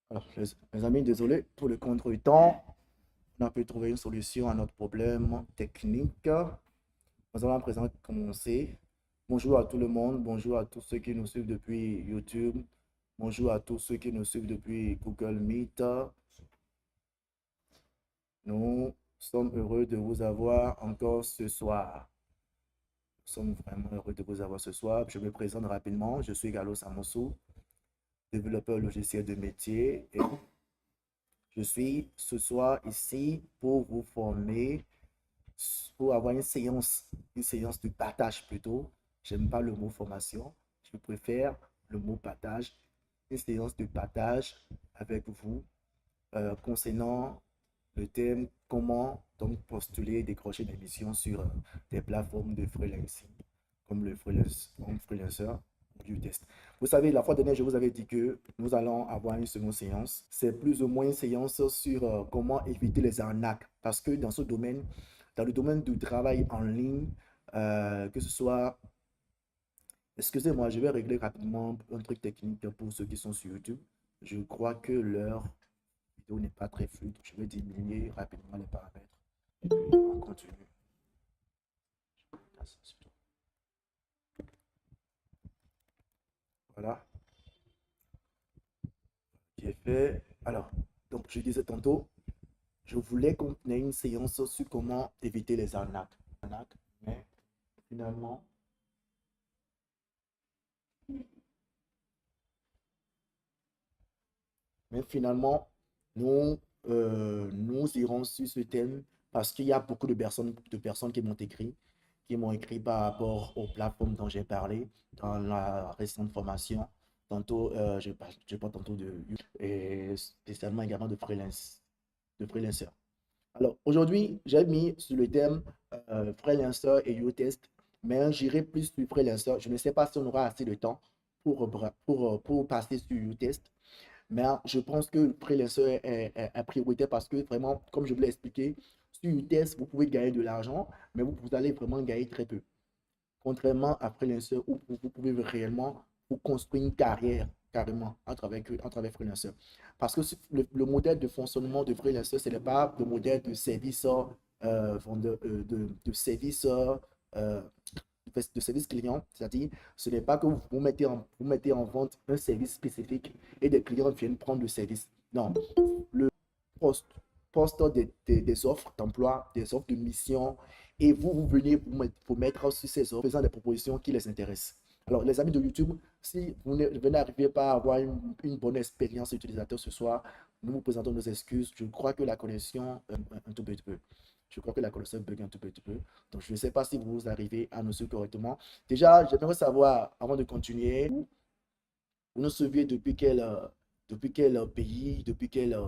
Alors, les amis, désolé pour le contre-temps. On a pu trouver une solution à notre problème technique. Nous allons à présent commencer. Bonjour à tout le monde. Bonjour à tous ceux qui nous suivent depuis YouTube. Bonjour à tous ceux qui nous suivent depuis Google Meet. Nous sommes heureux de vous avoir encore ce soir. Nous sommes vraiment heureux de vous avoir ce soir. Je me présente rapidement. Je suis Galo Samosou, développeur logiciel de métier. Et je suis ce soir ici pour vous former, pour avoir une séance de partage plutôt. J'aime pas le mot formation, je préfère le mot partage. Une séance de partage avec vous concernant le thème comment donc postuler et décrocher des missions sur des plateformes de freelancing comme le freelancer du test. Vous savez, la fois dernière, je vous avais dit que nous allons avoir une seconde séance. C'est plus ou moins une séance sur comment éviter les arnaques. Parce que dans ce domaine, dans le domaine du travail en ligne, que ce soit... Excusez-moi, je vais régler rapidement un truc technique pour ceux qui sont sur YouTube. Je crois que leur vidéo n'est pas très fluide. Je vais diminuer rapidement les paramètres. Et puis, on continue. Voilà, qui est fait. Alors, donc je disais tantôt, je voulais qu'on ait une séance sur comment éviter les arnaques. Mais finalement, mais finalement, nous, nous irons sur ce thème parce qu'il y a beaucoup de personnes qui m'ont écrit par rapport aux plateformes dont j'ai parlé dans la récente formation. Tantôt, je parle tantôt de et spécialement également de freelancer. Alors, aujourd'hui, j'ai mis sur le thème freelancer et U-Test, mais j'irai plus sur freelancer. Je ne sais pas si on aura assez de temps pour passer sur U-Test, mais je pense que le freelancer est priorité parce que vraiment, comme je vous l'ai expliqué, sur U-Test, vous pouvez gagner de l'argent, mais vous allez vraiment gagner très peu. Contrairement à freelancer où vous pouvez réellement vous construire une carrière carrément à travers freelancer. Parce que le modèle de fonctionnement de freelancer, ce n'est pas le modèle de service, de service, de service client, c'est-à-dire ce n'est pas que vous mettez en vente un service spécifique et des clients viennent prendre le service. Non, le poste, poste des offres d'emploi, des offres de mission, et vous venez vous mettre sur ces offres, faisant des propositions qui les intéressent. Alors, les amis de YouTube, si vous n'arrivez pas à avoir une bonne expérience utilisateur ce soir, nous vous présentons nos excuses. Je crois que la connexion un tout petit peu. Je crois que la connexion bug un tout petit peu. Donc, je ne sais pas si vous arrivez à nous suivre correctement. Déjà, j'aimerais savoir, avant de continuer, vous nous suivez depuis quel pays, depuis quel...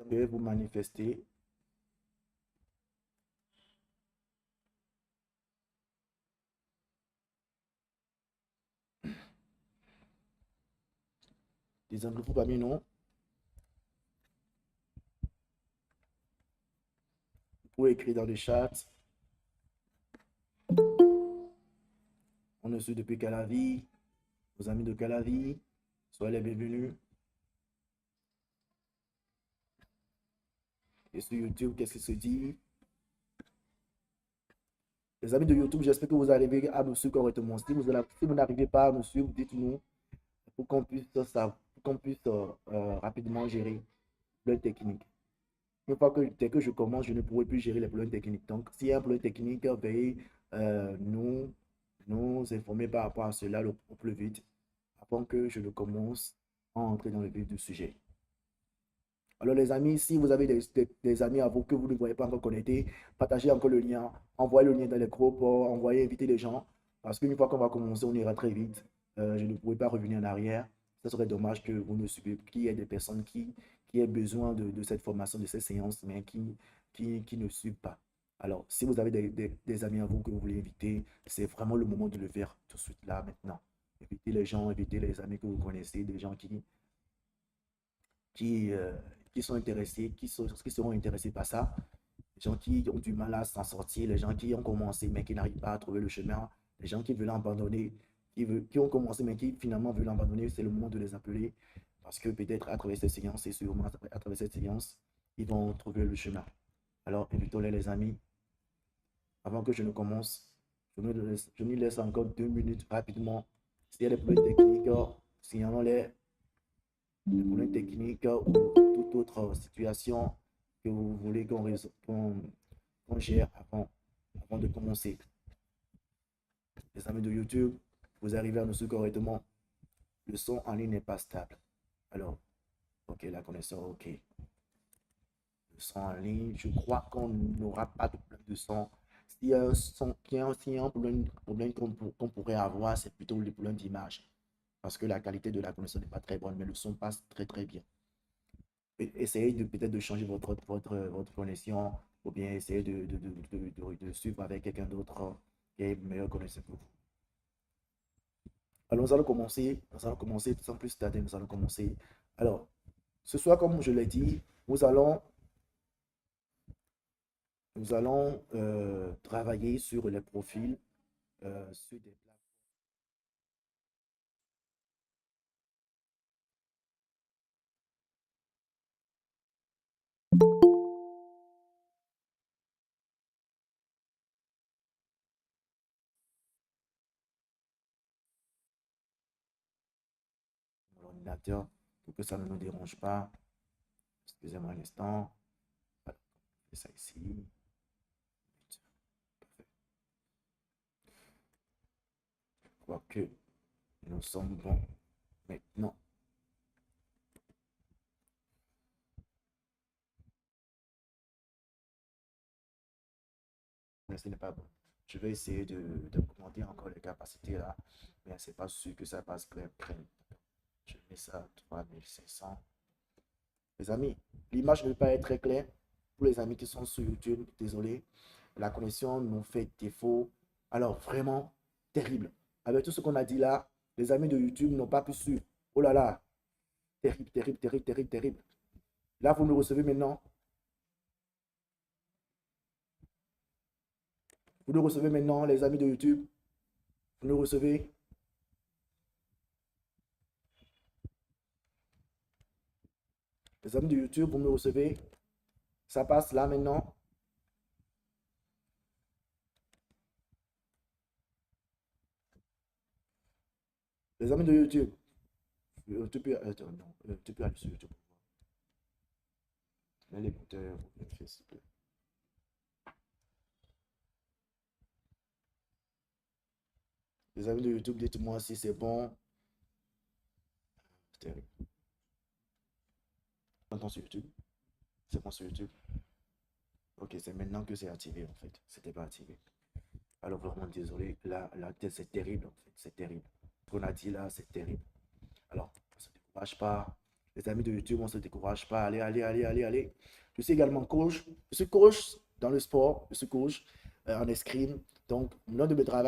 vous manifester. Des anglophons parmi nous. Vous pouvez écrire dans le chat. On est suit depuis Calavi. Vos amis de Calavi. Soyez les bienvenus. Et sur YouTube, qu'est-ce qui se dit? Les amis de YouTube, j'espère que vous arrivez à nous suivre correctement. Si vous n'arrivez pas à nous suivre, dites-nous pour qu'on puisse, pour qu'on puisse rapidement gérer le technique. Une fois que dès que je commence, je ne pourrai plus gérer les problèmes techniques. Donc, s'il y a un problème technique, veuillez nous informer par rapport à cela au plus vite, avant que je ne commence à entrer dans le vif du sujet. Alors, les amis, si vous avez des amis à vous que vous ne voyez pas encore connectés, partagez encore le lien, envoyez le lien dans les groupes, envoyez, invitez les gens, parce qu'une fois qu'on va commencer, on ira très vite. Je ne pourrai pas revenir en arrière. ça serait dommage que vous ne suivez, qu'il y ait des personnes qui aient besoin de cette formation, de cette séance, mais qui ne suivent pas. Alors, si vous avez des amis à vous que vous voulez inviter, c'est vraiment le moment de le faire tout de suite là, maintenant. Évitez les gens, évitez les amis que vous connaissez, des gens qui, euh, qui sont intéressés, qui seront intéressés par ça. Les gens qui ont du mal à s'en sortir, les gens qui ont commencé mais qui n'arrivent pas à trouver le chemin, les gens qui veulent abandonner, qui ont commencé mais qui finalement veulent abandonner, c'est le moment de les appeler parce que peut-être à travers cette séance et sûrement à travers cette séance, ils vont trouver le chemin. Alors, invitons-les les amis. Avant que je ne commence, je nous laisse encore 2 minutes rapidement. S'il y a des problèmes techniques, signalons-les, des problèmes techniques ou toute autre situation que vous voulez qu'on gère avant de commencer. Les amis de YouTube, vous arrivez à nous suivre correctement. Le son en ligne n'est pas stable. Alors, ok, la connexion, ok. Le son en ligne, je crois qu'on n'aura pas de problème de son. S'il y a un problème qu'on pourrait avoir, c'est plutôt le problème d'image. Parce que la qualité de la connexion n'est pas très bonne, mais le son passe très très bien. Essayez peut-être de changer votre connexion ou bien essayez de suivre avec quelqu'un d'autre qui est meilleur connexion que vous. Alors, nous allons commencer sans plus tarder, nous allons commencer. Alors, ce soir, comme je l'ai dit, nous allons travailler sur les profils, sur des ordinateurs pour que ça ne nous dérange pas. Excusez-moi un instant. Voilà, je fais ça ici. Je crois que nous sommes bons maintenant. Mais ce n'est pas bon. Je vais essayer d'augmenter encore les capacités là, mais c'est pas sûr que ça passe clair. Je mets ça à 3500. Les amis, l'image ne peut pas être très claire. Pour les amis qui sont sur YouTube, désolé, la connexion nous fait défaut. Alors, vraiment terrible. Avec tout ce qu'on a dit là, les amis de YouTube n'ont pas pu suivre. Oh là là, terrible, terrible, terrible, terrible, terrible. Là, vous me recevez maintenant. Vous le recevez maintenant, les amis de YouTube. Vous le recevez. Les amis de YouTube, vous me recevez. Ça passe là maintenant. Les amis de YouTube. Tu peux, non, tu peux aller sur YouTube. Mets l'écouteur, s'il te plaît. Les amis de YouTube, dites-moi si c'est bon. C'est terrible. Maintenant sur YouTube. C'est bon sur YouTube. Ok, c'est maintenant que c'est activé en fait. C'était pas activé. Alors vraiment désolé. La tête, c'est terrible en fait. C'est terrible. Ce qu'on a dit là, c'est terrible. Alors, on ne se décourage pas. Les amis de YouTube, on ne se décourage pas. Allez, allez, allez, allez, allez. Je suis également coach. Je suis coach dans le sport. Je suis coach en escrime. Donc, l'un de mes travaux,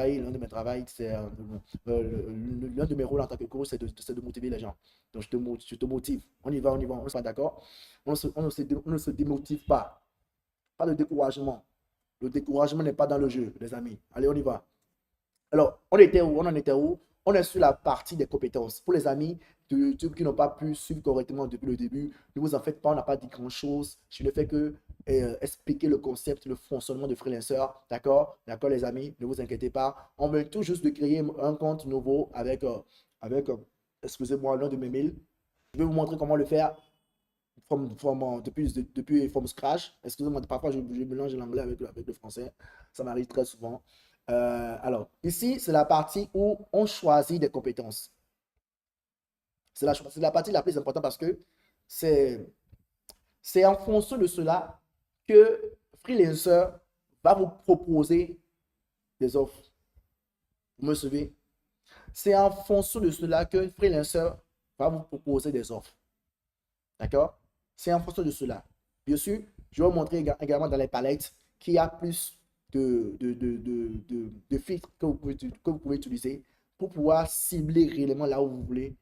c'est l'un de mes rôles en tant que coach, c'est de motiver les gens. Donc, je te motive. On y va, on y va. On se met d'accord. On ne se démotive pas. Pas de découragement. Le découragement n'est pas dans le jeu, les amis. Allez, on y va. Alors, on était où? On en était où? On est sur la partie des compétences. Pour les amis de YouTube qui n'ont pas pu suivre correctement depuis le début, ne vous en faites pas, on n'a pas dit grand-chose. Je ne fais que expliquer le concept, le fonctionnement de freelancer. D'accord? D'accord, les amis? Ne vous inquiétez pas. On veut tout juste de créer un compte nouveau excusez-moi, l'un de mes mails. Je vais vous montrer comment le faire depuis scratch. Excusez-moi, parfois je mélange l'anglais avec le français. Ça m'arrive très souvent. Alors, ici, c'est la partie où on choisit des compétences. C'est la partie la plus importante parce que c'est en fonction de cela que Freelancer va vous proposer des offres. Vous me suivez? C'est en fonction de cela que Freelancer va vous proposer des offres. D'accord? C'est en fonction de cela. Bien sûr, je vais vous montrer également dans les palettes qu'il y a plus de filtres que vous pouvez utiliser pour pouvoir cibler réellement là où vous voulez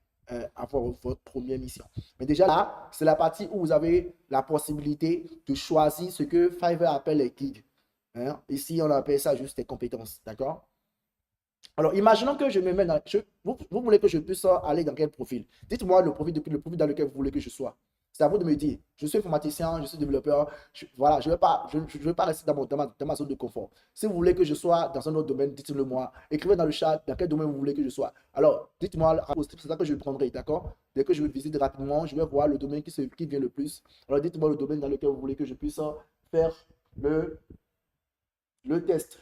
avoir votre première mission. Mais déjà là, c'est la partie où vous avez la possibilité de choisir ce que Fiverr appelle les gigs. Hein? Ici, on appelle ça juste des compétences. D'accord? Alors, imaginons que je me mets dans... vous voulez que je puisse aller dans quel profil? Dites-moi le profil dans lequel vous voulez que je sois. C'est à vous de me dire. Je suis informaticien, je suis développeur. Voilà, je ne vais pas rester dans ma zone de confort. Si vous voulez que je sois dans un autre domaine, dites-le moi. Écrivez dans le chat dans quel domaine vous voulez que je sois. Alors, dites-moi, c'est ça que je prendrai, d'accord? Dès que je vais visiter rapidement, je vais voir le domaine qui vient le plus. Alors, dites-moi le domaine dans lequel vous voulez que je puisse faire le test.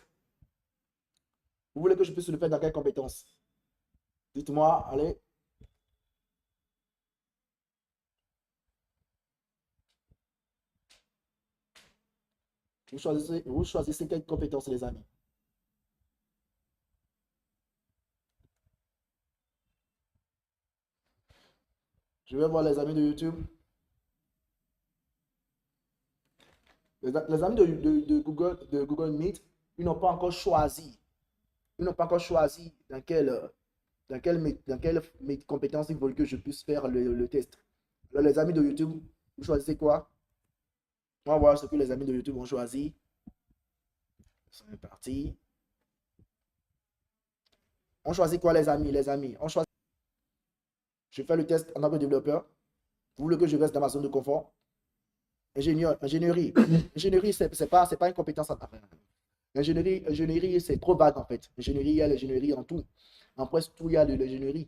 Vous voulez que je puisse le faire dans quelle compétence? Dites-moi, allez. Vous choisissez quelle compétence, les amis? Je vais voir les amis de YouTube. Les amis de Google Meet, ils n'ont pas encore choisi. Ils n'ont pas encore choisi dans quelle compétence ils veulent que je puisse faire le test. Alors, les amis de YouTube, vous choisissez quoi? On va voir ce que les amis de YouTube ont choisi. C'est parti. On choisit quoi, les amis? Les amis, on choisit. Je fais le test en tant que développeur. Vous voulez que je reste dans ma zone de confort? Ingénierie. Ingénierie, c'est pas une compétence à part. Ingénierie, c'est trop vague en fait. Ingénierie, il y a l'ingénierie en tout. En presque tout, il y a de l'ingénierie.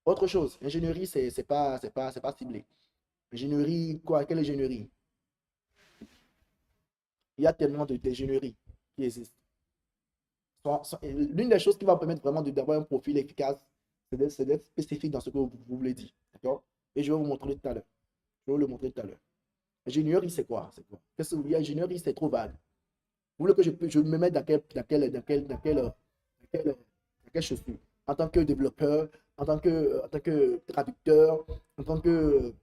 Autre chose, ingénierie, c'est pas ciblé. Ingénierie, quoi? Quelle ingénierie? Il y a tellement d'ingénierie qui existent. L'une des choses qui va permettre vraiment d'avoir un profil efficace, c'est d'être spécifique dans ce que vous voulez dire. D'accord? Et je vais vous montrer tout à l'heure. Je vais vous le montrer tout à l'heure. Ingénierie, c'est quoi? Qu'est-ce que vous voulez? Ingénierie, c'est trop vague. Vous voulez que je me mette dans quelle chaussure? En tant que développeur, en tant que traducteur, en tant que...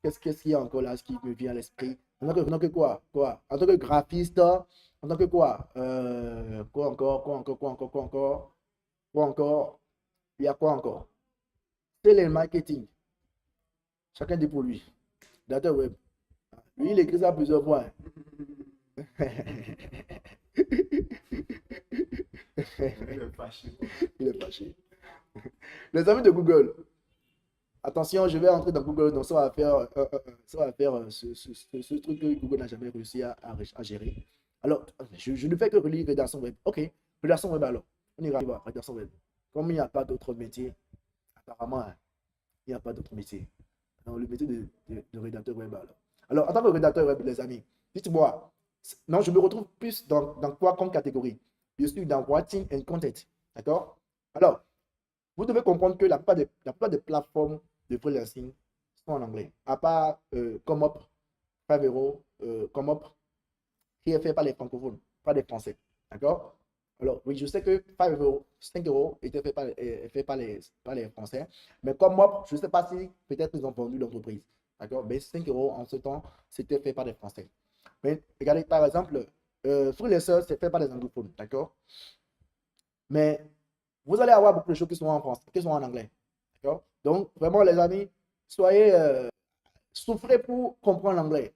Qu'est-ce qu'il y a encore là, ce qui me vient à l'esprit? En tant que quoi? Quoi? En tant que graphiste, en tant que quoi? Quoi encore? Quoi encore? Quoi encore? Quoi encore? Quoi encore? Il y a quoi encore? C'est le marketing. Chacun dit pour lui. Data web. Lui, il écrit ça plusieurs fois. Il est fâché. Il est fâché. Les amis de Google, attention, je vais entrer dans Google, donc ça va faire ce truc que Google n'a jamais réussi à gérer. Alors, je ne fais que relire rédaction web. Ok, rédaction web alors. On ira voir rédaction web. Comme il n'y a pas d'autre métier, apparemment, hein, il n'y a pas d'autre métier. Donc, le métier de rédacteur web alors. Alors, en tant que rédacteur web, les amis, dites-moi, non, je me retrouve plus dans quoi comme catégorie? Je suis dans writing and content. D'accord? Alors, vous devez comprendre que la plupart des plateformes de freelancing sont en anglais. À part Comop, Favero, Comop, qui est fait par les francophones, pas les français. D'accord? Alors, oui, je sais que 5 euros, 5 euros était fait par les Français. Mais comme moi, je ne sais pas si peut-être ils ont vendu l'entreprise. D'accord? Mais 5 euros en ce temps, c'était fait par des Français. Mais regardez, par exemple, Freelancer, c'est fait par des anglophones. D'accord? Mais vous allez avoir beaucoup de choses qui sont en français, qui sont en anglais. D'accord? Donc, vraiment, les amis, soyez, souffrez pour comprendre l'anglais.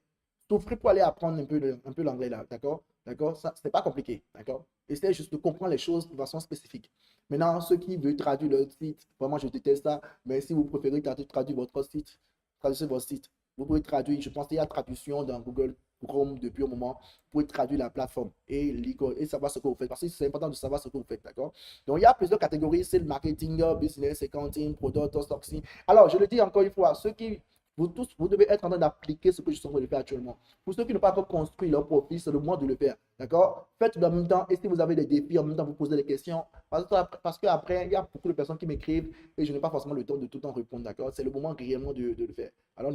Souffrez pour aller apprendre un peu l'anglais là. D'accord? D'accord? Ça, c'est pas compliqué. D'accord? Essayez juste de comprendre les choses de façon spécifique. Maintenant, ceux qui veulent traduire leur site, vraiment, je déteste ça. Mais si vous préférez traduire votre site, traduisez votre site. Vous pouvez traduire, je pense qu'il y a traduction dans Google Chrome depuis un moment. Vous pouvez traduire la plateforme et savoir ce que vous faites. Parce que c'est important de savoir ce que vous faites, d'accord? Donc, il y a plusieurs catégories. C'est le marketing, business, accounting, product, sourcing. Alors, je le dis encore une fois, ceux qui vous tous, vous devez être en train d'appliquer ce que je suis en train de faire actuellement. Pour ceux qui n'ont pas encore construit leur profil, c'est le moment de le faire. D'accord? Faites-le en même temps. Et si vous avez des défis, en même temps, vous posez des questions. Parce qu'après, il y a beaucoup de personnes qui m'écrivent et je n'ai pas forcément le temps de tout le temps répondre. D'accord? C'est le moment réellement de le faire. Alors,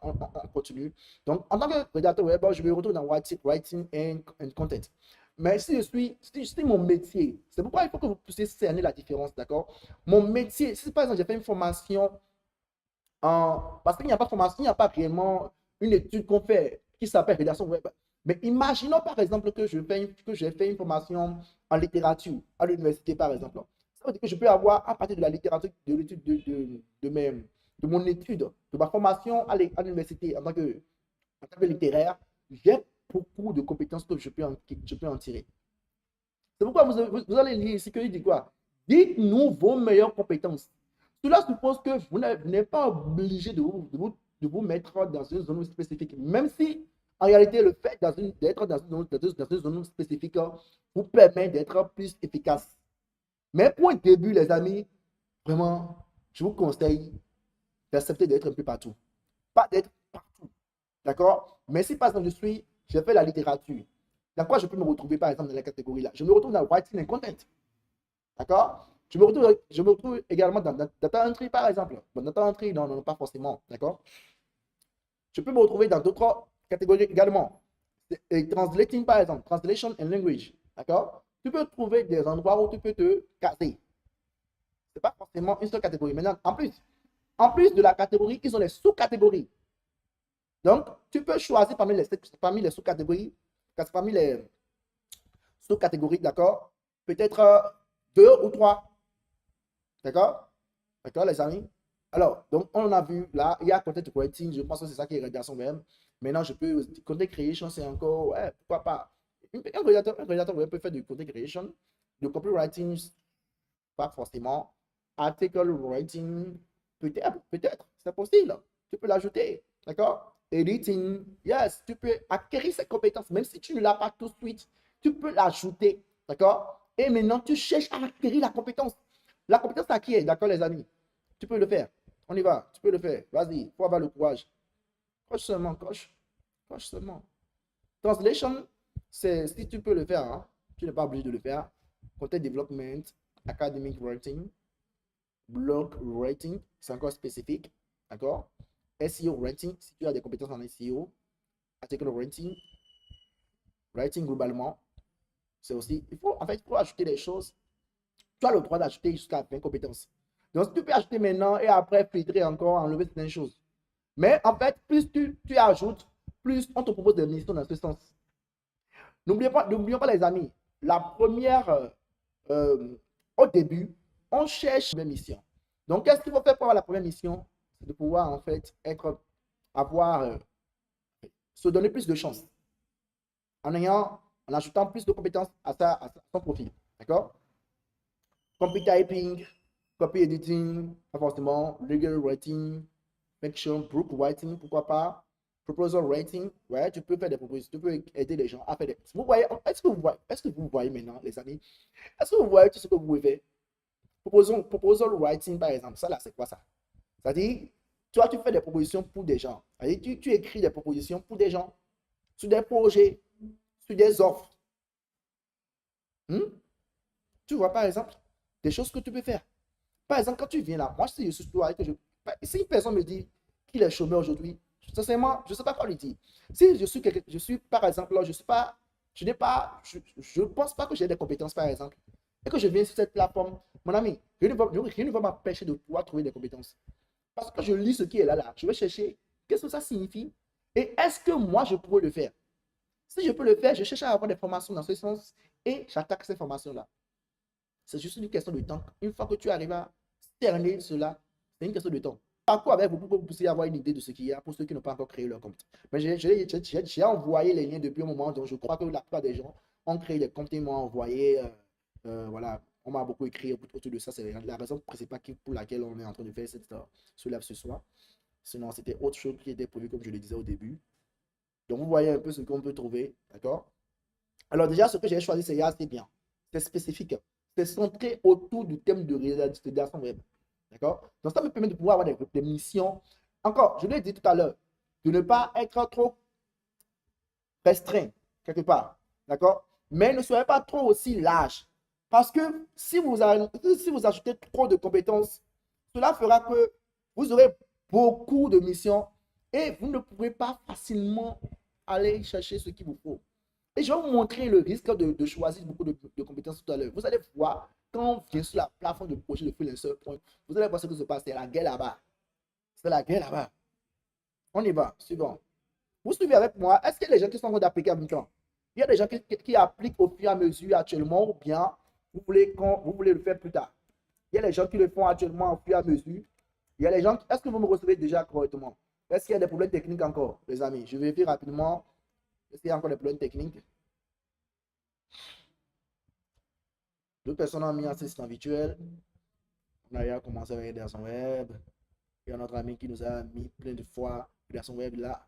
on continue. Donc, en tant que rédacteur web, je me retrouve dans writing and content. Mais si mon métier, c'est pourquoi il faut que vous puissiez cerner la différence, d'accord? Mon métier, si par exemple j'ai fait une formation Parce qu'il n'y a pas de formation, il n'y a pas réellement une étude qu'on fait qui s'appelle rédaction web. Mais imaginons par exemple que j'ai fait une formation en littérature à l'université, par exemple. Ça veut dire que je peux avoir, à partir de la littérature, de l'étude de mon étude, de ma formation à l'université en tant que littéraire, j'ai beaucoup de compétences que je peux en tirer. C'est pourquoi vous allez lire ici qu'il dit quoi? Dites-nous vos meilleures compétences. Cela suppose que vous n'êtes pas obligé de vous mettre dans une zone spécifique, même si en réalité le fait d'être dans une zone spécifique vous permet d'être plus efficace. Mais pour un début, les amis, vraiment, je vous conseille d'accepter d'être un peu partout. Pas d'être partout. D'accord? Mais si par exemple je fais la littérature, dans quoi je peux me retrouver par exemple dans la catégorie là? Je me retrouve dans writing and content. D'accord? Je me retrouve également dans data entry, par exemple. Bon, data entry, non, non, pas forcément. D'accord? Je peux me retrouver dans d'autres catégories également. Et translating, par exemple. Translation and language. D'accord? Tu peux trouver des endroits où tu peux te caser. Ce n'est pas forcément une seule catégorie. Maintenant, en plus de la catégorie, ils ont les sous-catégories. Donc, tu peux choisir parmi les sous-catégories, parmi les sous-catégories, d'accord? Peut-être deux ou trois. D'accord? D'accord, les amis? Alors, donc, on a vu là, il y a content writing, je pense que c'est ça qui est rédaction web. Maintenant, je peux, content creation, c'est encore, ouais, pourquoi pas. Un rédacteur web peut faire du content creation, du copywriting, pas forcément. Article writing, peut-être, c'est possible. Tu peux l'ajouter, d'accord? Editing, yes, tu peux acquérir ces compétences, même si tu ne l'as pas tout de suite, tu peux l'ajouter, d'accord? Et maintenant, tu cherches à acquérir la compétence. La compétence acquise, d'accord, les amis? Tu peux le faire. On y va, tu peux le faire. Vas-y, il faut avoir le courage. Coche seulement, coche. Coche seulement. Translation, c'est si tu peux le faire, hein, tu n'es pas obligé de le faire. Content development, academic writing, blog writing, c'est encore spécifique. D'accord? SEO writing, si tu as des compétences en SEO, article writing, writing globalement, c'est aussi, en fait, il faut ajouter des choses. Tu as le droit d'ajouter jusqu'à 20 compétences. Donc, tu peux ajouter maintenant et après filtrer encore, enlever certaines choses. Mais en fait, plus tu ajoutes, plus on te propose des missions dans ce sens. N'oublions pas les amis, la première, au début, on cherche une mission. Donc, qu'est-ce qu'il faut faire pour avoir la première mission? C'est de pouvoir en fait se donner plus de chance en ajoutant plus de compétences à son profil. D'accord? Copy typing, copy editing, pas forcément, legal writing, fiction, book writing, pourquoi pas, proposal writing, ouais, tu peux faire des propositions, tu peux aider les gens à faire des... Vous voyez, est-ce que vous voyez maintenant, les amis? Est-ce que vous voyez tout ce que vous pouvez faire? Proposal writing, par exemple, ça là, c'est quoi ça? C'est-à-dire, toi, tu fais des propositions pour des gens. C'est-à-dire, tu écris des propositions pour des gens, sur des projets, sur des offres. Hmm? Tu vois, par exemple, des choses que tu peux faire. Par exemple, quand tu viens là, moi, si je suis toi, si une personne me dit qu'il est chômeur aujourd'hui, sincèrement, je ne sais pas quoi lui dire. Si je suis par exemple, là, je ne pense pas que j'ai des compétences, par exemple, et que je viens sur cette plateforme, mon ami, rien ne va m'empêcher de pouvoir trouver des compétences. Parce que je lis ce qui est là, je vais chercher qu'est-ce que ça signifie et est-ce que moi, je pourrais le faire. Si je peux le faire, je cherche à avoir des formations dans ce sens et j'attaque ces formations-là. C'est juste une question de temps. Une fois que tu arrives à cerner cela, c'est une question de temps. Parcours avec vous pour que vous puissiez avoir une idée de ce qu'il y a pour ceux qui n'ont pas encore créé leur compte. Mais j'ai envoyé les liens depuis un moment, donc je crois que la plupart des gens ont créé des comptes et m'ont envoyé. Voilà, on m'a beaucoup écrit autour de ça. C'est la raison principale pour laquelle on est en train de faire ce live ce soir. Sinon, c'était autre chose qui était prévu, comme je le disais au début. Donc, vous voyez un peu ce qu'on peut trouver. D'accord? Alors, déjà, ce que j'ai choisi, c'est assez bien. C'est spécifique. C'est centré autour du thème de réalisation web. D'accord? Donc, ça me permet de pouvoir avoir des missions. Encore, je l'ai dit tout à l'heure, de ne pas être trop restreint quelque part. D'accord? Mais ne soyez pas trop aussi large. Parce que si vous ajoutez trop de compétences, cela fera que vous aurez beaucoup de missions et vous ne pourrez pas facilement aller chercher ce qu'il vous faut. Et je vais vous montrer le risque de choisir beaucoup de compétences tout à l'heure. Vous allez voir, quand on vient sur la plateforme de projet de freelancer, vous allez voir ce qui se passe. C'est la guerre là-bas. C'est la guerre là-bas. On y va, suivant. Vous suivez avec moi. Est-ce qu'il y a des gens qui sont en train d'appliquer en même temps? Il y a des gens qui appliquent au fur et à mesure actuellement ou bien vous voulez le faire plus tard. Il y a des gens qui le font actuellement au fur et à mesure. Il y a les gens. Est-ce que vous me recevez déjà correctement? Est-ce qu'il y a des problèmes techniques encore, les amis? Je vérifie rapidement. Est-ce qu'il y a encore des problèmes techniques? Deux personnes ont mis un assistant virtuel. On a déjà commencé avec des versions web. Il y a notre ami qui nous a mis plein de fois des versions web là.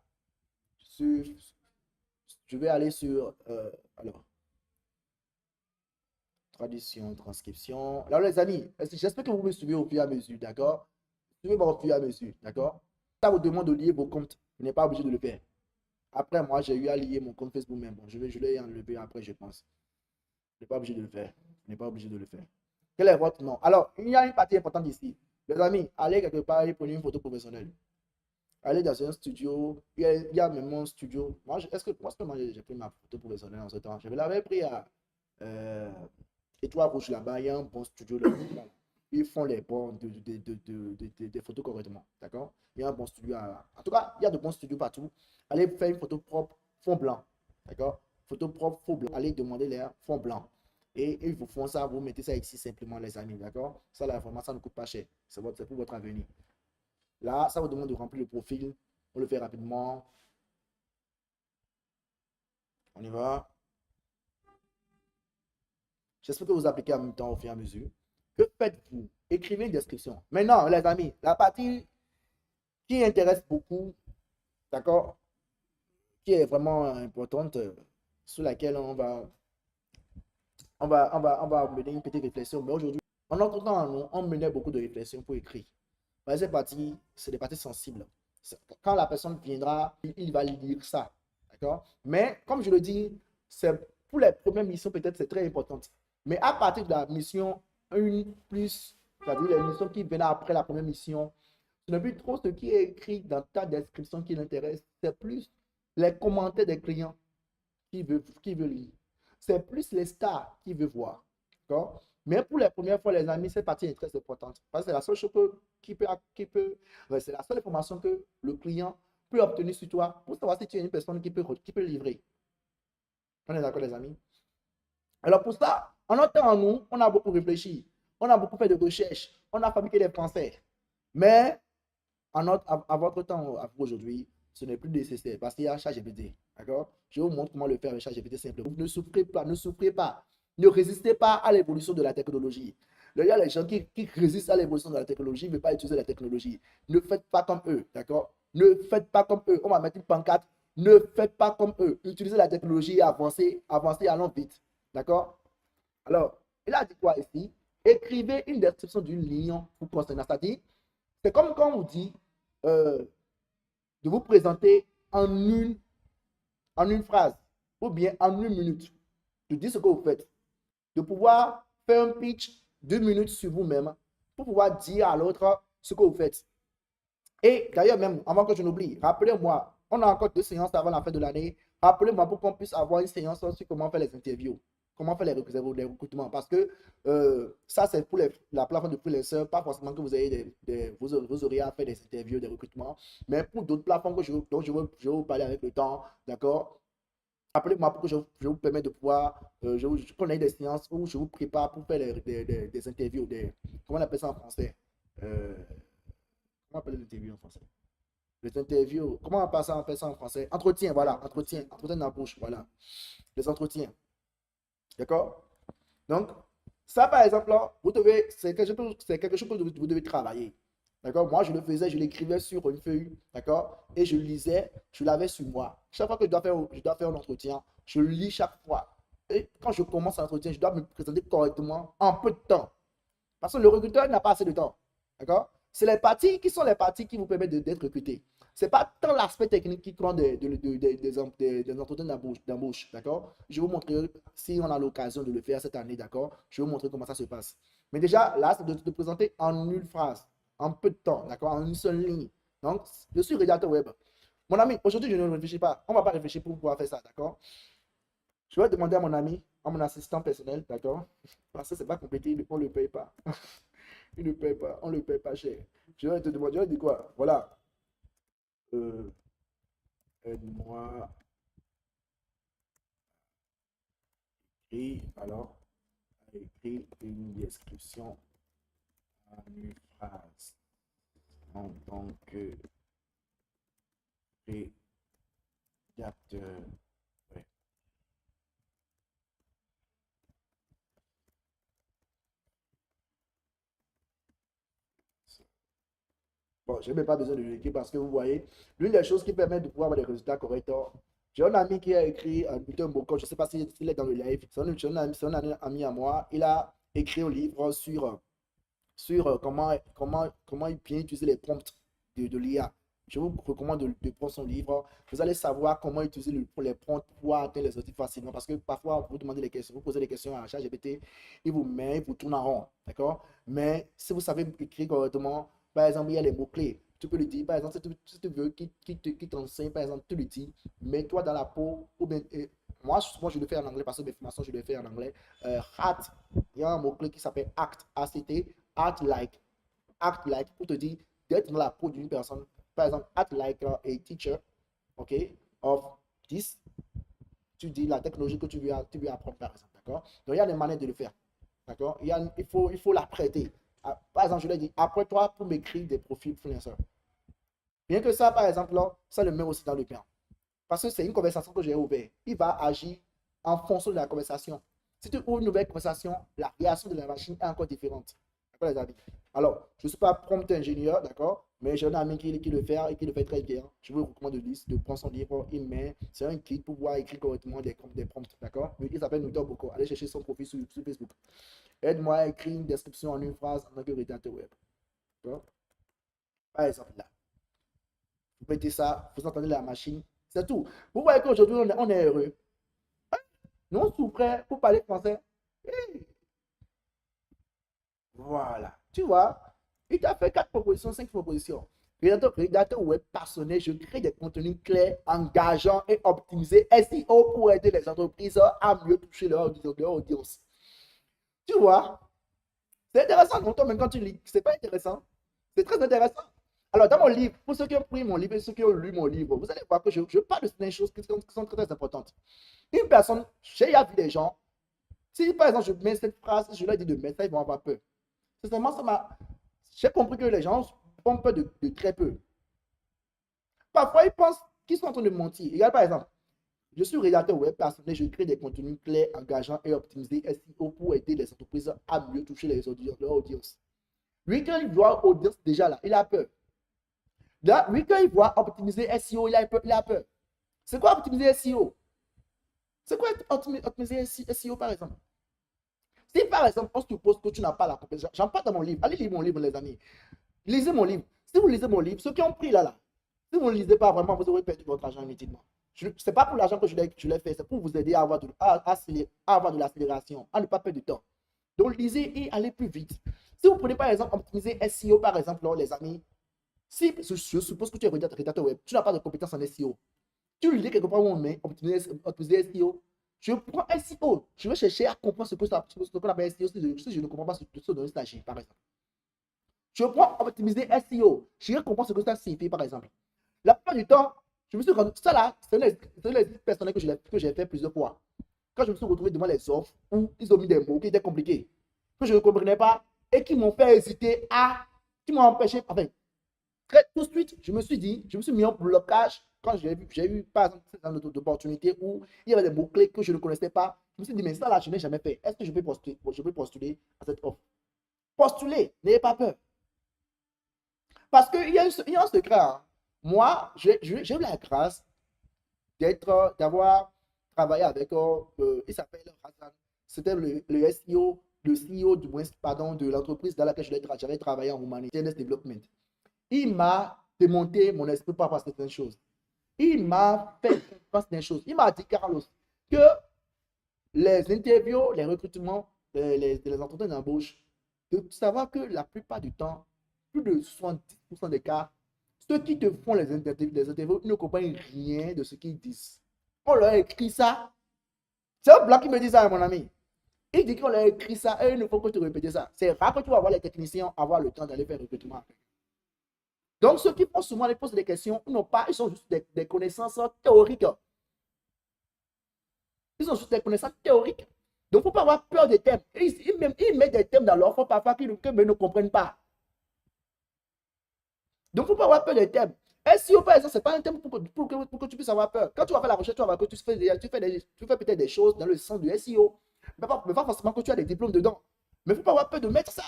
Je vais aller sur. Alors, traduction, transcription. Alors, les amis, j'espère que vous me suivez au fur et à mesure, d'accord? Suivez-moi au fur et à mesure, d'accord? Ça vous demande de lier vos comptes. Vous n'êtes pas obligé de le faire. Après, moi, j'ai eu à lier mon compte Facebook même. Bon, je l'ai enlevé après, je pense. Vous n'êtes pas obligé de le faire. Vous n'êtes pas obligé de le faire. Quel est votre nom? Alors, il y a une partie importante ici. Les amis, allez quelque part et prenez une photo professionnelle. Allez dans un studio. Il y a même un studio. Moi, est-ce que moi, j'ai pris ma photo professionnelle en ce temps? Je l'avais pris à Étoile Rouge là-bas. Il y a un bon studio là. Ils font les bons des photos correctement. D'accord? Il y a un bon studio. En tout cas, il y a de bons studios partout. Allez faire une photo propre, fond blanc. D'accord? Photo propre, fond blanc. Allez demander les fond blanc. Et ils vous font ça, vous mettez ça ici simplement, les amis. D'accord? Ça, là, vraiment, ça ne coûte pas cher. C'est pour votre avenir. Là, ça vous demande de remplir le profil. On le fait rapidement. On y va. J'espère que vous appliquez en même temps au fur et à mesure. Que faites-vous? Écrivez une description. Maintenant, les amis, la partie qui intéresse beaucoup, d'accord, qui est vraiment importante, sur laquelle on va mener une petite réflexion. Mais aujourd'hui, en notre temps, on menait beaucoup de réflexions pour écrire. Mais ces parties, c'est des parties sensibles. Quand la personne viendra, il va lire ça. D'accord? Mais, comme je le dis, c'est pour les premières missions, peut-être c'est très important. Mais à partir de la mission 1 plus, c'est-à-dire les missions qui viennent après la première mission, ce n'est plus trop ce qui est écrit dans ta description qui l'intéresse, c'est plus les commentaires des clients qui veut lire. C'est plus les stars qui veut voir. D'accord? Mais pour les premières fois, les amis, cette partie est très importante. Parce que c'est la seule chose c'est la seule information que le client peut obtenir sur toi pour savoir si tu es une personne qui peut livrer. On est d'accord, les amis? Alors pour ça, en notre temps, nous, on a beaucoup réfléchi. On a beaucoup fait de recherches. On a fabriqué des pensées. Mais à votre temps, à vous aujourd'hui, ce n'est plus nécessaire parce qu'il y a ChatGPT. D'accord? Je vous montre comment le faire avec ChatGPT simplement. Ne souffrez pas, ne souffrez pas. Ne résistez pas à l'évolution de la technologie. Il y a les gens qui résistent à l'évolution de la technologie, ne veulent pas utiliser la technologie. Ne faites pas comme eux. D'accord? Ne faites pas comme eux. On va mettre une pancarte. Ne faites pas comme eux. Utilisez la technologie et avancez, avancez, allons vite. D'accord? Alors, il a dit quoi ici? Écrivez une description d'une ligne pour concernant. C'est-à-dire, c'est comme quand on vous dit de vous présenter en une phrase ou bien en 1 minute. De dire ce que vous faites. De pouvoir faire un pitch d'1 minute sur vous-même pour pouvoir dire à l'autre ce que vous faites. Et d'ailleurs, même avant que je n'oublie, rappelez-moi, on a encore 2 séances avant la fin de l'année. Rappelez-moi pour qu'on puisse avoir une séance sur comment faire les interviews, comment faire les recrutements. Parce que ça, c'est pour la plateforme de freelancers, pas forcément que vous ayez vous auriez à faire des interviews, des recrutements, mais pour d'autres plateformes dont je vais vous parler avec le temps, d'accord? Appelez-moi pour que je vous permette de pouvoir, qu'on ait des séances où je vous prépare pour faire des interviews, comment on appelle ça en français? Euh, comment on appelle les interviews en français? Les interviews, comment on appelle ça en français? Entretien, voilà, entretien d'embauche, voilà. Les entretiens, d'accord? Donc, ça par exemple, là, c'est quelque chose que vous devez travailler. D'accord? Moi, je le faisais, je l'écrivais sur une feuille, d'accord? Et je lisais, je l'avais sur moi. Chaque fois que je dois faire un entretien, je le lis chaque fois. Et quand je commence un entretien, je dois me présenter correctement en peu de temps. Parce que le recruteur n'a pas assez de temps. D'accord? C'est les parties qui sont les parties qui vous permettent d'être recruté. Ce n'est pas tant l'aspect technique qui prend des entretiens d'embauche. D'accord? Je vais vous montrer si on a l'occasion de le faire cette année. D'accord? Je vais vous montrer comment ça se passe. Mais déjà, là, c'est de te présenter en une phrase, en peu de temps. D'accord? En une seule ligne. Donc, je suis rédacteur web. Mon ami, aujourd'hui, je ne réfléchis pas. On ne va pas réfléchir pour pouvoir faire ça. D'accord? Je vais demander à mon ami, à mon assistant personnel. D'accord? Parce que ce n'est pas compliqué, on ne le paye pas. Il ne paye pas, on ne le paye pas cher. Je vais te demander, je vais dire quoi? Voilà. Euh, Aide-moi et alors, à écrire une description en une phrase en tant que rédacteur. Ouais. Bon, je n'ai même pas besoin de l'écrire parce que vous voyez, l'une des choses qui permet de pouvoir avoir des résultats corrects. J'ai un ami qui a écrit un bulletin Bocon, je ne sais pas s'il est dans le live, c'est un ami à moi. Il a écrit un livre sur comment bien utiliser les prompts de l'IA. Je vous recommande de prendre son livre. Vous allez savoir comment utiliser les prompts pour pouvoir atteindre les objectifs facilement. Parce que parfois, vous demandez des questions, vous posez des questions à ChatGPT, il vous met, il vous tourne en rond. D'accord? Mais si vous savez écrire correctement, par exemple, il y a les mots-clés. Tu peux lui dire, par exemple, si tu veux qu'il t'enseigne, par exemple, tu lui dis, mets-toi dans la peau, ou bien, moi, souvent, je le fais en anglais parce que mes formations, je le fais en anglais. Act, il y a un mot-clé qui s'appelle act, ACT, act like, pour te dire d'être dans la peau d'une personne. Par exemple, act like a teacher, ok, of this. Tu dis la technologie que tu veux apprendre, par exemple, d'accord? Donc, il y a des manières de le faire, d'accord? Il faut la prêter. Par exemple, je l'ai dit, après-toi pour m'écrire des profils freelancers. Bien que ça, par exemple, là, ça le met aussi dans le bien. Parce que c'est une conversation que j'ai ouverte. Il va agir en fonction de la conversation. Si tu ouvres une nouvelle conversation, la réaction de la machine est encore différente. D'accord, les amis? Alors, je ne suis pas prompt ingénieur, d'accord? Mais j'ai un ami qui le fait et qui le fait très bien. Je vous recommande de prendre son livre. C'est un kit pour pouvoir écrire correctement des prompts, d'accord? Il s'appelle Nutor Boko. Allez chercher son profil sur Facebook. Aide-moi à écrire une description en une phrase en tant que rédacteur web. D'accord? Par exemple, là, vous mettez ça, vous entendez la machine, c'est tout. Vous voyez qu'aujourd'hui, on est heureux. Nous, on souffrait pour parler français. Et voilà. Tu vois, il t'a fait 4 propositions, 5 propositions. Rédacteur web passionné, je crée des contenus clairs, engageants et optimisés SEO pour aider les entreprises à mieux toucher leur audience. Tu vois, c'est intéressant. Non, toi, même quand tu lis, c'est pas intéressant. C'est très intéressant. Alors, dans mon livre, pour ceux qui ont pris mon livre et ceux qui ont lu mon livre, vous allez voir que je parle de certaines choses qui sont très, très importantes. Une personne, j'ai déjà vu des gens, si par exemple je mets cette phrase, je leur dis de mettre ça, ils vont avoir peur. C'est seulement ça j'ai compris que les gens ont peur de très peu. Parfois, ils pensent qu'ils sont en train de mentir. Regarde par exemple, je suis rédacteur web personnel, je crée des contenus clairs, engageants et optimisés SEO pour aider les entreprises à mieux toucher leur audience. Lui, quand il voit audience déjà là, il a peur. Là, lui, quand il voit optimiser SEO, il a peur. C'est quoi optimiser SEO? C'est quoi optimiser SEO par exemple? Si par exemple, on suppose que tu n'as pas la compétence, j'en parle dans mon livre. Allez lire mon livre, les amis. Lisez mon livre. Si vous lisez mon livre, ceux qui ont pris là, si vous ne lisez pas vraiment, vous aurez perdu votre argent inutilement. Ce n'est pas pour l'argent que je l'ai fait, c'est pour vous aider à avoir de l'accélération, à ne pas perdre de temps. Donc, lisez et allez plus vite. Si vous prenez par exemple optimiser SEO, par exemple, les amis, si je suppose que tu es rédacteur web, tu n'as pas de compétences en SEO, tu lis quelque part où on met optimiser SEO, je prends SEO, je vais chercher à comprendre ce qu'on appelle SEO si je ne comprends pas ce dont il s'agit, par exemple. Je prends optimiser SEO, je vais comprendre ce que ça signifie, par exemple. La plupart du temps, je me suis rendu, ça là, c'est les personnels que j'ai fait plusieurs fois. Quand je me suis retrouvé devant les offres où ils ont mis des mots qui étaient compliqués, que je ne comprenais pas et qui m'ont fait hésiter qui m'ont empêché, enfin, tout de suite, je me suis mis en blocage quand j'ai eu par exemple cette opportunité où il y avait des mots-clés que je ne connaissais pas. Je me suis dit, mais ça là, je n'ai jamais fait. Est-ce que je peux postuler à cette offre? Postuler, n'ayez pas peur. Parce qu'il y a un secret. Hein. Moi, j'ai eu la grâce d'avoir travaillé avec, il s'appelle Hassan. C'était le SEO, le CEO du moins, pardon, de l'entreprise dans laquelle j'avais travaillé en Roumanie, TNS Development. Il m'a démonté mon esprit par rapport à certaines choses. Il m'a fait comprendre certaines choses. Il m'a dit, Carlos, que les interviews, les recrutements, les entretiens d'embauche, de savoir que la plupart du temps, plus de 70% des cas, ceux qui te font les interviews ne comprennent rien de ce qu'ils disent. On leur a écrit ça. C'est un blanc qui me dit ça, mon ami. Il dit qu'on a écrit ça et il ne faut que tu répètes ça. C'est rare que tu vas voir les techniciens avoir le temps d'aller faire le recrutement. Donc, ceux qui font souvent les posent des questions, ils sont juste des connaissances théoriques. Ils ont juste des connaissances théoriques. Donc, il ne faut pas avoir peur des thèmes. Ils mettent des thèmes dans leur fond parfois qu'ils ne comprennent pas. Donc, il ne faut pas avoir peur des thèmes. SEO, par exemple, ce n'est pas un thème pour que tu puisses avoir peur. Quand tu vas faire la recherche, tu vas voir que tu fais peut-être des choses dans le sens du SEO. Mais pas forcément que tu as des diplômes dedans. Mais il ne faut pas avoir peur de mettre ça.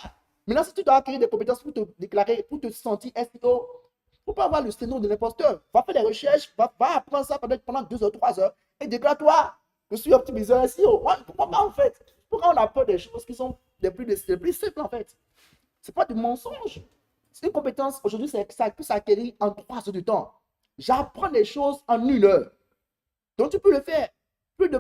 Maintenant, si tu dois acquérir des compétences pour te déclarer, pour te sentir SEO, il ne faut pas avoir le syndrome de l'imposteur. Va faire des recherches, va apprendre ça pendant 2 heures, 3 heures et déclare-toi. Je suis optimiseur SEO. Pourquoi pas en fait? Pourquoi on a peur des choses qui sont les plus simples en fait? Ce n'est pas du mensonge. C'est une compétence, aujourd'hui, ça peut s'acquérir en 3 heures de temps. J'apprends les choses en 1 heure. Donc, tu peux le faire. Plus de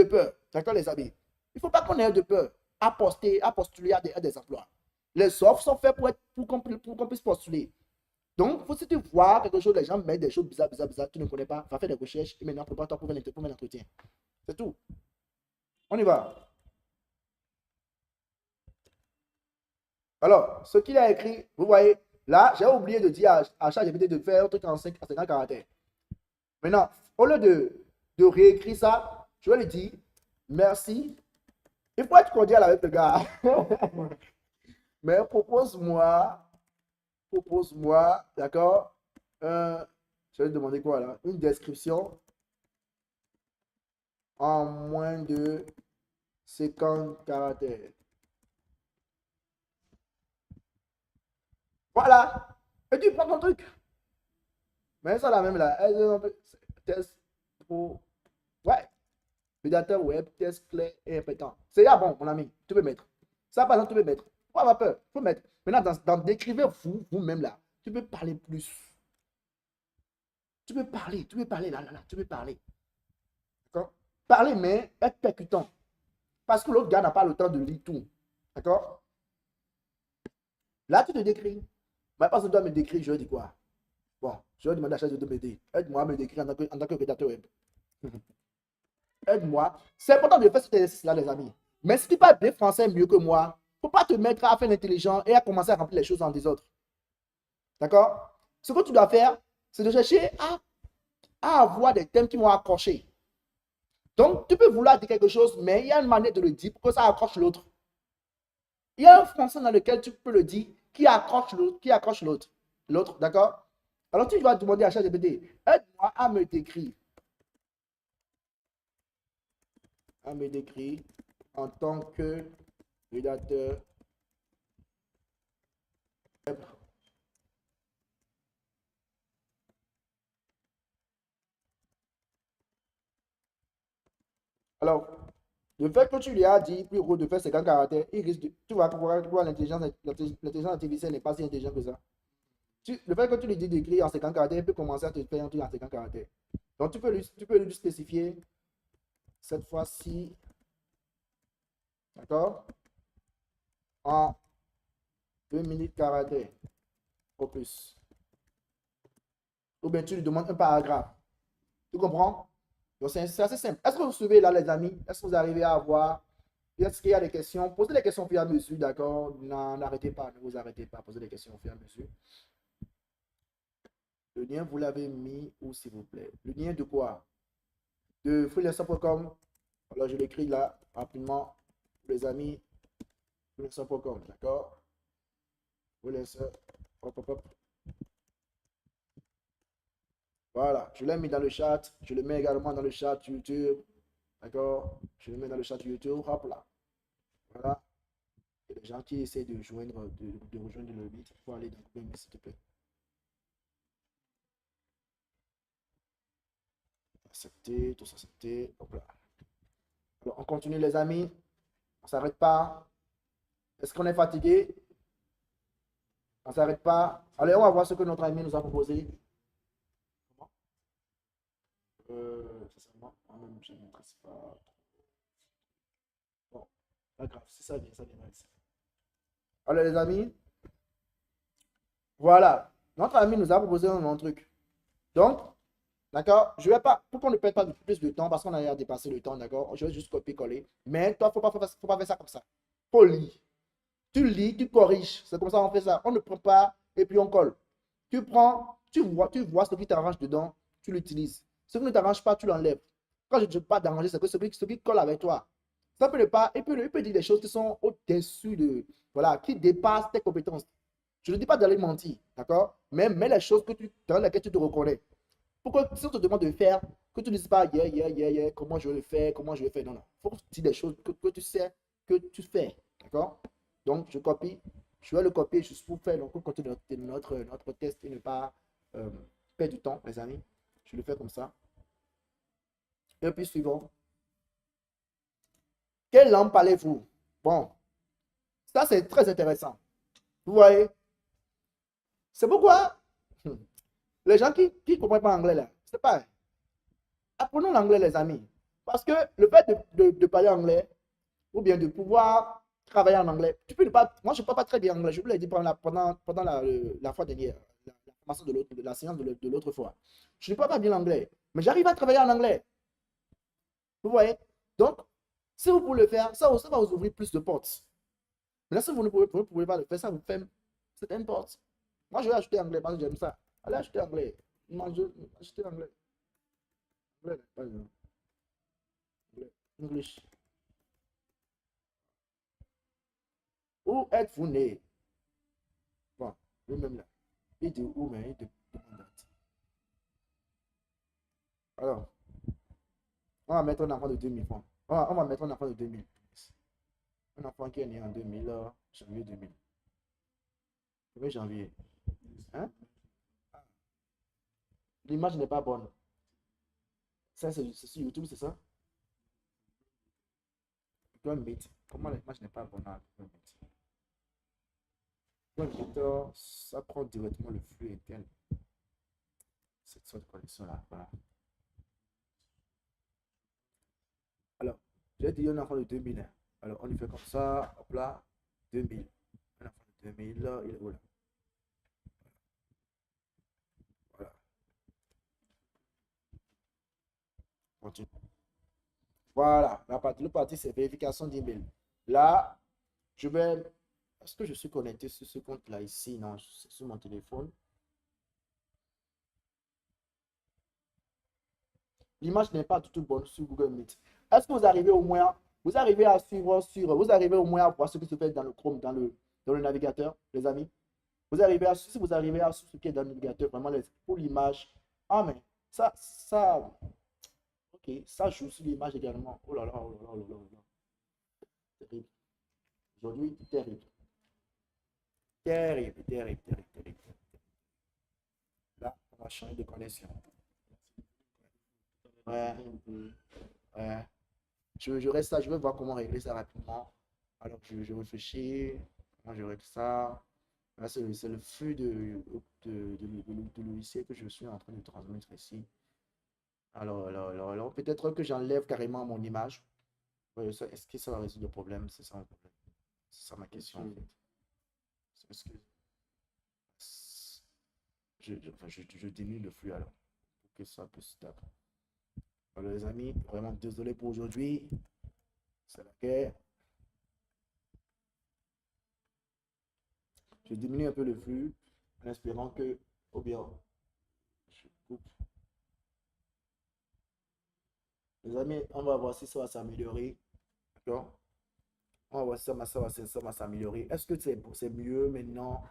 peur. D'accord, les amis? Il ne faut pas qu'on ait de peur à postuler à des emplois. Les offres sont faites pour qu'on puisse postuler. Donc, si tu vois quelque chose, les gens mettent des choses bizarres, tu ne connais pas, va faire des recherches et maintenant prépare-toi pour un entretien. C'est tout. On y va. Alors, ce qu'il a écrit, vous voyez, là, j'ai oublié de dire à ChatGPT de faire un truc en 50 caractères. Maintenant, au lieu de réécrire ça, je vais lui dire merci. Il faut être cordial avec le gars. Mais propose-moi, d'accord? Je vais te demander quoi là? Une description en moins de 50 caractères. Voilà. Et tu prends ton truc. Mais ça la même là. Test pour. Ouais. Médiateur web, test clé et impétent. C'est là bon, mon ami. Tu peux mettre. Ça, par exemple, tu peux mettre. Pas avoir peur. Tu peux mettre. Maintenant, décrivez vous-même là. Tu peux parler plus. Tu peux parler là. Tu peux parler. D'accord? Parler, mais être percutant. Parce que l'autre gars n'a pas le temps de lire tout. D'accord? Là, tu te décris. Mais parce que tu dois me décrire, je dis quoi? Bon, je vais demander à chaque de m'aider. Aide-moi à me décrire en tant que rédacteur web. Aide-moi. C'est important de faire cet exercice-là, les amis. Mais si tu parles bien français mieux que moi, il ne faut pas te mettre à faire l'intelligent et à commencer à remplir les choses en désordre. D'accord? Ce que tu dois faire, c'est de chercher à avoir des thèmes qui vont accrocher. Donc, tu peux vouloir dire quelque chose, mais il y a une manière de le dire pour que ça accroche l'autre. Il y a un français dans lequel tu peux le dire qui accroche l'autre. L'autre, d'accord? Alors, tu vas demander à ChatGPT, aide-moi à me décrire. En tant que rédacteur web. Alors, le fait que tu lui as dit plus gros de faire 50 caractères, tu vas voir l'intelligence artificielle n'est pas si intelligente que ça. Le fait que tu lui dis d'écrire en 50 caractères, il peut commencer à te faire un truc en 50 caractères. Donc, tu peux lui spécifier cette fois-ci, d'accord, en 2000 caractères au plus. Ou bien tu lui demandes un paragraphe. Tu comprends? Donc, c'est assez simple. Est-ce que vous suivez là, les amis? Est-ce que vous arrivez à voir? Est-ce qu'il y a des questions? Posez des questions au fur et à mesure, d'accord? N'arrêtez pas, ne vous arrêtez pas. Posez des questions au fur et à mesure. Le lien, vous l'avez mis où, s'il vous plaît? Le lien de quoi? De freelancer.com. Alors, je l'écris là, rapidement, pour les amis. Freelancer.com, d'accord? Freelancer. Hop, hop, hop. Voilà, je l'ai mis dans le chat. Je le mets également dans le chat YouTube. D'accord? Je le mets dans le chat YouTube. Hop là. Voilà. Il y a des gens qui essaient de rejoindre le meet. Il faut aller dans le meet, s'il te plaît. Accepter, tous accepter. Hop là. Alors, on continue, les amis. On ne s'arrête pas. Est-ce qu'on est fatigué? On ne s'arrête pas. Allez, on va voir ce que notre ami nous a proposé. Sincèrement, moi-même, je ne m'intéresse pas. Bon, pas grave, c'est ça vient, ça vient. Alors, les amis, voilà. Notre ami nous a proposé un truc. Donc, D'accord? Je vais pas, pour qu'on ne perde pas plus de temps, parce qu'on a dépassé le temps, d'accord? Je vais juste copier-coller. Mais toi, faut pas faire ça comme ça. Faut lire. Tu lis, tu corriges. C'est comme ça qu'on fait ça. On ne prend pas et puis on colle. Tu prends, tu vois ce qui t'arrange dedans, tu l'utilises. Ce qui ne t'arrange pas, tu l'enlèves. Quand je ne dis pas d'arranger, c'est que ce qui colle avec toi. Ça peut ne pas, il peut dire des choses qui sont au-dessus de, voilà, qui dépassent tes compétences. Je ne dis pas d'aller mentir, d'accord? Mais mets les choses dans lesquelles tu te reconnais. Pourquoi, si on te demande de faire, que tu ne dises pas, comment je vais le faire, comment je vais faire. Non, non. Il faut dire des choses que tu sais que tu fais. D'accord? Donc, je copie. Je vais le copier juste pour faire donc, pour continuer notre test et ne pas perdre du temps, les amis. Je le fais comme ça. Et puis, suivant. Quelle langue parlez-vous? Bon, ça, c'est très intéressant. Vous voyez? C'est pourquoi les gens qui ne comprennent pas anglais, là, c'est pas. Apprenons l'anglais, les amis. Parce que le fait de parler anglais, ou bien de pouvoir travailler en anglais. Tu peux ne pas, moi, je ne parle pas très bien anglais. Je vous l'ai dit pendant la fois dernière, la formation de la séance de l'autre fois. Je ne parle pas bien l'anglais, mais j'arrive à travailler en anglais. Vous voyez? Donc, si vous pouvez le faire, ça va vous ouvrir plus de portes. Mais là, si vous ne pouvez pas le faire, ça vous ferme certaines portes. Moi, je vais acheter anglais parce que j'aime ça. Allez acheter anglais. Moi, je vais acheter anglais. Anglais, pas anglais. English. Où êtes-vous né? Bon, lui-même là. Il dit où, mais il te demande date. Alors, on va mettre un enfant de 2000 francs. On va mettre un enfant de 2000. Un enfant qui est né en 2000, janvier 2000. 1er janvier. Hein? L'image n'est pas bonne. Ça, c'est sur YouTube, c'est ça? Google Meet. Comment l'image n'est pas bonne à Google Meet? Google Meet, ça prend directement le flux interne. Cette sorte de connexion-là. Voilà. Alors, j'ai dit un enfant de 2000. Hein. Alors, on lui fait comme ça. Hop là. 2000. Un enfant de 2000, il est où là? Voilà. Continue. Voilà, le parti, c'est vérification d'email. Là, je vais. Est-ce que je suis connecté sur ce compte-là ici? Non, c'est sur mon téléphone. L'image n'est pas du tout bonne sur Google Meet. Est-ce que vous arrivez au moins, vous arrivez à suivre vous arrivez au moins à voir ce qui se fait dans le Chrome, dans le navigateur, les amis? Vous arrivez à, si vous arrivez à ce qui est dans le navigateur, vraiment, pour l'image. Ah, mais ok, ça joue sur l'image également. Oh là là, oh là là, oh là là, oh là là. Terrible. Aujourd'hui, terrible. Terrible, terrible, terrible, terrible. Là, on va changer de connexion. Ouais, ouais. Je reste là, je vais voir comment régler ça rapidement. Alors, je réfléchis, comment je règle ça. Là, c'est le flux de logiciel que je suis en train de transmettre ici. Alors, peut-être que j'enlève carrément mon image. Ouais, est-ce que ça va résoudre le problème? C'est ça le problème. C'est ça ma question, en fait. C'est parce que enfin, je diminue le flux alors, pour que ça soit plus stable. Alors, les amis, vraiment désolé pour aujourd'hui. C'est la guerre. Je diminue un peu le flux en espérant que, ou bien, je coupe. Les amis, on va voir si ça va s'améliorer. D'accord? On va voir si ça va s'améliorer. Est-ce que c'est mieux maintenant?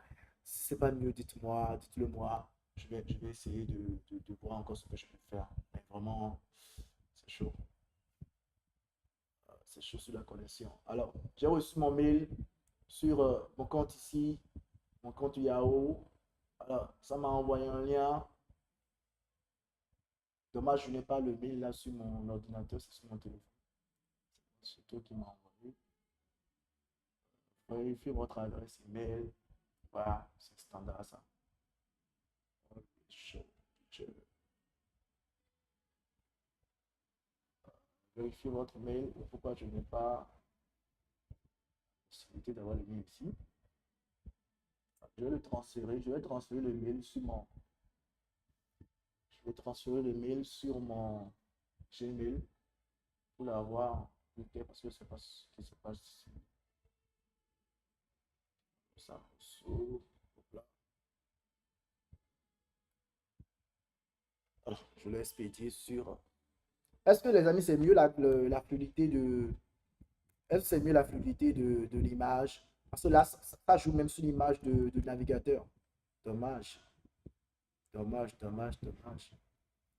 Si c'est pas mieux, dites-moi, dites-le moi. Je vais essayer de voir encore ce que je peux faire. Mais vraiment, c'est chaud. C'est chaud sur la connexion. Alors, j'ai reçu mon mail sur mon compte ici, mon compte Yahoo. Alors, ça m'a envoyé un lien. Dommage, je n'ai pas le mail là sur mon ordinateur, c'est sur mon téléphone. C'est toi qui m'a envoyé. Vérifiez votre adresse email. Voilà, c'est standard ça. Je, je, vérifiez votre mail. Pourquoi je n'ai pas possibilité d'avoir le mail ici? Je vais transférer le mail sur mon. Je vais transférer le mail sur mon Gmail pour l'avoir. Parce que c'est pas ce qui se passe ici. Ça, alors, je l'ai expédié sur. Est-ce que les amis, c'est mieux la fluidité de. Est-ce que c'est mieux la fluidité de l'image? Parce que là, ça joue même sur l'image de navigateur. Dommage. Dommage, dommage, dommage.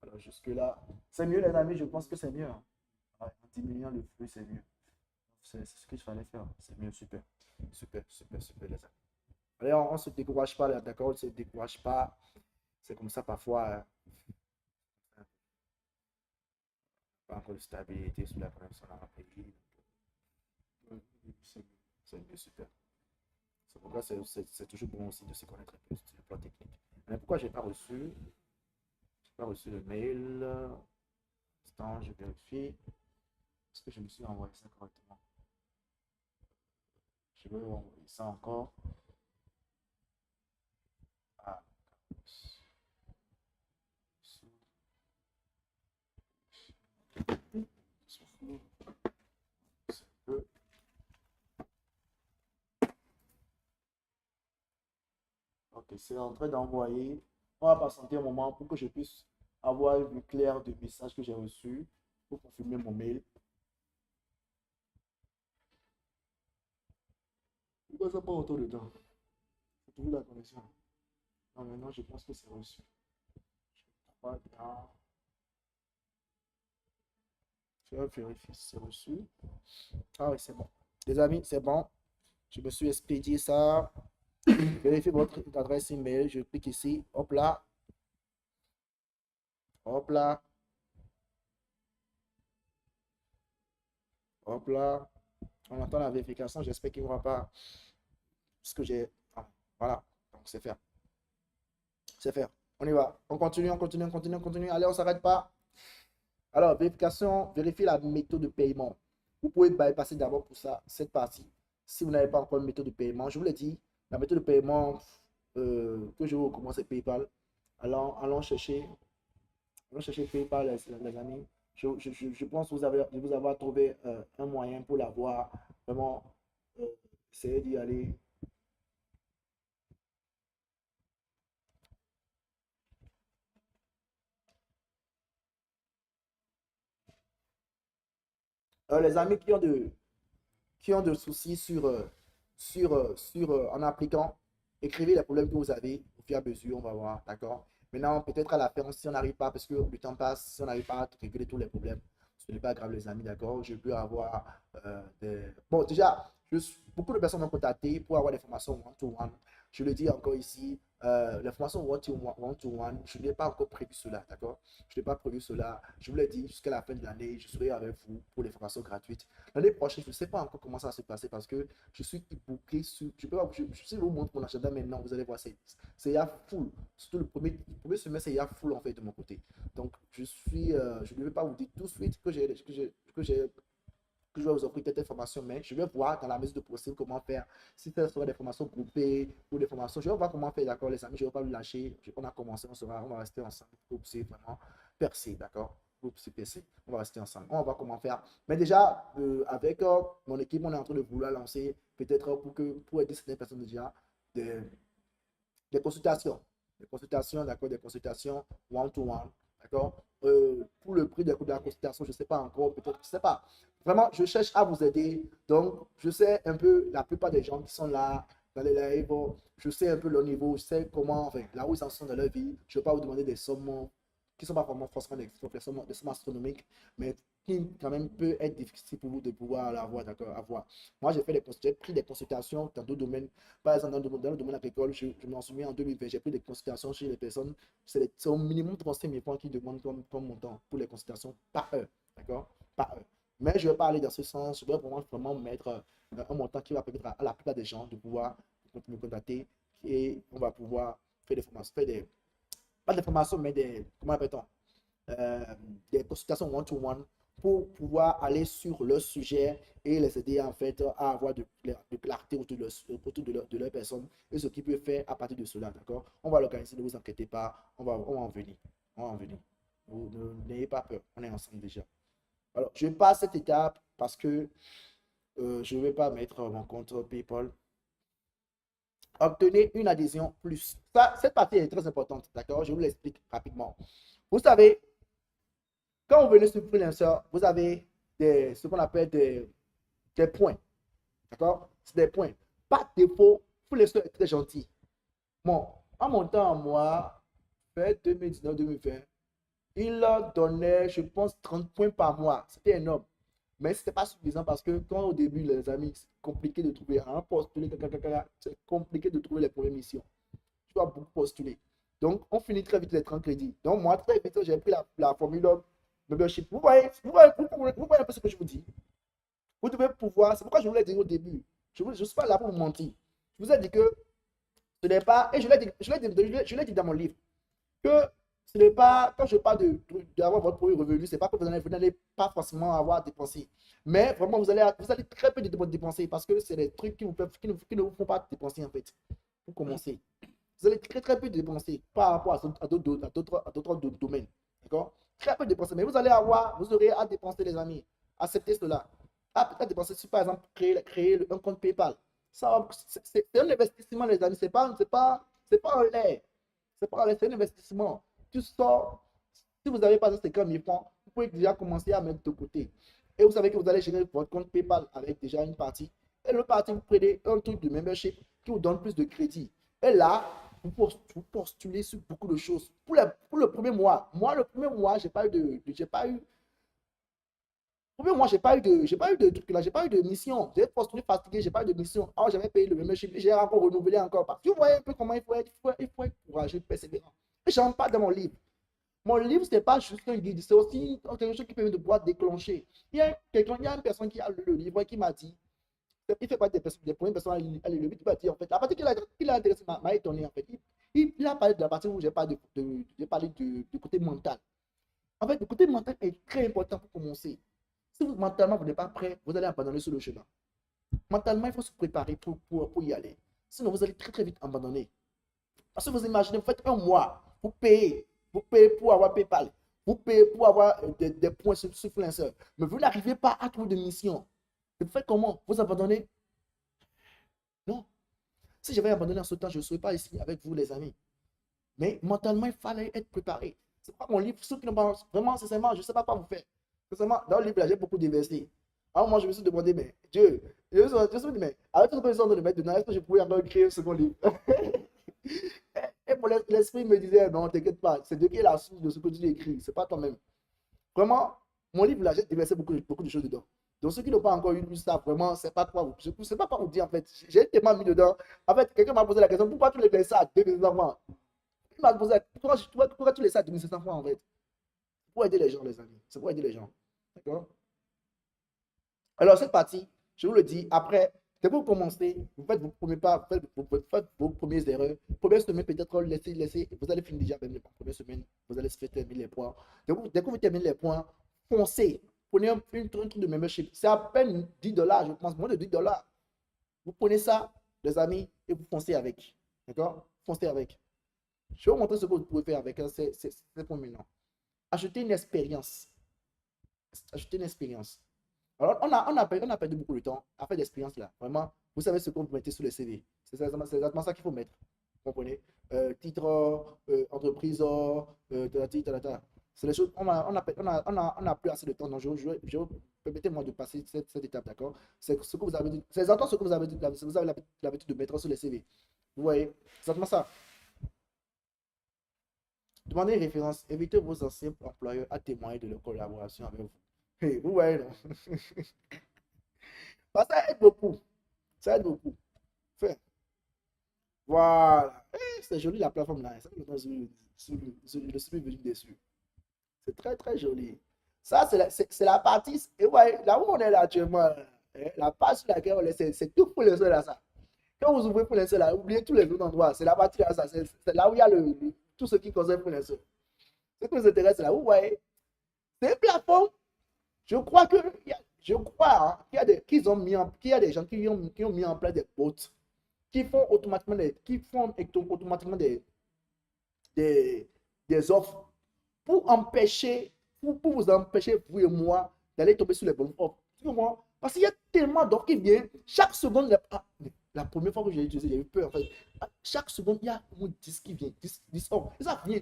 Alors jusque-là, c'est mieux les amis, je pense que c'est mieux. Hein. Ouais, en diminuant le flux, c'est mieux. C'est ce qu'il fallait faire. C'est mieux, super. Super, super, super les amis. Allez, on ne se décourage pas, d'accord? On ne se décourage pas. C'est comme ça parfois. Pas encore de stabilité sur la connexion dans la pays. C'est mieux, super. C'est pourquoi c'est toujours bon aussi de se connaître un peu sur le plan technique. Mais pourquoi je n'ai pas reçu? Je n'ai pas reçu le mail. Instant, je vérifie. Est-ce que je me suis envoyé ça correctement? Je vais envoyer ça encore. Ah, ok, c'est en train d'envoyer. On va patienter un moment pour que je puisse avoir une vue claire du message que j'ai reçu pour confirmer mon mail. Pourquoi ça prend autant de temps? C'est toujours la connexion. Non, maintenant, je pense que c'est reçu. Je crois bien. Je vais vérifier si c'est reçu. Ah oui, c'est bon. Les amis, c'est bon. Je me suis expédié ça. Vérifiez votre adresse email. Je clique ici. Hop là. Hop là. Hop là. On attend la vérification. J'espère qu'il n'y aura pas ce que j'ai. Ah, voilà. Donc, c'est fait. C'est fait. On y va. On continue, on continue, on continue, on continue. Allez, on ne s'arrête pas. Alors, vérification, vérifiez la méthode de paiement. Vous pouvez bypasser d'abord pour ça, cette partie. Si vous n'avez pas encore une méthode de paiement, je vous l'ai dit, la méthode de paiement que je vous recommande, c'est PayPal. Alors, allons chercher PayPal, les amis. Je pense que vous avez trouvé un moyen pour l'avoir. Vraiment, essayez d'y aller. Les amis qui ont de soucis en appliquant, écrivez les problèmes que vous avez au fur et à mesure, on va voir, d'accord? Maintenant, peut-être à la fin, si on n'arrive pas, parce que le temps passe, si on n'arrive pas à régler tous les problèmes, ce n'est pas grave, les amis, d'accord? Je peux avoir des. Bon, déjà, beaucoup de personnes m'ont contacté pour avoir des formations one-to-one. Je le dis encore ici, les formations one-to-one, je n'ai pas encore prévu cela, d'accord? Je n'ai pas prévu cela. Je vous l'ai dit, jusqu'à la fin de l'année, je serai avec vous pour les formations gratuites. L'année prochaine, je ne sais pas encore comment ça va se passer parce que je suis booké sur. Je peux pas, si je vous montre mon agenda maintenant, vous allez voir, c'est ya full. Surtout le premier semestre, c'est ya full en fait de mon côté. Donc, je ne vais pas vous dire tout de suite que je vais vous offrir cette formation, mais je vais voir dans la mesure de possible comment faire. Si ce sera des formations groupées ou des formations, je vais voir comment faire, d'accord, les amis. Je ne vais pas vous lâcher. On a commencé, on va rester ensemble pour pousser vraiment percer, d'accord? Pour percer, on va rester ensemble. On va voir comment faire. Mais déjà, avec mon équipe, on est en train de vouloir lancer, peut-être pour aider certaines personnes déjà, des, des consultations. Des consultations, d'accord, des consultations one-to-one, d'accord. Pour le prix de la consultation, je ne sais pas encore, peut-être, je ne sais pas. Vraiment, je cherche à vous aider. Donc, je sais un peu la plupart des gens qui sont là dans les lives, je sais un peu leur niveau, je sais comment, enfin, là où ils en sont dans leur vie. Je ne vais pas vous demander des sommes qui ne sont pas vraiment forcément des sommes astronomiques, mais qui quand même peut être difficile pour vous de pouvoir l'avoir, d'accord, avoir. Moi, j'ai pris des consultations dans d'autres domaines. Par exemple, dans le domaine agricole, je m'en souviens en 2020, j'ai pris des consultations chez les personnes. C'est au minimum 35 000 points qui demandent comme montant pour les consultations par heure, d'accord, par heure. Mais je ne vais pas aller dans ce sens. Je vais vraiment mettre un montant qui va permettre à la plupart des gens de pouvoir me contacter et on va pouvoir faire des formations, pas des formations, mais comment appelle-t-on, des consultations one-to-one pour pouvoir aller sur le sujet et les aider en fait à avoir de clarté de leur personne et ce qu'ils peuvent faire à partir de cela, d'accord? On va l'organiser, ne vous inquiétez pas, on va en venir. On va en venir. N'ayez pas peur, on est ensemble déjà. Alors, je passe cette étape parce que je ne vais pas mettre mon compte PayPal. Obtenez une adhésion plus. Ça, cette partie est très importante, d'accord? Je vous l'explique rapidement. Vous savez, quand vous venez sur Freelancer, vous avez ce qu'on appelle des points, d'accord? C'est des points. Par défaut, Freelancer est très gentil. Bon, en montant en mois, fait 2019-2020, il leur donnait, je pense, 30 points par mois. C'était énorme. Mais ce n'était pas suffisant parce que quand au début, les amis, c'est compliqué de trouver un poste, c'est compliqué de trouver les premières missions. Tu dois beaucoup postuler. Donc, on finit très vite les 30 crédits. Donc, moi, très vite, j'ai pris la formule membership. Vous voyez un peu ce que je vous dis. Vous devez pouvoir, c'est pourquoi je vous l'ai dit au début. Je ne suis pas là pour vous mentir. Je vous ai dit que ce n'est pas, et je l'ai dit dans mon livre, que ce n'est pas, quand je parle d'avoir votre premier revenu, c'est pas que vous n'allez pas forcément avoir dépensé. Mais vraiment, vous allez très peu dépenser parce que c'est des trucs qui ne vous font pas dépenser en fait. Pour commencer. Vous allez très peu dépenser par rapport à d'autres domaines. D'accord? Très peu dépenser. Mais vous aurez à dépenser, les amis. Acceptez cela. À dépenser, si par exemple, créer un compte PayPal. C'est un investissement, les amis. C'est pas un lait. C'est pas un lait, c'est un investissement. Tu sors, si vous n'avez pas 50 000 francs, vous pouvez déjà commencer à mettre de côté. Et vous savez que vous allez générer votre compte PayPal avec déjà une partie. Et l'autre partie, vous prenez un truc de membership qui vous donne plus de crédit. Et là, vous postulez sur beaucoup de choses. Pour le premier mois, moi, le premier mois, j'ai pas eu premier mois, j'ai pas eu de truc là, j'ai pas eu de mission. J'ai postulé fatigué, j'ai pas eu de mission. Alors, j'avais payé le membership, j'ai encore renouvelé encore. Vous voyez un peu comment il faut être courageux, persévérant. Et j'en parle dans mon livre. Mon livre, ce n'est pas juste un guide, c'est aussi quelque chose qui permet de pouvoir déclencher. Il y a une personne qui a lu le livre et qui m'a dit, il fait partie des premières personnes à lire le livre, il m'a dit, en fait, la partie qu'il a intéressé m'a étonné, en fait. Il a parlé de la partie où j'ai parlé, du côté mental. En fait, le côté mental est très important pour commencer. Si vous, mentalement, vous n'êtes pas prêt, vous allez abandonner sur le chemin. Mentalement, il faut se préparer pour y aller. Sinon, vous allez très vite abandonner. Parce que vous imaginez, vous faites un mois, vous payez pour avoir PayPal, vous payez pour avoir des points sur Freelancer, mais vous n'arrivez pas à trouver de mission. Vous faites comment? Vous abandonnez? Non. Si j'avais abandonné en ce temps, je ne serais pas ici avec vous, les amis. Mais mentalement, il fallait être préparé. C'est pas mon livre. Ceux qui n'ont pas vraiment, sincèrement, je ne sais pas quoi vous faire. Sincèrement, dans le livre, là, j'ai beaucoup d'investis. Alors, moi, je me suis demandé, mais Dieu, je me suis dit, mais avec toute besoin de le mettre dedans, est-ce que je pouvais encore écrire un second livre? Et pour l'esprit me disait, non, t'inquiète pas, c'est Dieu qui est la source de ce que tu écris, c'est pas toi-même. Vraiment, mon livre là, j'ai déversé beaucoup de choses dedans. Donc ceux qui n'ont pas encore lu ça, vraiment, c'est pas quoi je ne sais pas quoi vous dire en fait. J'ai tellement mis dedans. En fait, quelqu'un m'a posé la question, pourquoi tu les laisses ça à 2500 francs? Il m'a posé pourquoi tu laisses ça à 2500 francs en fait? Pour aider les gens, les amis. C'est pour aider les gens. D'accord? Alors, cette partie, je vous le dis, après, dès que vous commencez, vous faites vos premiers pas, faites vos premières erreurs. Première semaine, peut-être, laissez, vous allez finir déjà même les premières semaines, vous allez se faire terminer les points. Dès que vous terminez les points, foncez. Prenez un truc de membership. C'est à peine 10 dollars, je pense, moins de 10 dollars. Vous prenez ça, les amis, et vous foncez avec. D'accord? Foncez avec. Je vais vous montrer ce que vous pouvez faire avec. C'est pour maintenant. Acheter une expérience. Acheter une expérience. Alors, on a perdu beaucoup de temps à faire l'expérience là. Vraiment, vous savez ce que vous mettez sur le CV. C'est exactement ça qu'il faut mettre. Vous comprenez? Titre, entreprise, c'est les choses. On a plus assez de temps. Donc, permettez-moi de passer cette étape, d'accord? C'est ce que vous avez dit. C'est exactement ce que vous avez dit. Vous avez l'habitude de mettre sur les CV. Vous voyez? C'est exactement ça. Demandez une référence. Évitez vos anciens employeurs à témoigner de leur collaboration avec vous. Hey, vous voyez, non? Bah, ça aide beaucoup. Ça aide beaucoup. Fait. Voilà. C'est joli la plateforme là. Ça, je suis venu dessus. C'est très joli. Ça, c'est la partie. Et ouais, là où on est là actuellement, la page sur laquelle on est, c'est tout pour les seuls là, ça. Quand vous ouvrez pour les seuls là, oubliez tous les autres endroits. C'est la partie là, ça. C'est là où il y a tout ce qui concerne pour les seuls. Ce qui nous intéresse là, vous voyez, c'est une plateforme. Je crois que, je crois hein, qu'il y a des gens qui ont mis en place des bots qui font automatiquement des offres pour empêcher, pour vous empêcher, vous et moi, d'aller tomber sur les bonnes offres. Parce qu'il y a tellement d'offres qui viennent. Chaque seconde, la première fois que j'ai utilisé, j'ai eu peur. En fait. Chaque seconde, il y a 10 qui viennent, 10 offres. Et ça vient,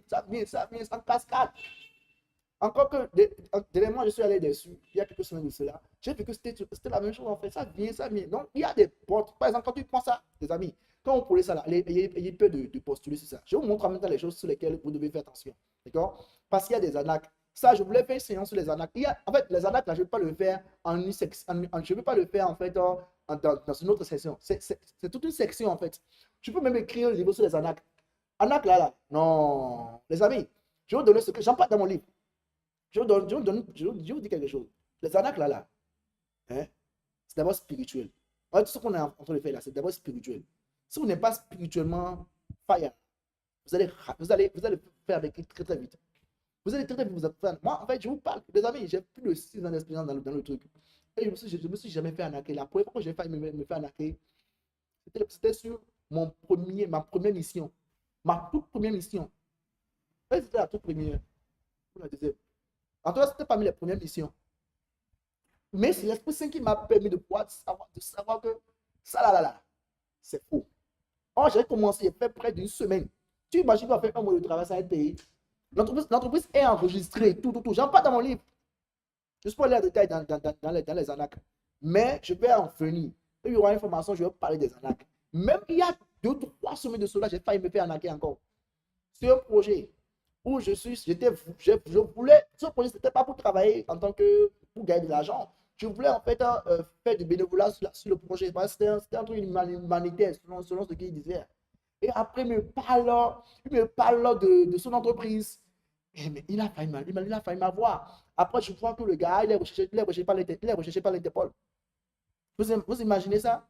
en cascade. Encore que, dernièrement, je suis allé dessus, il y a quelques semaines de cela. J'ai vu que c'était la même chose en fait. Ça vient, ça vient. Donc, il y a des portes. Par exemple, quand tu prends ça, les amis, quand vous prenez ça là, ayez peur de postuler sur ça. Je vous montre en même temps les choses sur lesquelles vous devez faire attention. D'accord? Parce qu'il y a des arnaques. Ça, je voulais faire une séance sur les arnaques. En fait, les arnaques, là, je ne veux pas le faire je ne veux pas le faire en fait dans une autre section. C'est toute une section en fait. Je peux même écrire un livre sur les arnaques. Arnaques là. Non. Les amis, je vais vous donner ce que j'en parle dans mon livre. Je vous dis quelque chose. Les arnaques là, hein, c'est d'abord spirituel. Tout ce qu'on est en train de faire là, c'est d'abord spirituel. Si vous n'êtes pas spirituellement fire, vous allez faire avec très très vite. Vous allez très vite vous apprendre. Moi, en fait, je vous parle, les amis, j'ai plus de 6 ans d'expérience dans le truc. Et je me suis jamais fait arnaquer. La première fois que j'ai failli me faire arnaquer, c'était sur ma première mission. Ma toute première mission. Et c'était la toute première. La deuxième. En tout cas, c'était parmi les premières missions. Mais c'est l'Esprit Saint qui m'a permis de savoir que ça là, c'est faux. Or, j'ai commencé, j'ai fait près d'une semaine. Tu imagines qu'on fait un mois de travail, ça a été payé. L'entreprise est enregistrée, tout. J'en parle dans mon livre. Je ne suis pas allé en détail dans les arnaques. Mais je vais en venir. Il y aura une formation, je vais parler des arnaques. Même il y a 2-3 semaines de cela, j'ai failli me faire arnaquer encore. C'est un projet où je voulais, ce projet, ce n'était pas pour travailler pour gagner de l'argent. Je voulais en fait faire du bénévolat sur le projet. C'était un truc humanitaire, selon ce qu'il disait. Et après, il me parle de son entreprise. Mais il a failli m'avoir. Après, je vois que le gars, il est recherché par l'Interpol. Vous imaginez ça?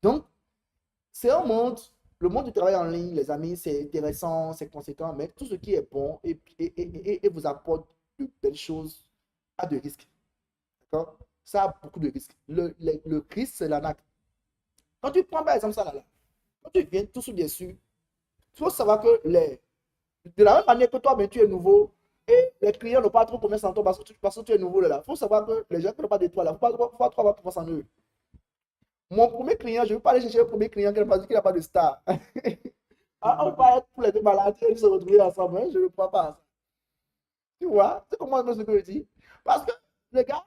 Donc, c'est un monde, le monde du travail en ligne, les amis, c'est intéressant, c'est conséquent, mais tout ce qui est bon et vous apporte de belles choses a de risques. D'accord? Ça a beaucoup de risques. Le risque, c'est l'arnaque. Quand tu prends par exemple ça là, quand tu viens tout sous dessus, il faut savoir que de la même manière que toi, ben, tu es nouveau et les clients n'ont pas trop confiance en toi parce que tu es nouveau là. Il faut savoir que les gens qui n'ont pas d'étoile, il ne faut pas trop avoir confiance en eux. Mon premier client, je ne veux pas aller chercher le premier client qui n'a pas de star. On va être tous les deux malades et se retrouver ensemble. Hein? Je ne crois pas à ça. Tu vois, c'est comment ce que je dis. Parce que le gars,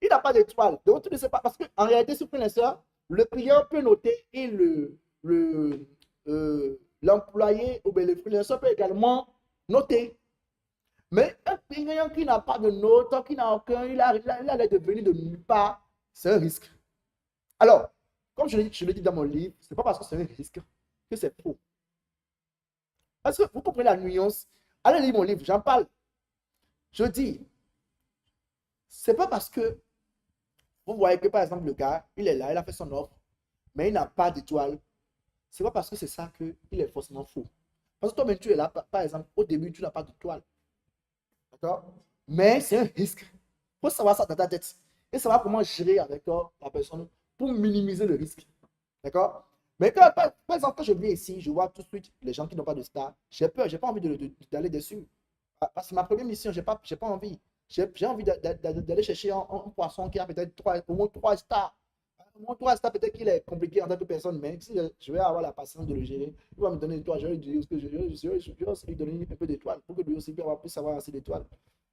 il n'a pas d'étoile. Donc, tu ne sais pas. Parce qu'en réalité, sur Freelancer, le client peut noter et l'employé ou bien le freelancer peut également noter. Mais un client qui n'a pas de note, qui n'a aucun, il a l'air de venir de nulle part, c'est un risque. Alors, comme je le dis dans mon livre, ce n'est pas parce que c'est un risque que c'est faux. Parce que vous comprenez la nuance. Allez lire mon livre, j'en parle. Je dis, c'est pas parce que vous voyez que par exemple le gars, il est là, il a fait son offre, mais il n'a pas d'étoile. C'est pas parce que c'est ça qu'il est forcément faux. Parce que toi-même, tu es là, par exemple, au début, tu n'as pas d'étoile. D'accord? Mais c'est un risque. Il faut savoir ça dans ta tête. Et savoir comment gérer avec la personne pour minimiser le risque. D'accord? Mais par exemple, quand je viens ici, je vois tout de suite les gens qui n'ont pas de star. J'ai peur, j'ai pas envie d'aller dessus. Parce que ma première mission, j'ai pas envie. J'ai envie d'aller chercher un poisson qui a peut-être au moins 3 stars. Au moins 3 stars, peut-être qu'il est compliqué en tant que personne, mais si je vais avoir la patience de le gérer, il va me donner une étoile. Je vais lui dire ce que je vais aussi lui donner un peu d'étoiles pour que lui aussi puisse avoir assez d'étoiles.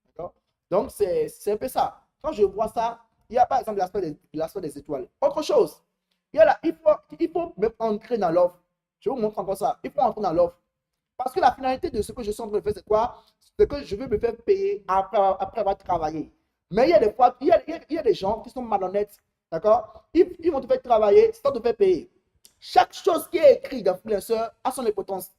D'accord? Donc, c'est un peu ça. Quand je vois ça, il y a par exemple l'aspect des étoiles. Autre chose, il faut même entrer dans l'offre. Je vous montre encore ça. Il faut entrer dans l'offre. Parce que la finalité de ce que je suis en train de faire, c'est quoi? C'est que je veux me faire payer après avoir travaillé. Mais il y a des fois, il y a des gens qui sont malhonnêtes. D'accord? Ils vont te faire travailler sans te faire payer. Chaque chose qui est écrite dans Freelancer a son importance.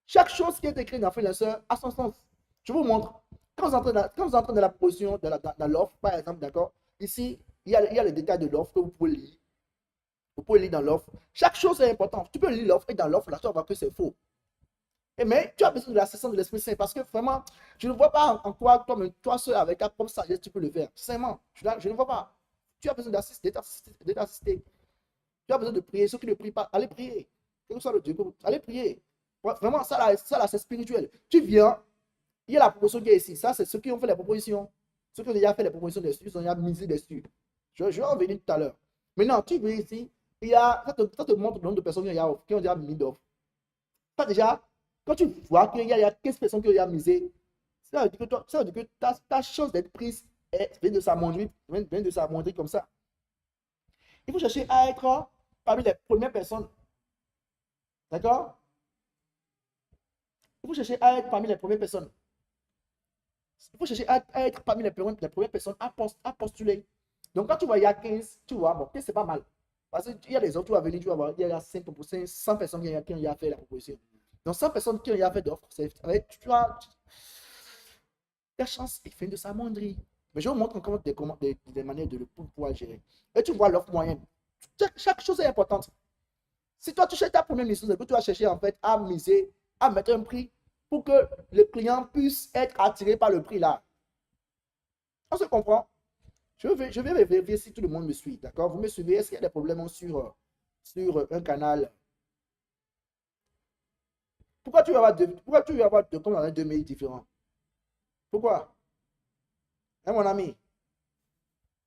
Chaque chose qui est écrite dans Freelancer a son sens. Je vous montre. Quand vous entrez dans la position, dans l'offre, par exemple, d'accord? Ici, il y a les détails de l'offre que vous pouvez lire. Vous pouvez lire dans l'offre. Chaque chose est importante. Tu peux lire l'offre et dans l'offre, là, tu vas voir que c'est faux. Mais tu as besoin de l'assistance de l'Esprit Saint parce que vraiment, je ne vois pas en quoi toi seul avec ta propre sagesse, tu peux le faire. Sincèrement, je ne vois pas. Tu as besoin d'être assisté. Tu as besoin de prier. Ceux qui ne prient pas, allez prier. Quel que soit le Dieu, allez prier. Vraiment, ça là c'est spirituel. Tu viens, Il y a la proposition qui est ici. Ça, c'est ceux qui ont fait les propositions. Ceux qui ont déjà fait les propositions dessus, ils ont déjà misé dessus. Je vais en venir tout à l'heure. Maintenant, tu veux ici, il y a, ça te montre le nombre de personnes qui ont déjà mis d'offres. Ça déjà, quand tu vois qu'il y a 15 personnes qui ont déjà misé, ça veut dire que ta chance d'être prise vient de s'amoindrir comme ça. Il faut chercher à être parmi les premières personnes. D'accord? Il faut chercher à être parmi les premières personnes. Il faut chercher à être parmi les premières personnes à postuler. Donc, quand tu vois, il y a 15, tu vois, bon, 15, c'est pas mal. Parce qu'il y a des autres, tu vas venir, tu vas voir, il y a 5, 100 personnes qui ont fait la proposition. Donc, 100 personnes qui ont fait d'offres, tu as ta chance est fin de s'amoindrir. Mais je vous montre encore des manières de pouvoir gérer. Et tu vois l'offre moyenne. Chaque chose est importante. Si toi, tu cherches ta première mission, c'est que tu vas chercher en fait à miser, à mettre un prix pour que le client puisse être attiré par le prix là. On se comprend? Je vais vérifier si tout le monde me suit. D'accord? Vous me suivez? Est-ce qu'il y a des problèmes sur un canal? Pourquoi tu veux avoir deux comptes dans deux mails différents? Pourquoi? Hein, mon ami?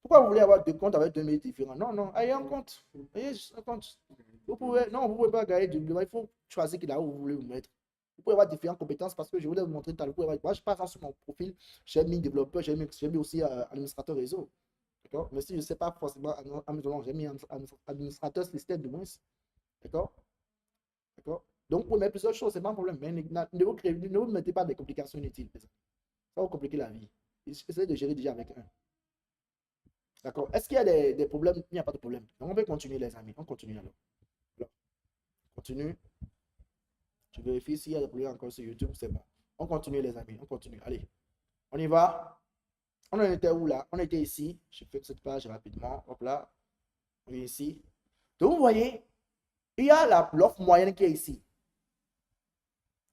Pourquoi vous voulez avoir deux comptes avec deux mails différents? Non, non, ayez un compte. Ayez juste un compte. Non, vous ne pouvez pas gagner du il faut choisir là où vous voulez vous mettre. Vous pouvez avoir différentes compétences parce que je voulais vous montrer tout à l'heure. Moi, je passe sur mon profil, j'ai mis développeur, j'ai mis aussi administrateur réseau. D'accord? Mais si je ne sais pas forcément, j'ai mis administrateur système de moins. D'accord? D'accord? Donc, vous pouvez mettre plusieurs choses, c'est pas un problème. Mais ne vous mettez pas des complications inutiles. Ça va vous compliquer la vie. Essayez de gérer déjà avec un. D'accord? Est-ce qu'il y a des problèmes? Il n'y a pas de problème. Donc, on va continuer, les amis. On continue alors. Alors, continue. Je vérifie s'il y a des problèmes encore sur YouTube. C'est bon. On continue, les amis. On continue. Allez. On y va. On en était où là? On était ici. Je fais cette page rapidement. Hop là. On est ici. Donc, vous voyez, il y a l'offre moyenne qui est ici.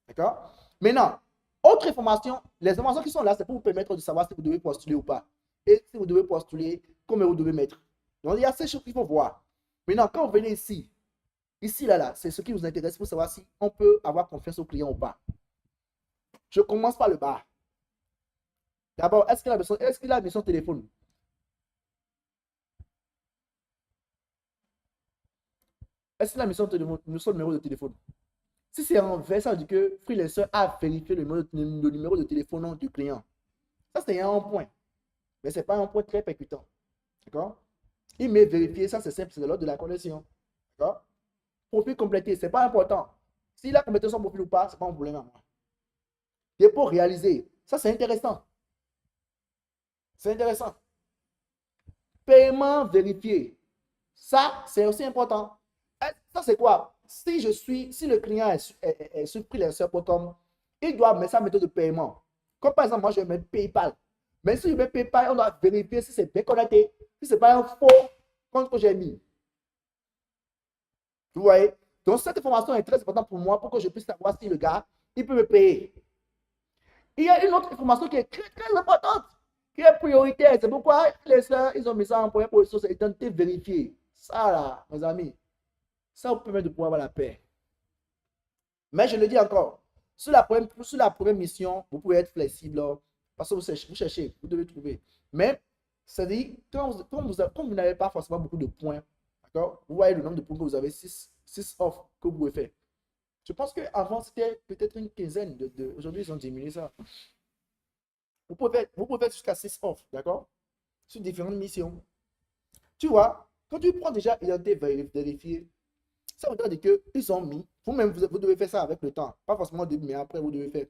D'accord? Maintenant, autre information, les informations qui sont là, c'est pour vous permettre de savoir si vous devez postuler ou pas. Et si vous devez postuler, combien vous devez mettre. Donc, il y a ces choses qu'il faut voir. Maintenant, quand vous venez ici, là, c'est ce qui vous intéresse pour savoir si on peut avoir confiance au client ou pas. Je commence par le bas. D'abord, est-ce qu'il a mis son téléphone? Est-ce qu'il a mis son numéro de téléphone? Si c'est en vert, ça veut dire que Freelancer a vérifié le numéro de téléphone du client. Ça, c'est un point. Mais ce n'est pas un point très percutant. D'accord? Il met vérifier, ça c'est simple, c'est de l'ordre de la connexion. D'accord? Profil complété, ce n'est pas important. S'il a complété son profil ou pas, ce n'est pas un problème à moi. Dépôt réalisé, ça c'est intéressant. C'est intéressant. Paiement vérifié, ça c'est aussi important. Ça c'est quoi? Si le client est sur freelancer.com, il doit mettre sa méthode de paiement. Comme par exemple, moi je vais mettre PayPal. Mais si je mets PayPal, on doit vérifier si c'est bien connecté, si ce n'est pas un faux compte que j'ai mis. Vous voyez? Donc, cette information est très importante pour moi pour que je puisse savoir si le gars, il peut me payer. Il y a une autre information qui est très, très importante, qui est prioritaire. C'est pourquoi les soeurs, ils ont mis ça en première position, c'est de vérifier. Ça, là, mes amis, ça vous permet de pouvoir avoir la paix. Mais je le dis encore, sur la première mission, vous pouvez être flexible, parce que vous cherchez, vous devez trouver. Mais, c'est-à-dire, quand vous n'avez pas forcément beaucoup de points, d'accord, vous voyez le nombre de points que vous avez, 6 offres que vous pouvez faire. Je pense qu'avant, c'était peut-être une quinzaine. Aujourd'hui, ils ont diminué ça. Vous pouvez faire jusqu'à 6 offres, d'accord, sur différentes missions. Tu vois, quand tu prends déjà identité vérifiée, ça veut dire qu'ils ont mis, vous-même, vous devez faire ça avec le temps. Pas forcément au début, mais après, vous devez faire.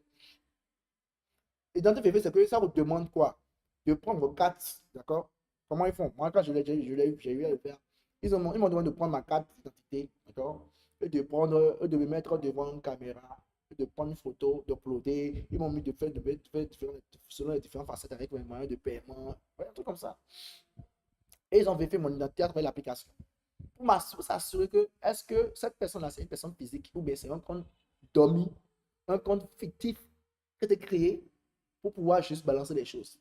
Identité vérifiée, c'est que ça vous demande quoi? De prendre vos cartes, d'accord? Comment ils font? Moi, quand j'ai eu à le faire, ils m'ont demandé de prendre ma carte d'identité, d'accord? Et de me mettre devant une caméra, de prendre une photo, d'uploader. Ils m'ont mis de faire selon les différentes facettes avec mes moyens de paiement, un truc comme ça. Et ils ont vérifié mon identité à travers l'application. Pour s'assurer que est-ce que cette personne-là, c'est une personne physique ou bien c'est un compte dummy, un compte fictif que tu as créé pour pouvoir juste balancer des choses.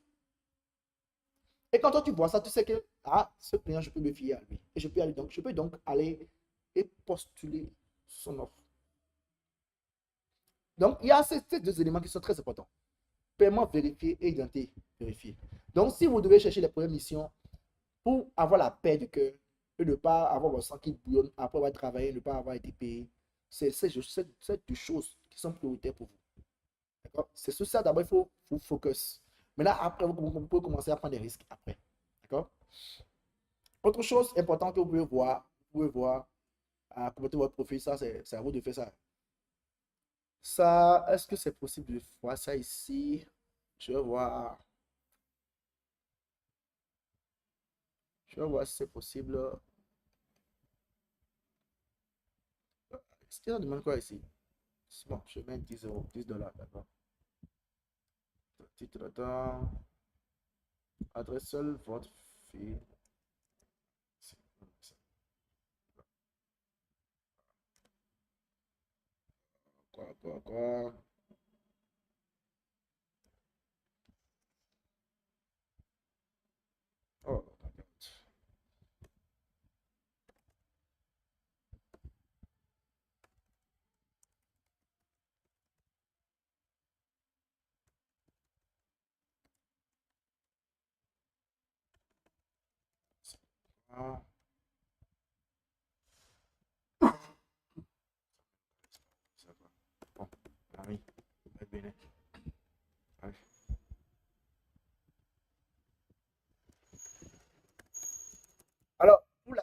Et quand toi tu vois ça, tu sais que ce client, je peux me fier à lui. Et je peux donc aller et postuler son offre. Donc, il y a ces deux éléments qui sont très importants. paiement vérifié et identité vérifiée. Donc, si vous devez chercher les premières missions pour avoir la paix du cœur et ne pas avoir votre sang qui bouillonne après avoir travaillé, ne pas avoir été payé, c'est deux choses qui sont prioritaires pour vous. D'accord? C'est sur ça, d'abord, il faut focus. Maintenant, après, vous pouvez commencer à prendre des risques après. D'accord? Autre chose importante que vous pouvez voir à commenter votre profil, ça, c'est à vous de faire ça. Ça, est-ce que c'est possible de voir ça ici? Je vais voir. Je vais voir si c'est possible. Est-ce qu'il y a demande quoi ici? Bon, je mets 10 euros, 10 $, d'accord. Titre temps, adresse seule, votre fille. Quoi? Oh, ah, ça va. Bon, ah oui, va bien. Allez. Alors,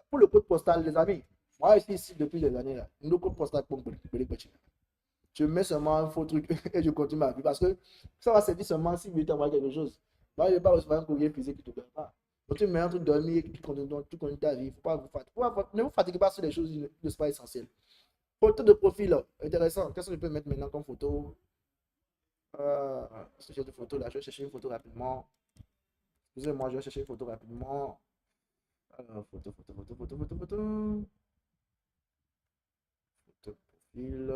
pour le code postal, les amis, moi, je suis ici depuis des années là. Le code postal pour me petit. Je mets seulement un faux truc et je continue ma vie parce que ça va servir seulement si vous t'envoyer quelque chose. Moi, je ne vais pas recevoir un courrier physique qui ne te donne pas. Donc, tu mets un truc dormir qui continue ta vie. Faut pas vous fatiguer. Ne vous fatiguez pas sur les choses qui ne sont pas essentielles. Photo de profil, intéressant. Qu'est-ce que je peux mettre maintenant comme photo? Ce genre de photo là, je vais chercher une photo rapidement. Excusez-moi, je vais chercher une photo rapidement. Alors, photo. Photo profil.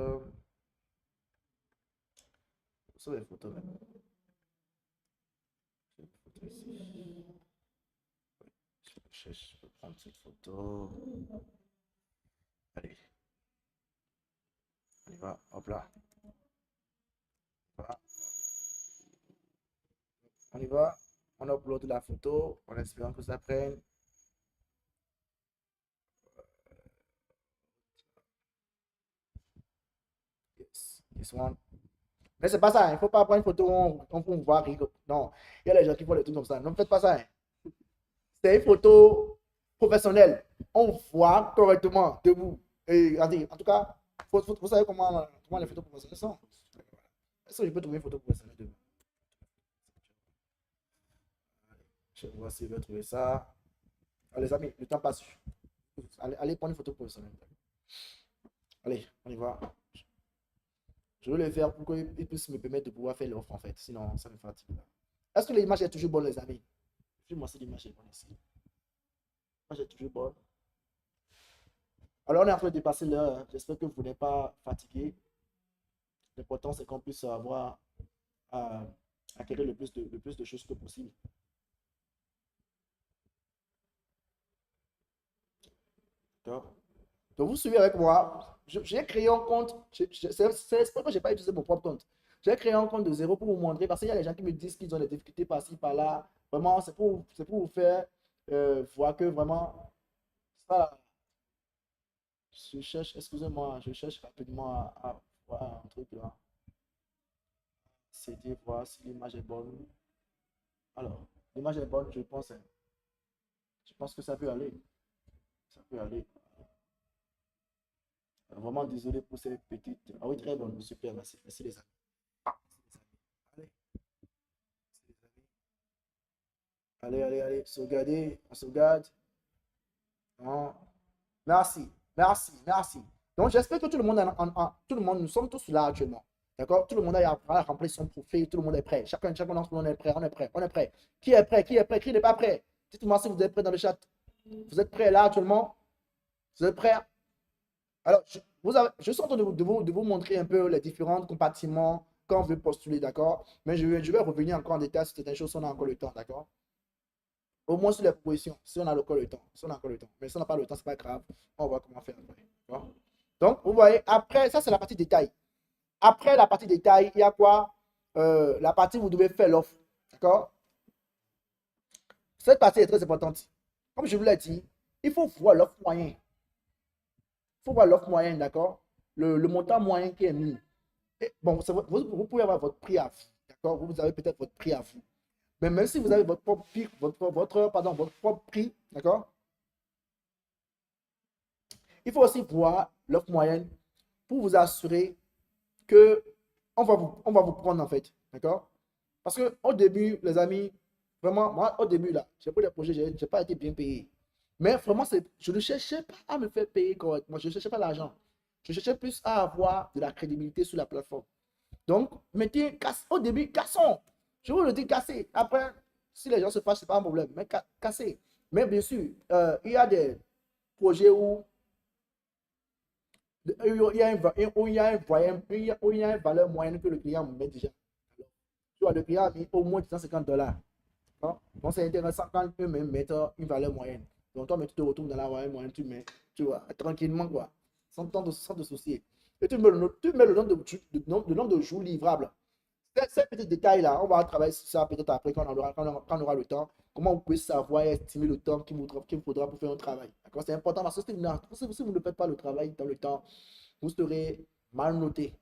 Où sont les photos maintenant? J'ai une photo ici. Je peux prendre cette photo. Allez, on y va. Hop là. Voilà. On y va. On upload la photo en espérant que ça prenne. Yes. This one. Mais c'est pas ça, il ne faut pas prendre une photo où on peut voir rire. Non, il y a les gens qui font des trucs comme ça. Ne faites pas ça. Hein. C'est une photo professionnelle. On voit correctement debout. Et en tout cas, vous savez comment les photos professionnelles sont. Est-ce que je peux trouver une photo professionnelle debout? Je vais voir si je vais trouver ça. Alors, les amis, le temps passe. Allez prendre une photo professionnelle. Allez, on y va. Je veux le faire pour qu'il puisse me permettre de pouvoir faire l'offre en fait. Sinon, ça me fatigue. Est-ce que l'image est toujours bonne, les amis? Dis-moi si l'image est bonne ici. L'image est toujours bonne. Alors, on est en train de dépasser l'heure. J'espère que vous n'êtes pas fatigué. L'important, c'est qu'on puisse avoir acquérir le plus de choses que possible. D'accord? Donc, vous suivez avec moi. J'ai créé un compte. C'est pourquoi je n'ai pas utilisé mon propre compte. J'ai créé un compte de zéro pour vous montrer. Parce qu'il y a des gens qui me disent qu'ils ont des difficultés par-ci, par-là. Vraiment, c'est pour vous faire voir que vraiment, ça, je cherche, excusez-moi, je cherche rapidement à voir un truc là. C'était voir si l'image est bonne. Alors, l'image est bonne, je pense. Hein. Je pense que ça peut aller. Ça peut aller. Vraiment désolé pour ces petites. Ah oui, très bonne, super, merci. Merci les amis. Allez, allez, sauvegardez, on sauvegarde. Hein. Merci, merci. Donc, j'espère que tout le monde, tout le monde, nous sommes tous là actuellement. D'accord? Tout le monde a rempli son profil, tout le monde est prêt. Chacun d'entre nous, on est prêt. Qui est prêt? Qui n'est pas prêt? Dites-moi si vous êtes prêt dans le chat. Vous êtes prêt là actuellement? Vous êtes prêt? Alors, je suis en train de vous montrer un peu les différents compartiments quand on veut postuler, d'accord? Mais je vais revenir encore en détail sur certaines choses si on a encore le temps, d'accord? Au moins sur les propositions, si on a encore le temps. Si on a encore le temps. Mais si on n'a pas le temps, ce n'est pas grave. On va voir comment faire après. Donc, vous voyez, après, ça c'est la partie détail. Après la partie détail, il y a quoi? la partie où vous devez faire l'offre. D'accord? Cette partie est très importante. Comme je vous l'ai dit, il faut voir l'offre moyen. Il faut voir l'offre moyenne, d'accord? Le montant moyen qui est mis. Et bon, vous pouvez avoir votre prix à vous. D'accord? Vous avez peut-être votre prix à vous. Mais même si vous avez votre propre prix, votre propre prix, d'accord? Il faut aussi voir l'offre moyenne pour vous assurer que on va vous prendre en fait. D'accord? Parce que au début, les amis, vraiment, moi, au début, là, j'ai pris des projets, je n'ai pas été bien payé. Mais vraiment, je ne cherchais pas à me faire payer correctement. Je ne cherchais pas l'argent. Je cherchais plus à avoir de la crédibilité sur la plateforme. Donc, mettez, au début, cassons. Je vous le dis, cassez. Après, si les gens se fâchent, ce n'est pas un problème. Mais cassez. Mais bien sûr, il y a des projets où il y a une valeur moyenne que le client met déjà. Tu vois, le client a mis au moins $250. Hein? Donc, c'est intéressant quand eux-mêmes mettent une valeur moyenne. Donc, toi, mais tu te retrouves dans la valeur moyenne, tu mets, tu vois, tranquillement, quoi, sans te soucier. Et tu mets le nombre de jours livrables. Ces petits détails-là, on va travailler sur ça peut-être après quand on aura le temps. Comment vous pouvez savoir et estimer le temps qu'il vous faudra pour faire un travail. C'est important parce que si vous ne faites pas le travail dans le temps, vous serez mal noté.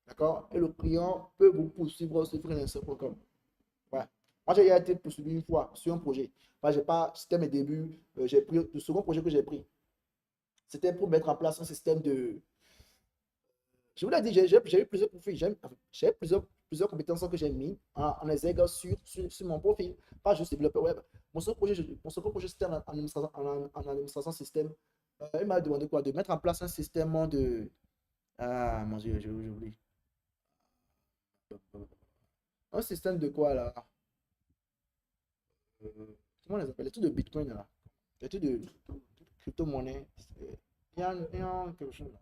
D'accord? Et le client peut vous poursuivre sur freelancer.com. Ouais. Moi, j'ai été poursuivi une fois sur un projet. C'était mes débuts. J'ai pris le second projet que j'ai pris. C'était pour mettre en place un système de. Je vous l'ai dit, j'ai eu plusieurs profils. J'ai plusieurs compétences que j'ai mis en exergue sur mon profil. Pas juste développeur web. Mon second projet c'était en administration système. Il m'a demandé quoi? De mettre en place un système de. Ah, mon Dieu, j'oublie. Un système de quoi là? Comment on les appelle? Les trucs de Bitcoin là. Les trucs de crypto-monnaie. Il y a quelque chose là.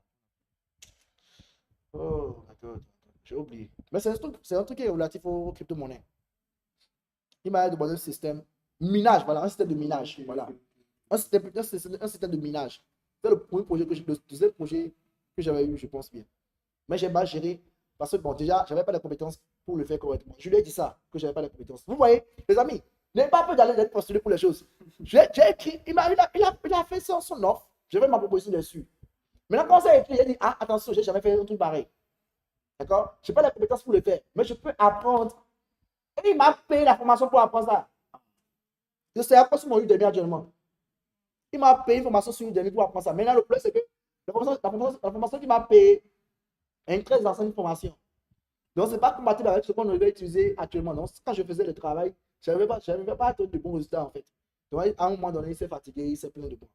Oh, d'accord. J'ai oublié. Mais c'est un truc qui est relatif aux crypto-monnaies. Il m'a demandé un système minage, voilà, un système de minage. Voilà. Un système de minage. C'est le premier projet le deuxième projet que j'avais eu, je pense bien. Mais j'ai mal géré parce que, bon, déjà, je n'avais pas les compétences pour le faire correctement. Je lui ai dit ça, que je n'avais pas les compétences. Vous voyez, les amis, n'ayez pas peur d'aller postuler pour les choses. J'ai écrit, il a fait son offre, je vais ma proposition dessus. Maintenant, quand ça a écrit, il a dit, ah, attention, j'ai jamais fait un truc pareil. D'accord? Je n'ai pas les compétences pour le faire, mais je peux apprendre. Et il m'a payé la formation pour apprendre ça. Je sais à quoi sur mon Udemy actuellement. Il m'a payé une formation sur Udemy pour apprendre ça. Maintenant, le problème, c'est que la formation qu'il m'a payé est une très ancienne formation. Donc, ce n'est pas compatible avec ce qu'on devait utiliser actuellement. Donc, quand je faisais le travail, je n'avais pas atteint de bons résultats, en fait. Donc, à un moment donné, il s'est fatigué, il s'est plaint de moi.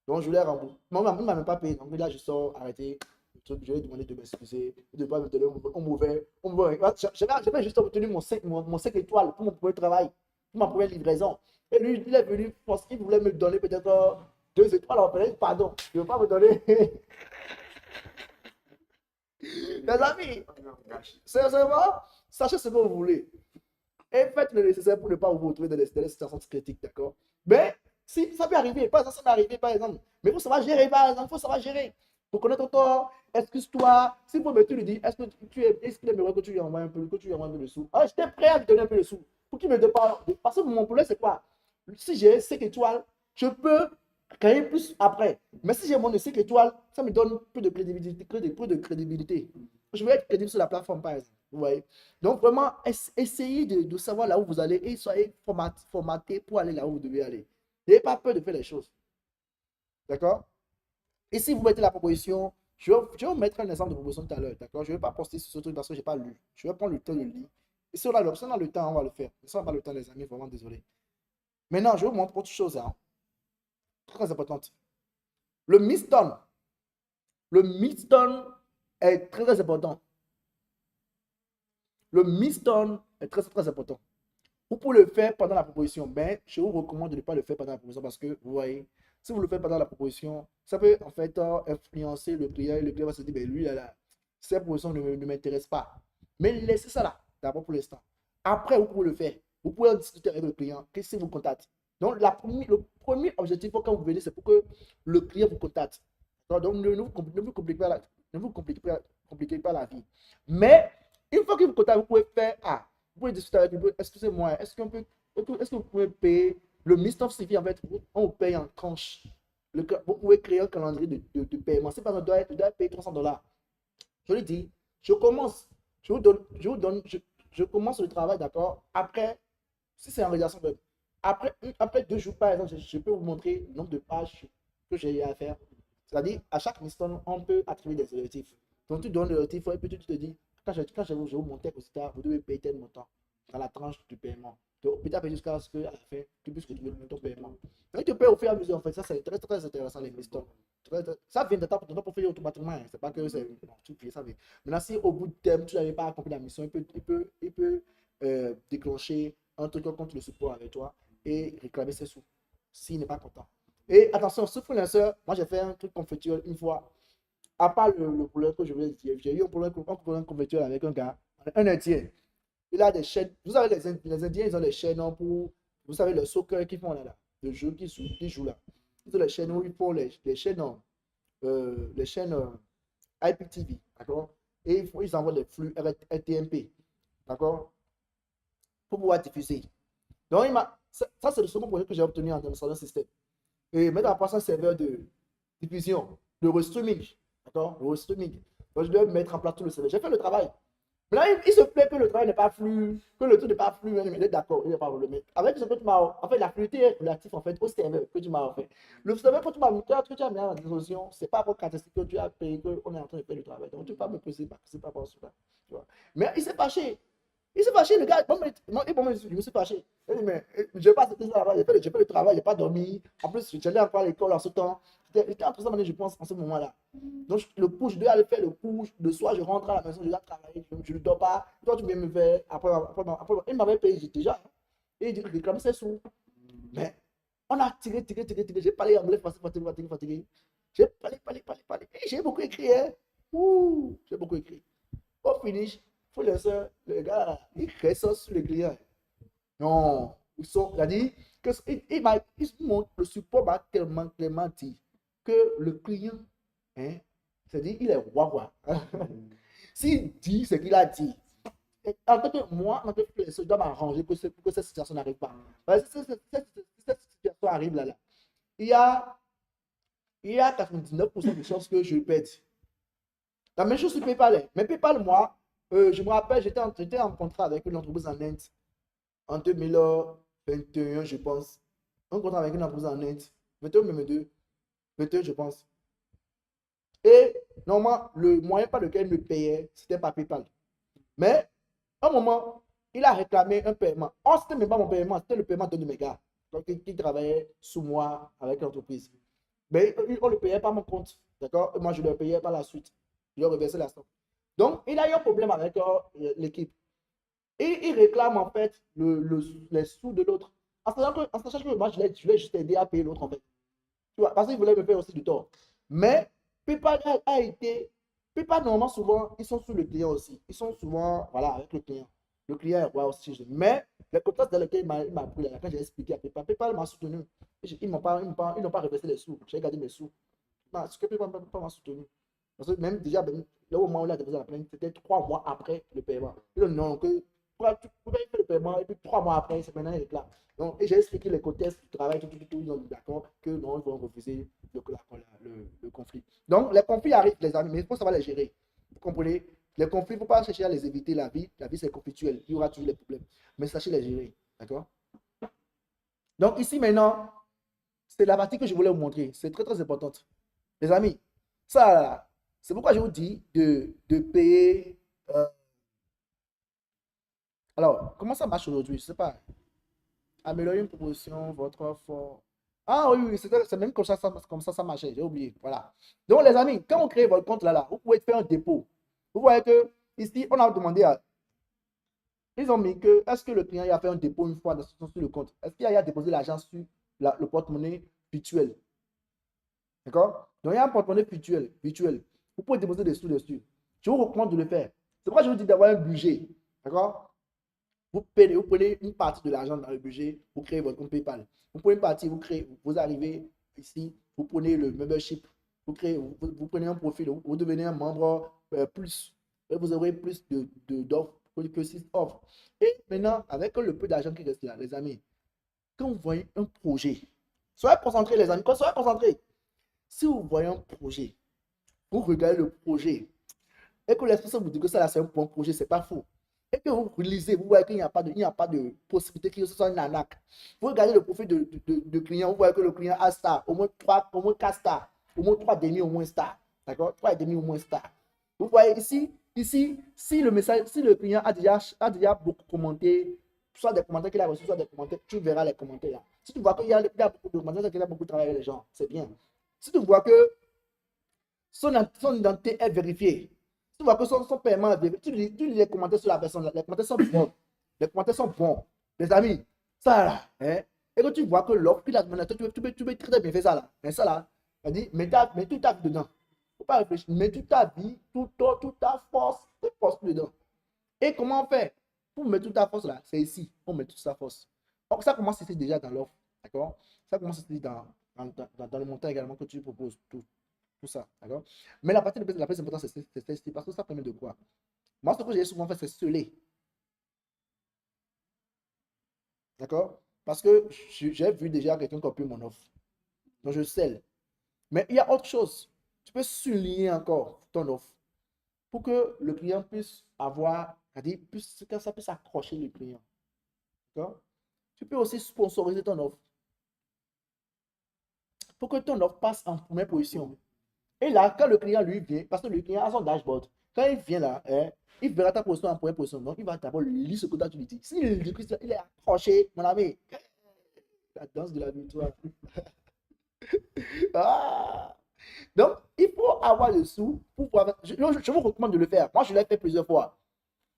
Donc, je l'ai remboursé. Moi, il ne m'a même pas payé. Donc, là, je sors, arrêté. Je lui ai demandé de m'excuser, de ne pas me donner un mauvais. J'avais juste obtenu mon 5 étoiles pour mon premier travail, pour ma première livraison. Et lui, il est venu parce qu'il voulait me donner peut-être 2 étoiles. Alors, pardon, je ne veux pas me donner. Les amis, sincèrement, sachez ce que vous voulez. Et faites le nécessaire pour ne pas vous retrouver dans des situations critiques, d'accord? Mais si ça peut arriver, pas ça m'est arrivé par exemple. Mais il faut savoir gérer, par exemple, il faut savoir gérer. Pour connaître ton tort, excuse-toi. Si vous me lui dis, est-ce qu'il aimerait que tu lui envoies un peu, de sous? Ah, j'étais prêt à lui donner un peu de sous. Pour qu'il me donne pas. Parce que mon problème, c'est quoi? Si j'ai 5 étoiles, je peux gagner plus après. Mais si j'ai moins de 5 étoiles, ça me donne peu de crédibilité. Je vais être crédible sur la plateforme, par exemple. Vous voyez? Donc, vraiment, essayez de savoir là où vous allez et soyez formaté pour aller là où vous devez aller. N'ayez pas peur de faire les choses. D'accord? Et si vous mettez la proposition, je vais vous mettre un exemple de proposition tout à l'heure. D'accord? Je ne vais pas poster sur ce truc parce que je n'ai pas lu. Je vais prendre le temps de lire. Et si on a le temps, on va le faire. Mais si on n'a pas le temps, les amis, vraiment désolé. Maintenant, je vais vous montrer autre chose. Hein. Très importante. Le midstone. Le midstone est très, très important. Le midstone est très, très important. Vous pouvez le faire pendant la proposition, mais je vous recommande de ne pas le faire pendant la proposition parce que, vous voyez, si vous le faites pendant la proposition, ça peut en fait influencer le client et le client va se dire, ben lui, là, cette proposition ne m'intéresse pas. Mais laissez ça là, d'abord pour l'instant. Après, vous pouvez le faire. Vous pouvez en discuter avec le client, qu'est-ce que vous contacte. Donc, le premier objectif quand vous venez, c'est pour que le client vous contacte. Donc, ne vous compliquez pas la vie. Mais Une fois que vous comptez, vous pouvez faire, vous pouvez discuter avec lui, excusez-moi, est-ce que vous pouvez payer, le Mist suffit en fait, on vous paye en tranche. Vous pouvez créer un calendrier de paiement. C'est pas que je dois payer $300. Je lui dis, je commence, je commence le travail, d'accord? Après, si c'est en réalisation web, après 2 jours, par exemple, je peux vous montrer le nombre de pages que j'ai eu à faire. C'est-à-dire, à chaque milestone, on peut attribuer des objectifs. Donc, tu donnes l'objectif et puis tu te dis, quand je vous monter au stade, vous devez payer tel montant dans la tranche du paiement. Donc, petit à petit, jusqu'à ce qu'à la fin, tu puisses retrouver le montant paiement. Donc, tu peux au fur et à mesure, en fait, ça, c'est très, très intéressant, les milestones. Ça vient de ton profil automatiquement. Hein. C'est pas que c'est. Non, tu payes, ça vient. Maintenant, si au bout de terme, tu n'avais pas accompli la mission, il peut déclencher un truc contre le support avec toi et réclamer ses sous s'il n'est pas content. Et attention, ce freelancer, moi j'ai fait un truc conflictuel une fois. À part le problème que je voulais dire, j'ai eu un problème conflictuel avec un gars, un Indien. Il a des chaînes. Vous savez, les Indiens, ils ont des chaînes pour, vous savez, le soccer qu'ils font là, le jeu qu'ils jouent là. Ils ont les chaînes où ils font les chaînes IPTV, d'accord? Et ils envoient les flux RTMP, d'accord? Pour pouvoir diffuser. Donc, ça c'est le second projet que j'ai obtenu en installant un système. Et mettre en place un serveur de diffusion, de restreaming, d'accord? Le restreaming. Donc, je dois mettre en place tout le serveur. J'ai fait le travail. Mais là, il se plaît que le travail n'est pas flux, que le truc n'est pas flux, mais il est d'accord, il n'est pas le mettre. Avec ce que tu m'as, en fait, la fluidité est relative en fait au serveur que tu m'as offert. Le serveur que tu m'as mis, que tu as mis en disposition, c'est pas pour caractéristique que tu as payé, qu'on est en train de faire le travail. Donc, tu ne peux pas me poser, c'est pas pour cela. Tu vois. Mais il s'est fâché. Il s'est fâché, le gars. Je me suis fâché. Il dit, mais je n'ai pas accepté ça là-bas. J'ai fait le travail, je n'ai pas dormi. En plus, j'allais encore à l'école en ce temps. J'étais en train de je pense, en ce moment-là. Donc, le coup, je dois aller faire le coup. Le soir, je rentre à la maison, je dois travailler. Je ne dors pas. Toi, tu viens me faire. Après, il m'avait payé déjà. Et il réclamait ses sous. Mais on a tiré. J'ai parlé anglais, fatigué. J'ai parlé. Et j'ai beaucoup écrit. Hein. J'ai beaucoup écrit. Au finish, faut laisser le gars, il reste sur les clients. Non, il a dit que montre, le support m'a tellement clairement dit que le client, hein, c'est-à-dire, il est roi. S'il dit ce qu'il a dit, en tant que moi, en tant que je dois m'arranger que cette situation n'arrive pas. Parce que cette situation arrive là. Il y a, il y a 99% de chances que je perde. La même chose sur PayPal. Mais PayPal, moi, je me rappelle, j'étais en contrat avec une entreprise en Inde en 2021, je pense. Un contrat avec une entreprise en Inde. 21 ou même 2. 21, je pense. Et normalement, le moyen par lequel il me payait, c'était par PayPal. Mais, à un moment, il a réclamé un paiement. Oh, c'était même pas mon paiement, c'était le paiement de mes gars. Donc, qui travaillait sous moi avec l'entreprise. Mais on le payait par mon compte. D'accord? Moi, je le payais par la suite. Je lui reversais la somme. Donc, il a eu un problème avec l'équipe. Et il réclame en fait les sous de l'autre. En sachant que moi, je l'ai juste aidé à payer l'autre en fait. Tu vois, parce qu'il voulait me faire aussi du tort. Mais PayPal a été. PayPal, normalement, souvent, ils sont sous le client aussi. Ils sont souvent, voilà, avec le client. Le client est roi aussi. Mais les contextes dans lesquels il m'a pris, là, quand j'ai expliqué à PayPal, PayPal m'a soutenu. Ils n'ont pas reversé les sous. J'ai gardé mes sous. Ce que PayPal m'a soutenu. Parce que même déjà, là au moment où il a déposé la plainte, c'était 3 mois après le paiement. Il dit non, que tu peux faire le paiement et puis 3 mois après, c'est maintenant il réclame. Donc, et j'ai expliqué les contextes du travail, tout. Ils ont dit d'accord que non, ils vont refuser le conflit. Donc, les conflits arrivent, les amis, mais il faut savoir les gérer. Vous comprenez? Les conflits, il ne faut pas chercher à les éviter. La vie, c'est conflictuel. Il y aura toujours des problèmes. Mais sachez les gérer. D'accord? Donc, ici maintenant, c'est la partie que je voulais vous montrer. C'est très, très importante. Les amis, ça, c'est pourquoi je vous dis de payer. Alors, comment ça marche aujourd'hui? Je ne sais pas. Améliorer une proposition, votre offre. Ah oui, oui, c'est même comme ça marchait. J'ai oublié. Voilà. Donc, les amis, quand vous créez votre compte là, vous pouvez faire un dépôt. Vous voyez que ici, on a demandé à. Ils ont mis que est-ce que le client a fait un dépôt une fois sur le compte? Est-ce qu'il a déposé l'argent sur le porte-monnaie virtuel? D'accord? Donc, il y a un porte-monnaie virtuel. Vous pouvez déposer des sous dessus. Je vous recommande de le faire. C'est pourquoi je vous dis d'avoir un budget. D'accord? Vous prenez une partie de l'argent dans le budget, vous créez votre compte PayPal. Vous prenez une partie, vous arrivez ici, vous prenez le membership, vous prenez un profil, vous devenez un membre plus. et vous aurez plus d'offres que 6 offres. Et maintenant, avec le peu d'argent qui reste là, les amis, quand vous voyez un projet, soyez concentrés, les amis, soyez concentrés. Si vous voyez un projet, vous regardez le projet, et que l'esprit vous dit que ça, c'est un bon projet, c'est pas faux. Et que vous lisez, vous voyez qu'il n'y a pas de possibilité que ce soit une arnaque. Vous regardez le profil de client, vous voyez que le client a star, au moins 3, au moins 4 stars, au moins 3 demi, au moins star. D'accord? 3 et demi, au moins star. Vous voyez ici, si le message, si le client a déjà beaucoup commenté, soit des commentaires qu'il a reçus, soit des commentaires, tu verras les commentaires là. Si tu vois qu'il y a beaucoup de commentaires, c'est qu'il a beaucoup travaillé avec les gens, c'est bien. Si tu vois que son identité est vérifiée, tu vois que son paiement est vérifié, tu lis les commentaires sur la personne, les commentaires sont bons. Les commentaires sont bons. Les amis, ça là, hein, et que tu vois que l'offre qu'il a demandé, tu peux très bien faire ça là. Mais ça là, elle dit, mets toute ta vie dedans. Faut pas réfléchir, mets toute ta vie, toute ta force dedans. Et comment on fait pour mettre toute ta force là? C'est ici, on met toute sa force. Donc ça commence ici déjà dans l'offre, d'accord? Ça commence ici dans le montant également que tu proposes, tout ça, d'accord? Mais la partie la plus importante, c'est celle-ci, parce que ça permet de quoi? Moi, ce que j'ai souvent fait, c'est sceller, d'accord? Parce que j'ai vu déjà quelqu'un copier mon offre. Donc, je scelle. Mais il y a autre chose. Tu peux souligner encore ton offre pour que le client puisse avoir, c'est-à-dire, que ça puisse accrocher le client. D'accord? Tu peux aussi sponsoriser ton offre pour que ton offre passe en première position. Et là, quand le client lui vient, parce que le client a son dashboard, quand il vient là, hein, il verra ta position en première position. Donc, il va d'abord lire ce que tu lui dis. S'il dit qu'il est accroché, mon ami, la danse de la victoire. Ah! Donc, il faut avoir le sou pour pouvoir. Je vous recommande de le faire. Moi, je l'ai fait plusieurs fois.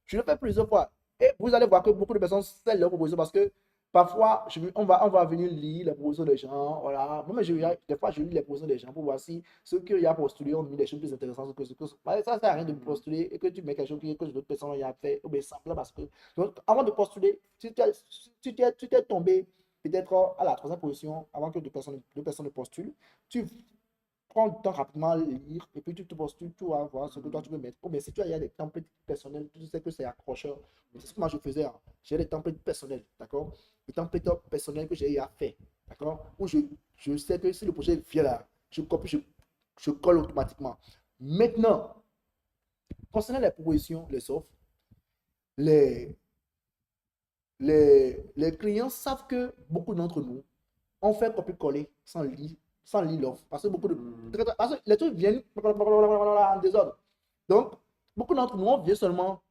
Je le fais plusieurs fois. Et vous allez voir que beaucoup de personnes scellent leurs propositions parce que parfois, on va venir lire les propositions des gens. Voilà. Moi, des fois, je lis les propositions des gens pour voir si ceux qui ont postulé ont mis des choses plus intéressantes que ce que. Ça ne sert à rien de postuler et que tu mets quelque chose que d'autres personnes ont fait. Ou bien simple parce que. Donc, avant de postuler, tu t'es tombé peut-être à la troisième position avant que deux personnes ne postulent. Tu prends le temps rapidement à lire et puis tu te postules, tu vas voir ce que toi tu peux mettre. Mais si tu as, il y a des templates personnels, tu sais que c'est accrocheur. C'est ce que moi je faisais. Hein. J'ai des templates personnels, d'accord? Des templates personnels que j'ai fait, d'accord? Où je sais que si le projet vient là, je copie, je colle automatiquement. Maintenant, concernant les propositions, les offres, les, les clients savent que beaucoup d'entre nous, on fait copier-coller sans lire l'offre. Parce que parce que les trucs viennent en désordre. Donc, beaucoup d'entre nous, on vient seulement,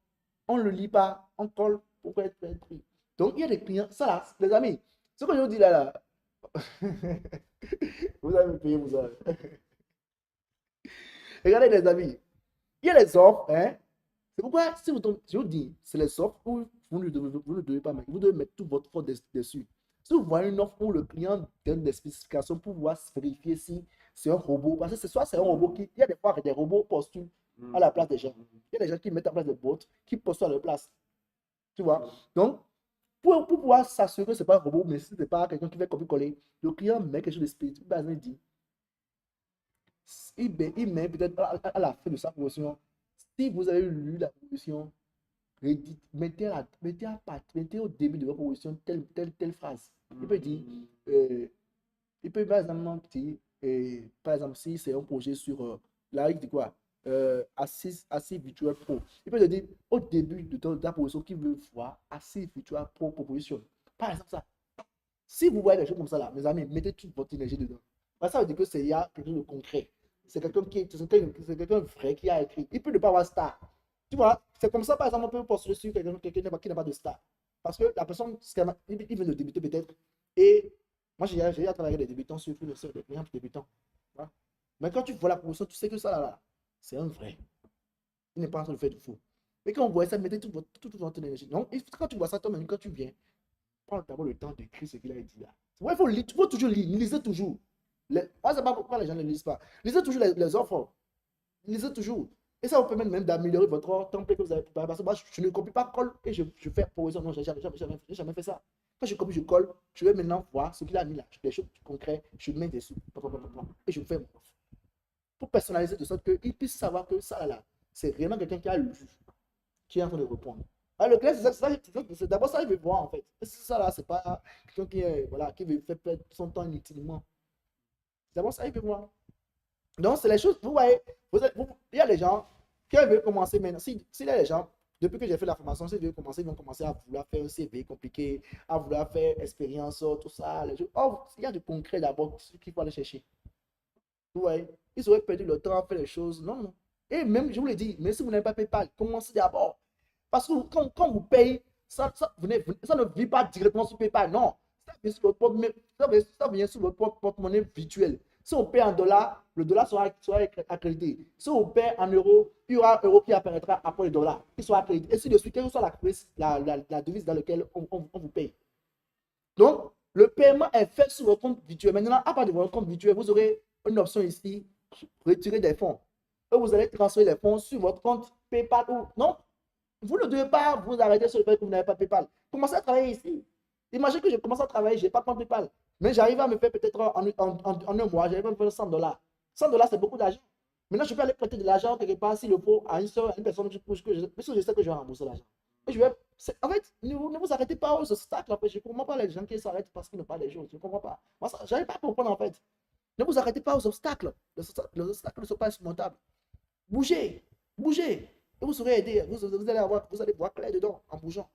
on ne le lit pas, on colle pour être pris. Donc, il y a des clients, ça là, les amis, ce que je vous dis là, vous allez me payer, vous allez. Regardez les amis, il y a les offres, hein. C'est pourquoi, si vous tombez, je vous dis, c'est les offres où vous ne devez pas mettre, vous devez mettre tout votre effort dessus. Si vous voyez une offre où le client donne des spécifications pour pouvoir vérifier si c'est un robot, parce que c'est soit c'est un robot qui, il y a des fois des robots postulent à la place des gens. Il y a des gens qui mettent en place des bots, qui postulent à leur place. Tu vois? Donc, pour pouvoir s'assurer que ce n'est pas un robot, mais si ce n'est pas quelqu'un qui va copier-coller, le client met quelque chose de spécifique. Il dit, il met peut-être à la fin de sa promotion, si vous avez lu la promotion, mettez au début de votre proposition telle phrase. Il peut dire, il peut par exemple dire, par exemple, si c'est un projet sur, là, il dit quoi? Assis Virtual Pro. Il peut te dire au début de ta proposition qu'il veut voir Assis Virtual Pro proposition. Par exemple, ça. Si vous voyez des choses comme ça là, mes amis, mettez toute votre énergie dedans. Parce que ça veut dire que c'est quelque chose de concret. C'est quelqu'un vrai qui a écrit. Il peut ne pas avoir star. Tu vois, c'est comme ça, par exemple, on peut postuler sur quelqu'un qui n'a pas de star. Parce que la personne, il vient de débuter peut-être. Et moi, j'ai déjà travaillé avec des débutants sur le site des clients débutants. Voilà. Mais quand tu vois la promotion, tu sais que ça là, c'est un vrai. Il n'est pas en train de faire du faux. Et quand on voit ça, mettez toute votre énergie. Donc, quand tu vois ça, toi-même, quand tu viens, prends d'abord le temps d'écrire ce qu'il a dit là. Ouais, il faut toujours lire. Lisez toujours. Moi, je ne sais pas pourquoi les gens ne lisent pas. Lisez toujours les offres. Lisez toujours. Et ça vous permet même d'améliorer votre template que vous avez préparé. Parce que moi, je ne copie pas, colle et je fais provision. Non, je n'ai jamais fait ça. Quand je copie, je colle. Je vais maintenant voir ce qu'il a mis là. Des choses concrètes. Je mets dessus. Et je fais mon offre. Pour personnaliser de sorte qu'il puisse savoir que ça là, c'est réellement quelqu'un qui a lu, qui est en train de répondre. Alors, le clair, c'est d'abord ça, il veut voir en fait. C'est ça là, c'est pas quelqu'un qui, voilà, qui veut faire perdre son temps inutilement. C'est d'abord ça, il veut voir. Donc, c'est les choses, vous voyez, il y a des gens qui veulent commencer maintenant. S'il y a des gens, depuis que j'ai fait la formation, s'ils veulent commencer, ils vont commencer à vouloir faire un CV compliqué, à vouloir faire expérience, tout ça. Oh, il y a du concret d'abord, ce qu'il faut aller chercher. Vous voyez, ils auraient perdu le temps à faire les choses. Non, non. Et même, je vous l'ai dit, mais si vous n'avez pas PayPal, commencez d'abord. Parce que quand vous payez, ça ne vit pas directement sur PayPal. Non. Ça vient sur votre porte-monnaie virtuel. Si on paie en dollars, le dollar sera accrédité. Si on paie en euros, il y aura un euro qui apparaîtra après le dollar. Il sera accrédité. Et si de suite, quelle que soit la devise dans laquelle on vous paye. Donc, le paiement est fait sur votre compte virtuel. Maintenant, à part de votre compte virtuel, vous aurez une option ici, retirer des fonds. Et vous allez transférer les fonds sur votre compte PayPal ou non. Vous ne devez pas vous arrêter sur le fait que vous n'avez pas PayPal. Commencez à travailler ici. Imaginez que je commence à travailler, je n'ai pas de compte PayPal. Mais j'arrive à me faire peut-être en un mois, j'arrive à me faire 100 dollars. 100 dollars, c'est beaucoup d'argent. Maintenant, je peux aller prêter de l'argent quelque part s'il le faut à une personne que je sais que je vais rembourser l'argent. En fait, ne vous arrêtez pas aux obstacles. En fait. Je ne comprends pas les gens qui s'arrêtent parce qu'ils n'ont pas les choses. Je ne comprends pas. Moi, je n'arrive pas à comprendre en fait. Ne vous arrêtez pas aux obstacles. Les obstacles ne sont pas insurmontables. Bougez. Bougez. Et vous serez aidé. Vous allez voir clair dedans en bougeant.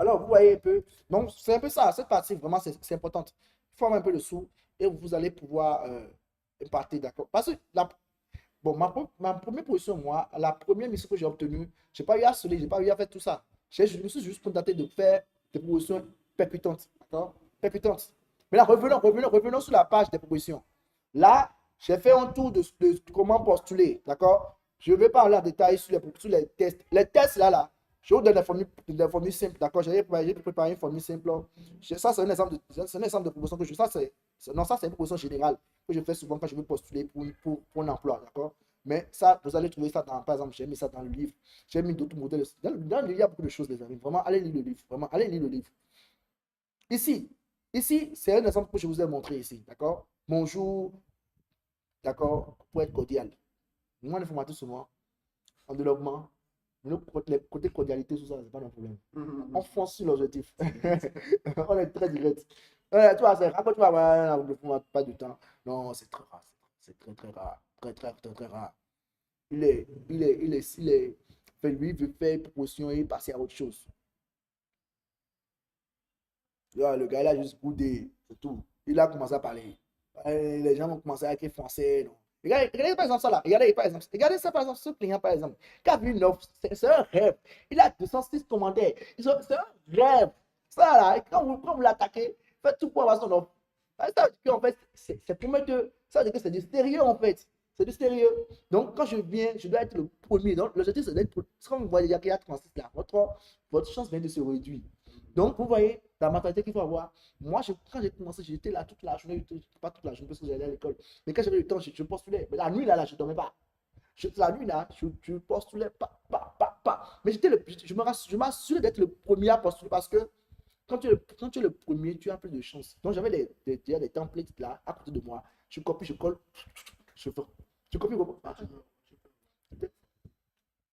Alors, vous voyez un peu. Donc, c'est un peu ça. Cette partie, vraiment, c'est importante. Forme un peu le sous et vous allez pouvoir partir, d'accord. Parce que bon, ma première position, moi, la première mission que j'ai obtenue, je n'ai pas eu à soler, je n'ai pas eu à faire tout ça. Je me suis juste contenté de faire des propositions percutantes. D'accord? Percutantes. Mais là, revenons sur la page des propositions. Là, j'ai fait un tour de comment postuler. D'accord? Je ne vais pas aller en détail sur les tests. Les tests, là, je vous donne des formules simples. D'accord? J'ai préparé une formule simple. Ça, c'est un exemple de proposition que je fais. Non, ça, c'est une proposition générale que je fais souvent quand je veux postuler pour un emploi. D'accord? Mais ça, vous allez trouver ça dans, par exemple, j'ai mis ça dans le livre. J'ai mis d'autres modèles. Dans le livre, il y a beaucoup de choses, les amis. Vraiment, allez lire le livre. Vraiment, allez lire le livre. Ici, c'est un exemple que je vous ai montré ici. D'accord? Bonjour. D'accord? Pour être cordial. Moi, l'informatique sur moi, en développement, les côtés cordialité, tout ça, c'est pas un problème. On fonce sur l'objectif. On est très direct. Tu vois, après, tu vas avoir pas de temps. Non, c'est très rare. C'est très, très rare. Très, très, très, très rare. Lui, il veut faire une proposition et passer à autre chose. Le gars, il a juste boudé, c'est tout. Il a commencé à parler. Les gens vont commencer à écrire français. Non. Regardez par exemple ça là. Regardez ça par exemple, ce client par exemple. Qui a vu une offre, c'est un rêve. Il a 206 commentaires. C'est un rêve. Ça là, quand vous l'attaquez, faites tout pour avoir son offre. Ça veut dire qu'en fait, c'est prometteur. Ça veut dire que c'est du sérieux en fait. C'est du sérieux. Donc, quand je viens, je dois être le premier. Donc, l'objectif, c'est d'être. Comme vous voyez, il y a 36 là. Votre chance vient de se réduire. Donc, vous voyez la mentalité qu'il faut avoir. Moi, quand j'ai commencé, j'étais là toute la journée, pas toute la journée parce que j'allais à l'école. Mais quand j'avais le temps, je postulais. Mais la nuit, là, je ne dormais pas. La nuit, là, je postulais pas. Mais je m'assurais d'être le premier à postuler parce que quand tu es le premier, tu as plus de chance. Donc, j'avais des templates là, à côté de moi. Je copie, je colle, je fais. Tu copies,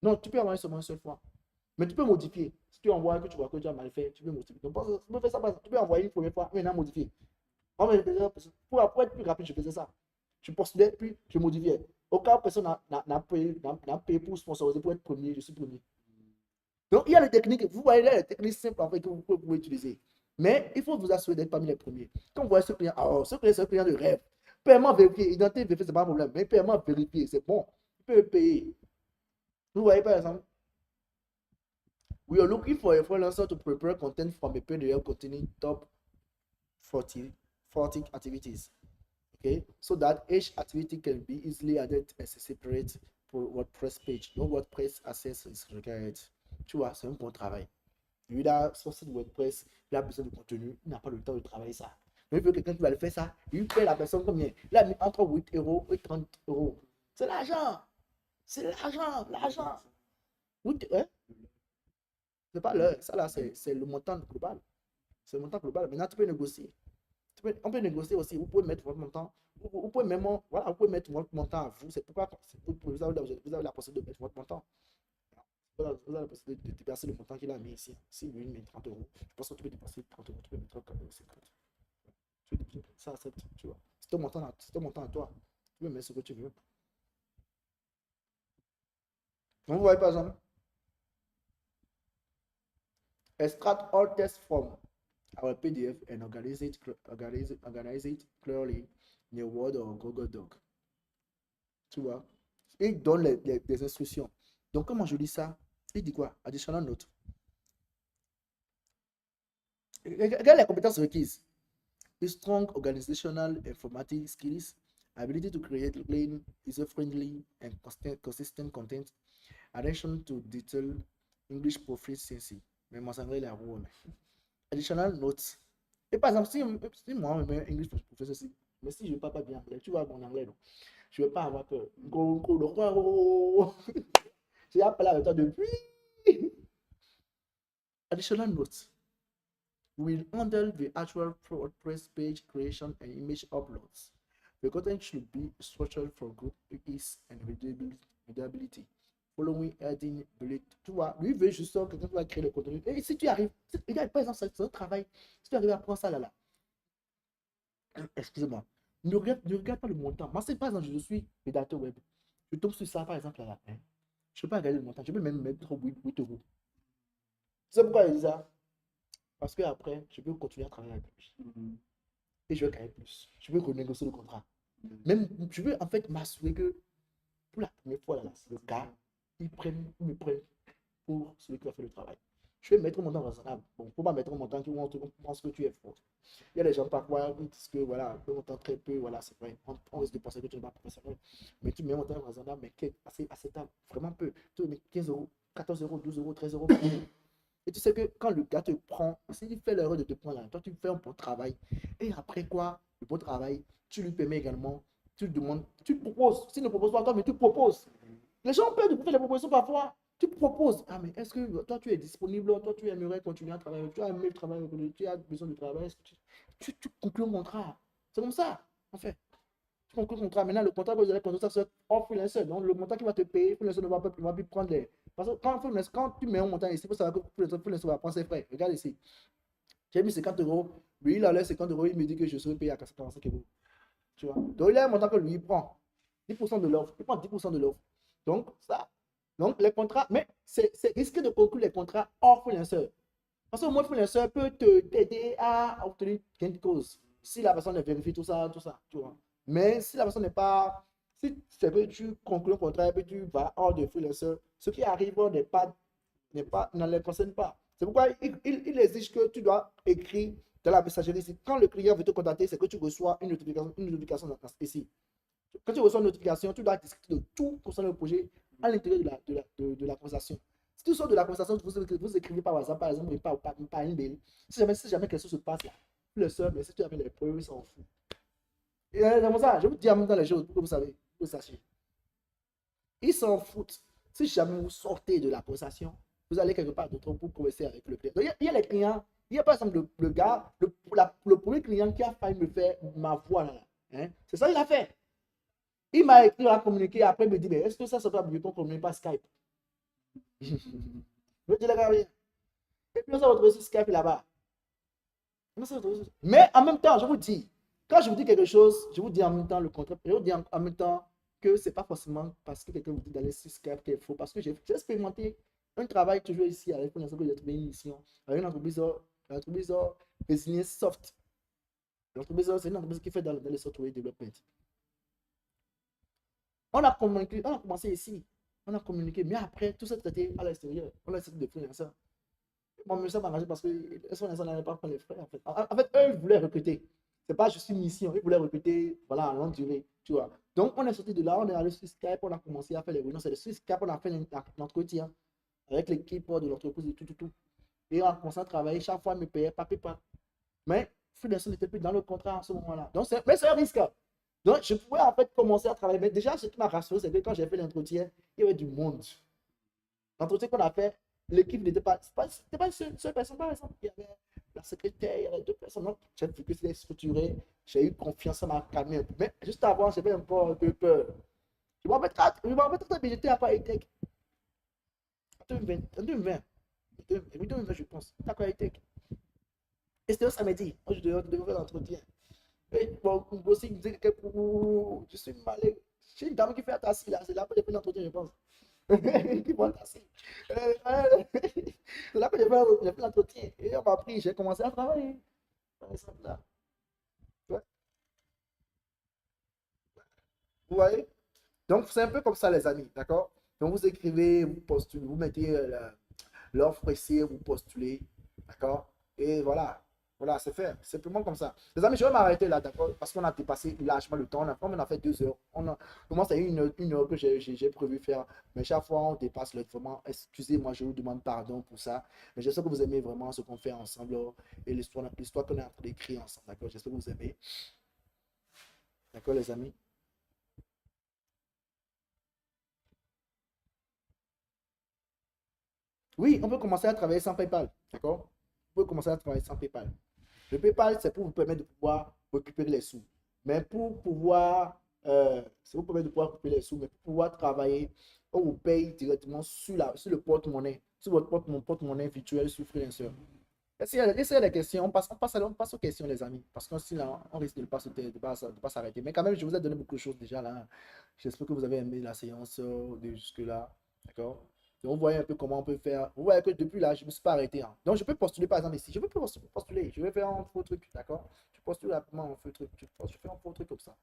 non, tu peux envoyer seulement une seule fois. Mais tu peux modifier. Si tu envoies que tu vois que tu as mal fait, tu peux modifier. Donc, tu peux faire ça, tu peux envoyer une première fois, maintenant modifier. Pour être plus rapide, je faisais ça. Je postulais, puis je modifiais. Aucun personne n'a payé pour sponsoriser, pour être premier, je suis premier. Donc, il y a des techniques, vous voyez, il y a des techniques simples en fait, que vous pouvez utiliser. Mais il faut vous assurer d'être parmi les premiers. Quand vous voyez ce client, alors, ce client, c'est un client de rêve. Paiement vérifié, identité vérifiée, c'est pas un problème. Mais paiement vérifié, c'est bon. Tu peux payer. Vous voyez, par exemple, we are looking for a freelancer to prepare content from a PDF containing top 40 activities. Okay, so that each activity can be easily added as a separate WordPress page. No WordPress access is required. Tu vois, c'est un bon travail. Lui, a son site WordPress, il a besoin de contenu, il n'a pas le temps de travailler ça. Mais il veut quelqu'un qui va le faire ça, il paie la personne combien? Il a mis entre 8 euros et 30 euros. C'est l'argent. C'est l'argent. Hein? C'est pas l'heure. Ça là, c'est le montant global. C'est le montant global. Maintenant, tu peux négocier. On peut négocier aussi. Vous pouvez mettre votre montant. Vous pouvez même, voilà, vous pouvez mettre votre montant à vous. C'est pourquoi vous avez la possibilité de mettre votre montant. Vous avez la possibilité de dépasser le montant qu'il a mis ici. Si lui met 30 euros, je pense que tu peux dépasser 30 euros. Tu peux mettre 50. Ça accepte, tu vois. C'est ton montant à toi. Tu peux mettre ce que tu veux. Donc, vous voyez par exemple, extract all tests from our PDF and organize it clearly in a Word or Google Doc. Tu vois? Il donne les instructions. Donc, comment je lis ça? Il dit quoi? Additional note. Regarde les compétences requises. Strong organizational informatic skills, ability to create clean, user-friendly, and consistent content, attention to detail, English proficiency. Mais moi, ça me la roue. Additional notes. Et par exemple, si moi, je mets English proficiency, mais si je ne parle pas bien anglais, tu vois mon anglais, non? Je ne vais pas avoir peur. J'ai appelé avec toi depuis. Additional notes. Will handle the actual WordPress page creation and image uploads. The content should be structured for good ease and readability. Following heading bullet. Tu vois, lui veut juste quelqu'un qui va créer le contenu. Et si tu arrives, regarde, par exemple, c'est un travail. Si tu arrives à prendre ça là, excusez-moi, ne regarde pas le montant. Moi, c'est par exemple, je suis rédacteur web. Je tombe sur ça, par exemple, là. Hein. Je ne peux pas regarder le montant. Je peux même mettre 8 euros. C'est pourquoi il dit ça. Parce qu'après, je peux continuer à travailler avec lui. Et je vais gagner plus. Je veux renégocier le contrat. Même, je veux en fait m'assurer que pour la première fois, là, le gars, ils me prennent pour celui qui va faire le travail. Je vais mettre un montant raisonnable. Bon, pour pas mettre un montant qui pense que tu es fort. Il y a des gens parfois qui disent que voilà, un montant très peu, voilà, c'est vrai. On risque de penser que tu n'es pas professionnel. Mais tu mets un montant raisonnable, mais qui est assez acceptable, vraiment peu. Tu mets 15 euros, 14 euros, 12 euros, 13 euros. Et tu sais que quand le gars te prend, s'il fait l'erreur de te prendre là, toi tu fais un bon travail. Et après quoi, le bon travail, tu lui permets également, tu demandes, tu proposes. S'il ne propose pas toi, mais tu proposes. Les gens ont peur de faire des propositions parfois. Tu proposes. Ah, mais est-ce que toi tu es disponible, toi tu aimerais continuer à travailler, tu as aimé le travail, tu as besoin de travail, tu conclus un contrat. C'est comme ça, en fait. Tu conclus un contrat. Maintenant, le contrat que vous allez prendre, ça c'est hors freelancer. Donc, le montant qui va te payer, freelancer ne va pas plus prendre les. Parce que quand tu mets un montant ici, il faut savoir que freelancer va prendre ses frais. Regarde ici. J'ai mis 50 euros. Lui, il enlève 50 euros. Il me dit que je serai payé à 45 euros. Tu vois. Donc, il a un montant que lui, il prend 10% de l'offre. Il prend 10% de l'offre. Donc, ça. Donc, les contrats, mais c'est risqué de conclure les contrats hors freelancer. Parce que moi, freelancer peut t'aider à obtenir gain de cause. Si la personne vérifie tout ça, tu vois. Mais si la personne n'est pas. Si c'est que tu conclus un contrat et que tu vas hors de freelancer, ce qui arrive ne les concerne pas. C'est pourquoi il exige que tu dois écrire dans la messagerie ici. Quand le client veut te contacter, c'est que tu reçois une notification ici. Quand tu reçois une notification, tu dois discuter de tout concernant le projet à l'intérieur de la conversation. Si tu sors de la conversation, vous écrivez par WhatsApp, par exemple, par email. Si jamais quelque chose se passe là, le seul, mais si tu avais les preuves, ils s'en foutent. Et c'est comme ça, je vous dis en même temps les choses pour que vous savez, vous sachiez. Ils s'en foutent. Si jamais vous sortez de la conversation, vous allez quelque part d'autre pour converser avec le client. Donc, il y a les clients, il y a par exemple le gars, le premier client qui a failli me faire ma voix là. Hein, c'est ça qu'il a fait. Il m'a écrit à communiquer, après il me dit, mais est-ce que ça peut mieux qu'on communique par Skype? Je dis, les gars, rien. Et puis on s'est retrouvé sur Skype là-bas. Mais en même temps, je vous dis, quand je vous dis quelque chose, je vous dis en même temps le contraire. Je vous dis en même temps que ce n'est pas forcément parce que quelqu'un vous dit d'aller sur Skype qu'il faut. Parce que j'ai expérimenté un travail toujours ici avec une entreprise, j'ai trouvé une mission avec une entreprise Business Soft. L'entreprise, c'est une entreprise qui fait dans le software development. On a communiqué, on a commencé ici, on a communiqué, mais après, tout ça traité à l'extérieur. On a essayé de freelancer. Moi, ça m'a engagé parce que les freelancers n'avaient pas pris les frais. En fait, eux, ils voulaient recruter. C'est pas juste une mission, ils voulaient recruter, voilà, en longue durée, tu vois. Donc, on est sorti de là, on est allé sur Skype, on a commencé à faire les réunions. C'est sur Skype, on a fait l'entretien avec l'équipe de l'entreprise et tout. Et on a commencé à travailler. Chaque fois, ils me payaient pas. Mais freelancer n'était plus dans le contrat en ce moment-là. Donc, mais c'est un risque. Donc, je pouvais en fait commencer à travailler. Mais déjà, ce qui m'a rassuré, c'est que quand j'ai fait l'entretien, il y avait du monde. L'entretien qu'on a fait, l'équipe n'était pas. C'était pas une seule personne, par exemple. Il y avait la secrétaire, il y avait deux personnes. Donc, j'ai vu que c'était structuré. J'ai eu confiance, ça m'a calmé un peu. Mais juste avant, j'avais encore un peu peur. Je m'en vais très bien, j'étais à Paris Tech. En 2020, je pense. À Paris Tech. Et c'était un samedi. Moi, je devais faire l'entretien. Et bon, aussi, il me disait que je suis malade. J'ai une dame qui fait un tassi là. C'est là que j'ai fait l'entretien, je pense. Qui voit un tassi. C'est là que j'ai fait l'entretien. Et on m'a pris, j'ai commencé à travailler. Par exemple, là. Ouais. Vous voyez? Donc, c'est un peu comme ça, les amis. D'accord? Donc, vous écrivez, vous postulez, vous mettez l'offre ici, vous postulez. D'accord? Et voilà. Voilà, c'est fait. Simplement comme ça. Les amis, je vais m'arrêter là, d'accord? Parce qu'on a dépassé largement le temps. On a fait 2 heures. Pour moi, c'est une heure que j'ai prévu faire. Mais chaque fois, on dépasse le temps. Excusez-moi, je vous demande pardon pour ça. Mais j'espère que vous aimez vraiment ce qu'on fait ensemble et l'histoire qu'on est en train d'écrire ensemble. D'accord? J'espère que vous aimez. D'accord, les amis? Oui, on peut commencer à travailler sans PayPal. D'accord? On peut commencer à travailler sans PayPal. Le PayPal, c'est pour vous permettre de pouvoir récupérer les sous. Mais pour pouvoir, c'est vous permettre de pouvoir récupérer les sous, mais pour pouvoir travailler, on vous paye directement sur le porte-monnaie, sur votre porte-monnaie virtuel sur Freelancer. Et s'il y a des questions, on passe aux questions, les amis. Parce que sinon, on risque de ne pas pas s'arrêter. Mais quand même, je vous ai donné beaucoup de choses déjà là. J'espère que vous avez aimé la séance de jusque-là. D'accord? Donc, vous voyez un peu comment on peut faire. Vous voyez que depuis là, je ne me suis pas arrêté, hein. Donc, je peux postuler par exemple ici. Je peux postuler. Je vais faire un faux truc. D'accord? Je postule rapidement un faux truc. Je fais un faux truc comme ça.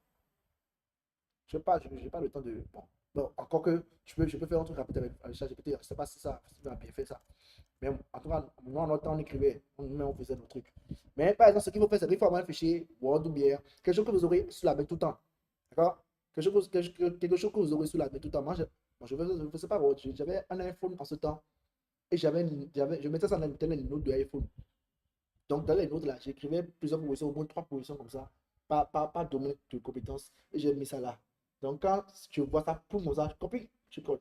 Je n'ai pas le temps de. Bon. Bon, encore que je peux faire un truc rapide avec ChatGPT. Je ne sais pas si ça va bien faire ça. Mais en tout cas, moi, en notre temps, on écrivait, on faisait nos trucs. Mais par exemple, ce qu'il faut faire, c'est qu'il faut avoir un fichier Word ou bien quelque chose que vous aurez sur la main tout le temps. D'accord? Quelque chose que vous aurez sur la main tout le temps. Moi, je ne faisais pas Word. J'avais un iPhone en ce temps et je mettais ça dans les notes de l'iPhone. Donc, dans les notes là, j'écrivais plusieurs positions, au moins 3 positions comme ça, par domaine de compétences et j'ai mis ça là. Donc, quand tu vois ça, pour moi, ça, je copie, je colle.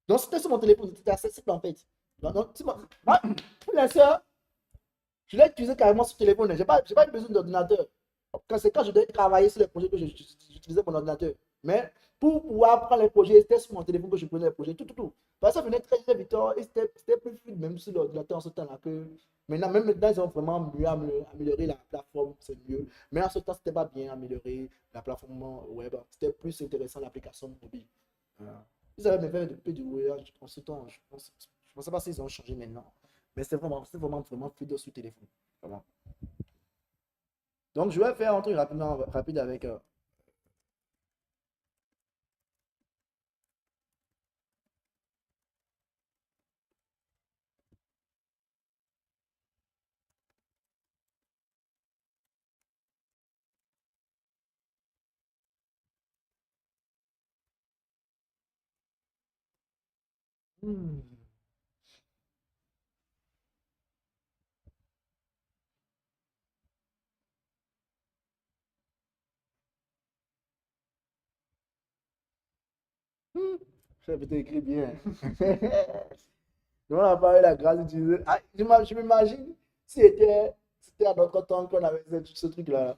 Donc, c'était sur mon téléphone, c'était accessible en fait. Donc, moi, pour l'instant, je l'ai utilisé carrément sur téléphone. Je n'ai pas besoin d'ordinateur. C'est quand je devais travailler sur les projets que j'utilisais mon ordinateur. Mais pour pouvoir prendre les projets, c'était sur mon téléphone que je prenais les projets, tout. Parce que ça venait très vite et c'était plus fluide même sur l'ordinateur en ce temps-là que maintenant. Même maintenant, ils ont vraiment mieux amélioré la plateforme, c'est mieux. Mais en ce temps, c'était pas bien amélioré la plateforme web. C'était plus intéressant l'application mobile. Voilà. Ils avaient même fait de peu de voyage en ce temps. Je ne sais pas s'ils ont changé maintenant. Mais vraiment fluide sur téléphone. Vraiment. Donc, je vais faire un truc rapide avec. Hmm. Ça peut écrit bien. On a parlé de la grâce d'utiliser. Ah, je m'imagine si c'était à notre temps qu'on avait ce truc-là.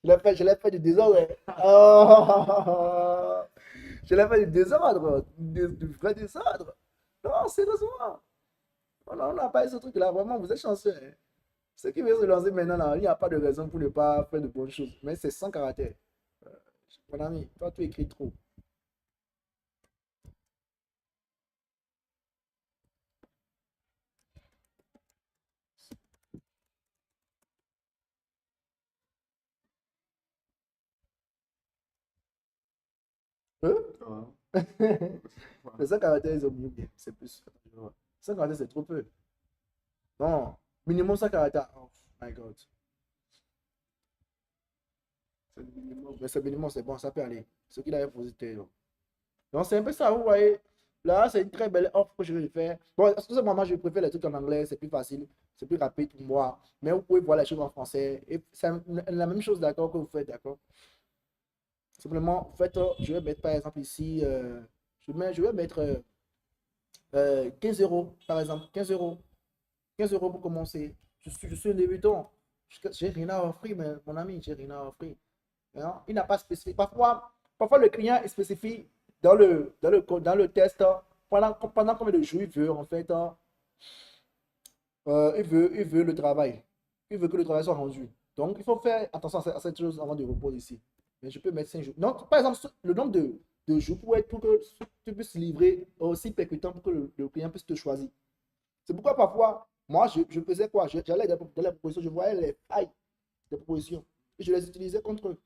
Je l'ai fait du désordre. Oh, je l'ai fait du désordre. Du vrai désordre. Non, sérieusement. On n'a pas eu ce truc-là. Vraiment, vous êtes chanceux, hein. Ce qui veut se lancer maintenant, là, il n'y a pas de raison pour ne pas faire de bonnes choses. Mais c'est sans caractère. Euh, Mon ami, toi, tu écris trop. Hein? Les 100 caractères, ils ont mieux bien. C'est plus. 100 caractères, c'est trop peu. Non, minimum 100 caractères. Oh my god. C'est le minimum. Mais ce minimum, c'est bon, ça peut aller. Ce qu'il avait posé, c'était long. Donc, c'est un peu ça, vous voyez. Là, c'est une très belle offre que je vais faire. Bon, excusez-moi, moi, je préfère les trucs en anglais, c'est plus facile, c'est plus rapide pour moi. Mais vous pouvez voir les choses en français. Et c'est la même chose, d'accord, que vous faites, d'accord. Simplement, en fait, je vais mettre par exemple ici, je vais mettre 15 euros, par exemple, 15 euros. 15 euros pour commencer. Je suis un débutant. J'ai rien à offrir, mais mon ami, j'ai rien à offrir. Hein. Il n'a pas spécifié. Parfois, le client spécifie dans le test pendant combien de jours il veut, en fait. Il veut le travail. Il veut que le travail soit rendu. Donc, il faut faire attention à cette chose avant de reposer ici. Mais je peux mettre 5 jours. Donc, par exemple, le nombre de jours pour que tu puisses livrer aussi percutant pour que le client puisse te choisir. C'est pourquoi parfois, moi, je faisais quoi? J'allais dans les propositions, je voyais les failles des propositions. Et je les utilisais contre eux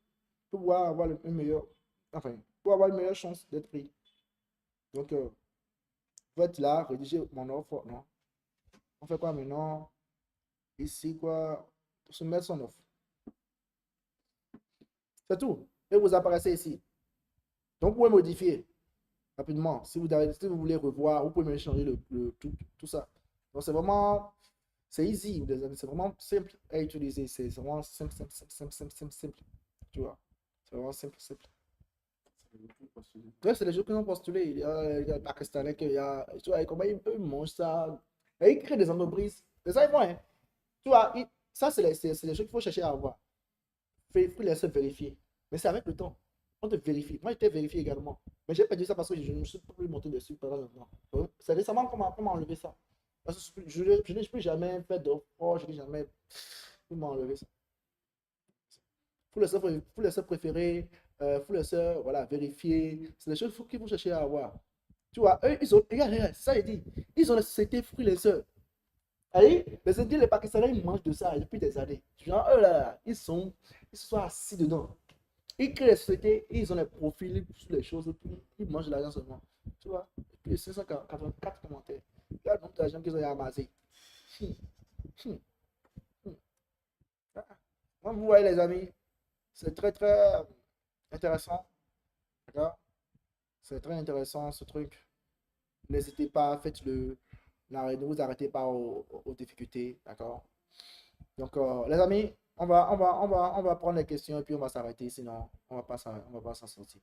pour pouvoir avoir le meilleur, enfin, pour avoir une meilleure chance d'être pris. Donc, faut être là, rédiger mon offre. Non. On fait quoi maintenant? Ici, quoi? Se mettre son offre. C'est tout. Et vous apparaissez ici. Donc, vous pouvez modifier rapidement. Si vous voulez revoir, vous pouvez même changer tout ça. Donc, c'est vraiment, c'est easy, les amis. C'est vraiment simple à utiliser. C'est vraiment simple, simple, simple, simple, simple, simple, simple. Tu vois? C'est vraiment simple, simple. Ouais, c'est les gens qui ont postulé. Il y a les Pakistanais, tu vois, comment ils mangent ça. Et ils créent des entreprises. C'est ça, ils font, hein. Tu vois, ça, c'est les choses qu'il faut chercher à avoir. Il faut laisser vérifier. Mais c'est avec le temps. On te vérifie. Moi, j'étais vérifié également. Mais j'ai perdu ça parce que je ne me suis plus monté dessus pendant longtemps. C'est récemment qu'on m'a enlevé ça. Parce que je n'ai plus jamais fait d'offre. Je n'ai jamais. Ils m'ont enlevé ça. Faut les préférer. Faut les voilà, vérifier. C'est des choses qu'il faut chercher à avoir. Tu vois, eux, ils ont. Regarde, ça, il dit. Ils ont la société freelancers. Allez, les Indiens, les Pakistanais, ils mangent de ça depuis des années. Genre, eux, là, ils se sont assis dedans. Ils créent les sociétés, ils ont les profils sur les choses, puis ils mangent l'argent seulement. Tu vois? Et puis 584 commentaires. Il y a le nombre d'argent qu'ils ont amassé. Hum, hum, hum. Ah, moi, vous voyez, les amis, c'est très, très intéressant. D'accord? C'est très intéressant ce truc. N'hésitez pas, faites-le. Ne vous arrêtez pas aux difficultés. D'accord? Donc, les amis, on va prendre les questions et puis on va s'arrêter. Sinon, on va pas s'en sortir.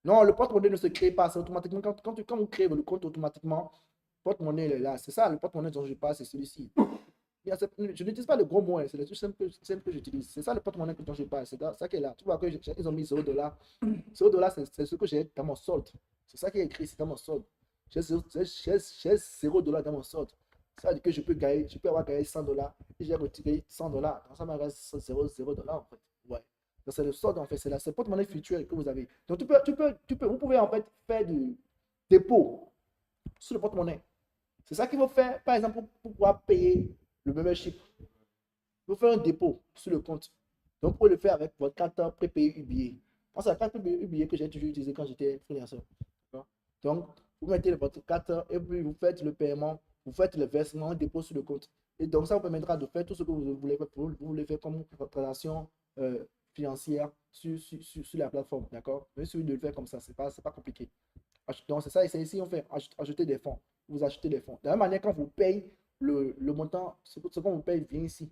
Non, le porte-monnaie ne se crée pas. C'est automatiquement. Quand vous créez le compte automatiquement, le porte-monnaie est là. C'est ça, le porte-monnaie dont je parle, c'est celui-ci. Je n'utilise pas le gros mot, hein, c'est les trucs simples que j'utilise. C'est ça le porte-monnaie dont je parle. C'est ça qui est là. Tu vois qu'ils ont mis 0$. 0$, c'est ce que j'ai dans mon solde. C'est ça qui est écrit, c'est dans mon solde. J'ai 0$ dans mon solde. Ça veut dire que je peux avoir gagné 100$ et j'ai retiré 100$. Donc ça me reste 0$ en fait. Ouais. Donc c'est le solde en fait, c'est le porte-monnaie virtuel que vous avez. Donc vous pouvez en fait faire du dépôt sur le porte-monnaie. C'est ça qu'il faut faire, par exemple, pour pouvoir payer le membership. Vous faire un dépôt sur le compte. Donc, vous pouvez le faire avec votre carte prépayée UBA. Moi, c'est la carte prépayée UBA que j'ai toujours utilisée quand j'étais freelancer. Donc, vous mettez votre carte et puis vous faites le paiement, vous faites le versement, un dépôt sur le compte. Et donc, ça vous permettra de faire tout ce que vous voulez, vous voulez faire comme transaction financière sur la plateforme. D'accord? Mais celui de le faire comme ça, c'est pas compliqué. Donc, c'est ça, c'est ici, on fait ajouter des fonds. Vous achetez des fonds. De la même manière, quand vous payez le montant, ce qu'on vous paye vient ici.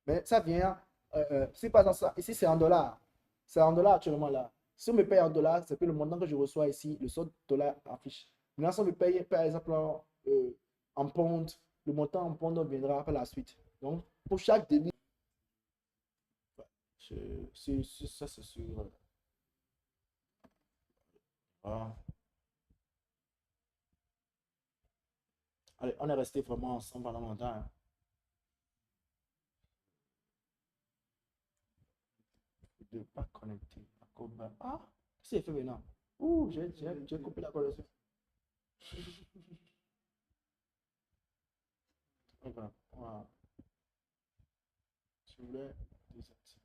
Mais ça vient, si par exemple, ça, ici c'est en dollars. C'est en dollars actuellement là. Si on me paye en dollars, c'est que le montant que je reçois ici, le solde dollar affiche. Maintenant, si on me paye par exemple en pound, le montant en pound viendra par la suite. Donc, pour chaque débit, ça c'est sûr. Ah. Allez, on est resté vraiment ensemble pendant longtemps. Hein. De pas connecter. Ah, c'est fait maintenant. Ouh, j'ai coupé la connexion. Voilà. Voilà. Je voulais désactiver.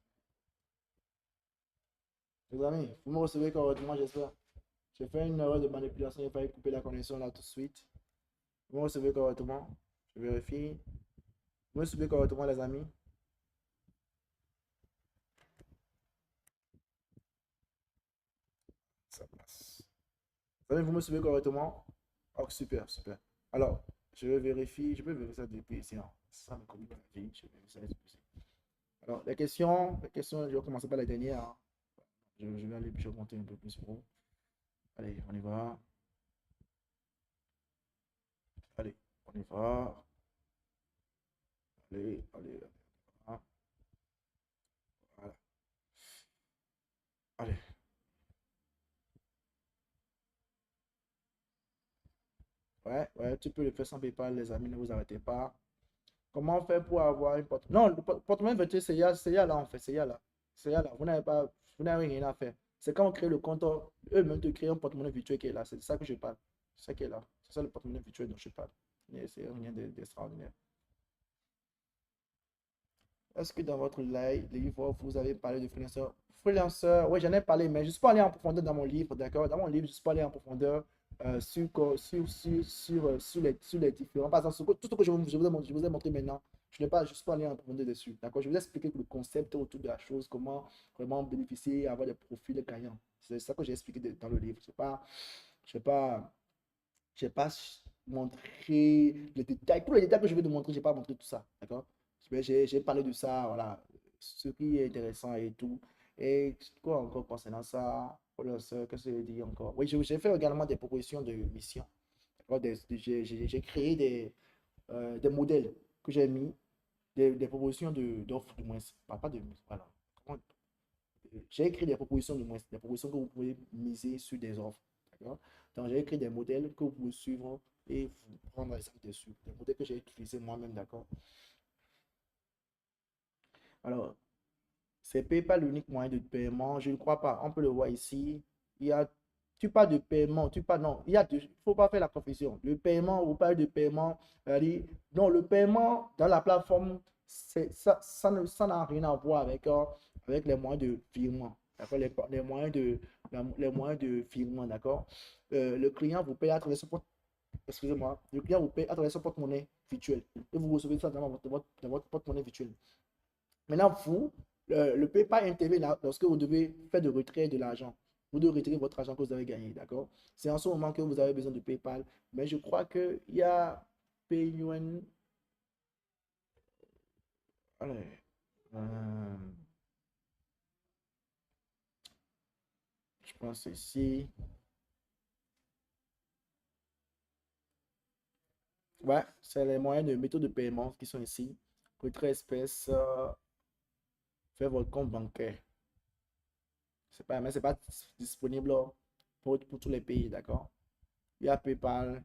Les amis, vous me recevez correctement, j'espère. J'ai fait une erreur de manipulation, j'ai failli couper la connexion là tout de suite. Vous me recevez correctement. Je vérifie. Vous me recevez correctement, les amis. Ça passe. Les amis, vous me recevez correctement. Oh, super, super. Alors, je vérifie. Je peux vérifier ça depuis ici. Non, ça me communique la vie. Je vais vérifier ça depuis ici. Alors, les questions, je vais commencer par la dernière. Hein. Je vais aller puis je vais monter un peu plus pour vous. Allez, on y va. Allez, on y va. Allez, allez, ah, voilà. Allez. Ouais, ouais, tu peux le faire sans PayPal, les amis, ne vous arrêtez pas. Comment faire pour avoir une porte... Non, le porte-monnaie virtuel, c'est IA là, en fait, c'est IA là. C'est IA là. Vous n'avez rien à faire. C'est quand on crée le compte, eux-mêmes te créent un porte-monnaie virtuel qui est là. C'est ça que je parle. C'est ça qui est là. C'est ça le porte-monnaie virtuel dont je parle. C'est rien d'extraordinaire. Est-ce que dans votre livre, vous avez parlé de freelancer? Freelancer, oui, j'en ai parlé, mais je ne suis pas allé en profondeur dans mon livre, d'accord? Dans mon livre, je ne suis pas allé en profondeur sur les différents. Par exemple, tout ce que je vous ai montré maintenant, je ne suis pas allé en profondeur dessus, d'accord? Je vous ai expliqué le concept autour de la chose, comment vraiment bénéficier et avoir des profils gagnants. C'est ça que j'ai expliqué dans le livre. Je n'ai pas, j'ai pas montré les détails. Tous les détails que je vais te montrer, je n'ai pas montré tout ça, d'accord? J'ai parlé de ça, voilà, ce qui est intéressant et tout. Et quoi encore concernant ça? Qu'est-ce que je dis encore? Oui, j'ai fait également des propositions de mission. J'ai créé des modèles que j'ai mis, des propositions d'offres du moins. Pas de, voilà. J'ai écrit des propositions du moins, des propositions que vous pouvez miser sur des offres. D'accord? Donc, j'ai écrit des modèles que vous pouvez suivre et vous prendre exemple dessus. Des modèles que j'ai utilisés moi-même, d'accord? Alors, c'est pas l'unique moyen de paiement. Je ne crois pas. On peut le voir ici. Il y a, tu parles de paiement. Non, il faut pas faire la confusion. Le paiement, vous parlez de paiement. Non, le paiement dans la plateforme, ça n'a rien à voir avec les moyens de virement. D'accord? Les moyens de virement, d'accord? Le client vous paye à travers excusez-moi, le client vous paye à travers son porte-monnaie virtuel. Et vous recevez ça dans votre porte-monnaie virtuel. Maintenant, le PayPal intervient lorsque vous devez faire de retrait de l'argent. Vous devez retirer votre argent que vous avez gagné, d'accord? C'est en ce moment que vous avez besoin de PayPal. Mais je crois qu'il y a PayUN. Allez. euh, je pense ici. Ouais, c'est les moyens de méthode de paiement qui sont ici. Retrait espèce, faire votre compte bancaire. Mais c'est pas disponible pour tous les pays, d'accord? Il y a PayPal,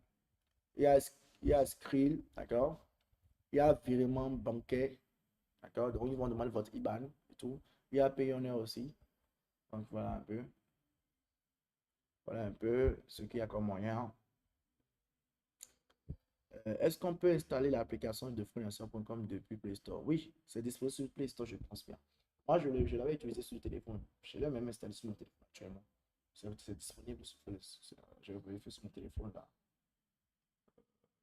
il y a, il y a Skrill, d'accord? Il y a virement bancaire, d'accord? Donc, ils vont demander votre IBAN et tout. Il y a Payoneer aussi. Donc, voilà un peu ce qu'il y a comme moyen. Est-ce qu'on peut installer l'application de freelancer.com depuis Play Store? Oui, c'est disponible sur Play Store, je pense bien. Moi, je l'avais utilisé sur le téléphone. Je l'ai même installé sur mon téléphone actuellement. C'est disponible je l'ai vérifié sur mon téléphone là.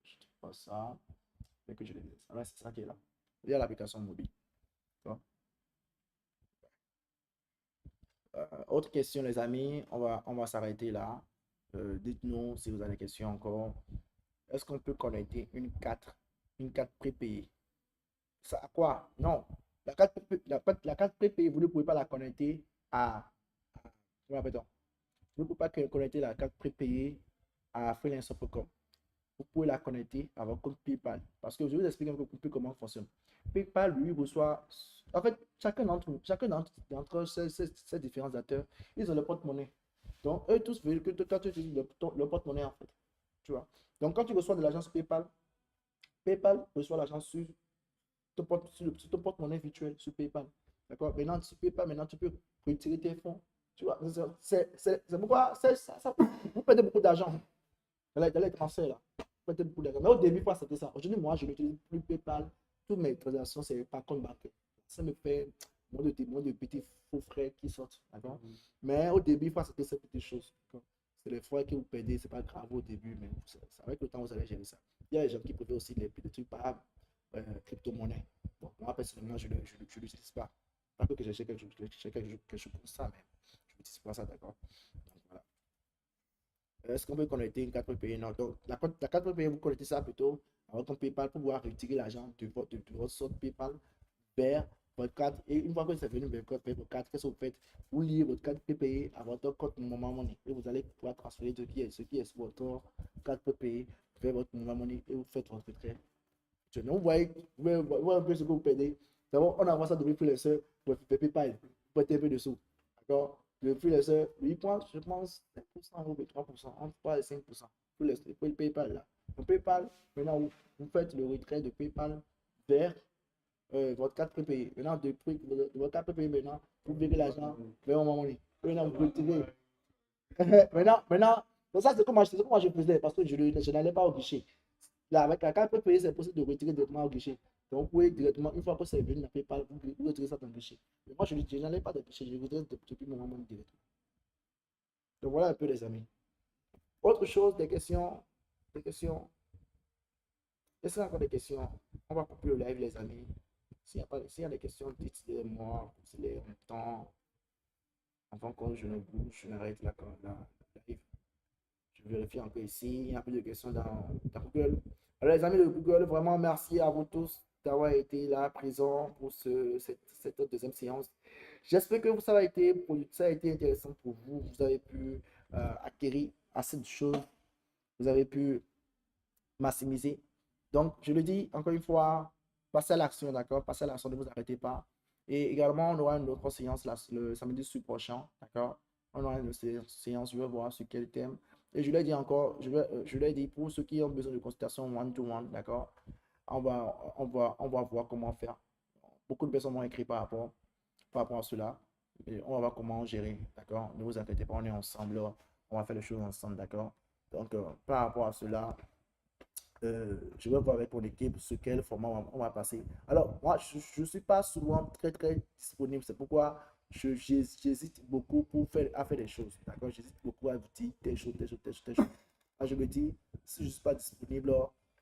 Je ne pas ça. Mais que je l'ai. C'est ça qui est là. Il y a l'application mobile. Autre question, les amis, on va s'arrêter là. Dites-nous si vous avez des questions encore. Est-ce qu'on peut connecter une carte prépayée? Ça à quoi? Non. La carte prépayée, vous ne pouvez pas la connecter comment appelle-t-on? Vous ne pouvez pas connecter la carte prépayée à freelancer.com. Vous pouvez la connecter à votre compte PayPal. Parce que je vais vous expliquer un peu comment ça fonctionne. PayPal, lui, reçoit. En fait, chacun d'entre ces différents acteurs, ils ont le porte-monnaie. Donc, eux tous veulent que toi, tu utilises le porte-monnaie, en fait. Tu vois. Donc, quand tu reçois de l'argent sur PayPal, PayPal reçoit l'argent sur ton porte-monnaie virtuel sur PayPal. D'accord? Maintenant, sur PayPal, maintenant, tu peux retirer tes fonds. Tu vois. C'est pourquoi vous perdez beaucoup d'argent dans les transferts là. Peut-être beaucoup d'argent. Mais au début, c'était ça. Aujourd'hui, moi, je n'utilise plus PayPal. Toutes mes transactions, c'est par compte bancaire. Ça me fait moins de petits faux frais qui sortent. D'accord? Mais au début, c'était ces petites choses. C'est les frais que vous perdez, c'est pas grave au début, mais avec le temps, vous allez gérer ça. Il y a des gens qui préfèrent aussi les trucs par crypto-monnaie. Bon, moi, personnellement, je ne l'utilise pas. Pas que j'ai quelque chose comme ça, mais je n'utilise pas ça, d'accord? Donc, voilà. Est-ce qu'on peut connecter une carte prépayée? Non. Donc, la carte prépayée, vous connectez ça plutôt à votre PayPal pour pouvoir retirer l'argent de votre sorte PayPal vers votre carte. Et une fois que c'est venu vers votre carte, qu'est-ce que vous faites? Vous liez votre carte prépayée à votre compte Moment Money et vous allez pouvoir transférer ce qui est sur votre carte prépayée vers votre Moment Money et vous faites votre retrait vous voyez, vous voyez un peu ce que vous perdez. D'abord, on envoie ça depuis freelancer pour PayPal, pour être un peu dessous. D'accord? Le freelancer, lui, prend, je pense, 5% ou 3%, entre 3 et 5%. Pour le PayPal, là. Donc, PayPal, maintenant, vous faites le retrait de PayPal vers votre carte prépayée. Maintenant, de votre carte prépayée, maintenant, vous verrez l'argent vers mon money. Maintenant, vous pouvez tirer. Donc ça, c'est comment je faisais parce que je n'allais pas au guichet. Là, avec la carte prépayée, c'est possible de retirer directement au guichet. Donc, vous pouvez directement, une fois que c'est venu, n'appelez pas, vous retirez ça dans le guichet. Mais moi, je n'allais pas de guichet, je retire depuis mon moment directement. Donc, voilà un peu, les amis. Autre chose, des questions, des questions. Est-ce qu'il y a encore des questions? On va couper le live, les amis. S'il y a des questions, dites-les-moi, dites-les en même temps, avant que je ne bouge, je n'arrête la live. Je vérifie encore ici. Il y a plus de questions dans Google. Alors, les amis de Google, vraiment merci à vous tous d'avoir été là, présents pour cette deuxième séance. J'espère que ça a été intéressant pour vous. Vous avez pu acquérir assez de choses. Vous avez pu maximiser. Donc, je le dis encore une fois, passez à l'action, d'accord? Passez à l'action, ne vous arrêtez pas. Et également, on aura une autre séance le samedi prochain, d'accord? On aura une séance, je vais voir sur quel thème. Et je l'ai dit encore, je l'ai dit pour ceux qui ont besoin de consultation one-to-one, d'accord? On va voir comment faire. Beaucoup de personnes m'ont écrit par rapport à cela. Et on va voir comment gérer, d'accord? Ne vous inquiétez pas, on est ensemble, on va faire les choses ensemble, d'accord? Donc, par rapport à cela, je vais voir avec mon équipe sur quel format on va passer. Alors, moi, je ne suis pas souvent très, très disponible. C'est pourquoi j'hésite beaucoup à faire des choses. D'accord? J'hésite beaucoup à vous dire telle chose, telle chose, telle chose, telle chose. Moi, je me dis, si je ne suis pas disponible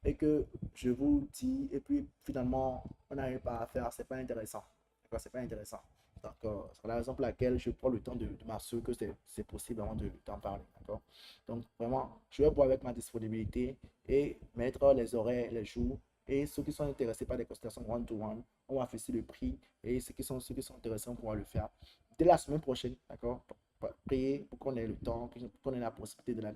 et que je vous dis, et puis finalement, on n'arrive pas à faire, c'est pas intéressant. D'accord? C'est pas intéressant. Donc, c'est la raison pour laquelle je prends le temps de m'assurer que c'est possible avant d'en parler. D'accord? Donc, vraiment, je vais voir avec ma disponibilité et mettre les horaires, les jours. Et ceux qui sont intéressés par des consultations one-to-one, on va fixer le prix. Et ceux qui sont intéressés, on pourra le faire dès la semaine prochaine. D'accord? Prier pour qu'on ait le temps, pour qu'on ait la possibilité de la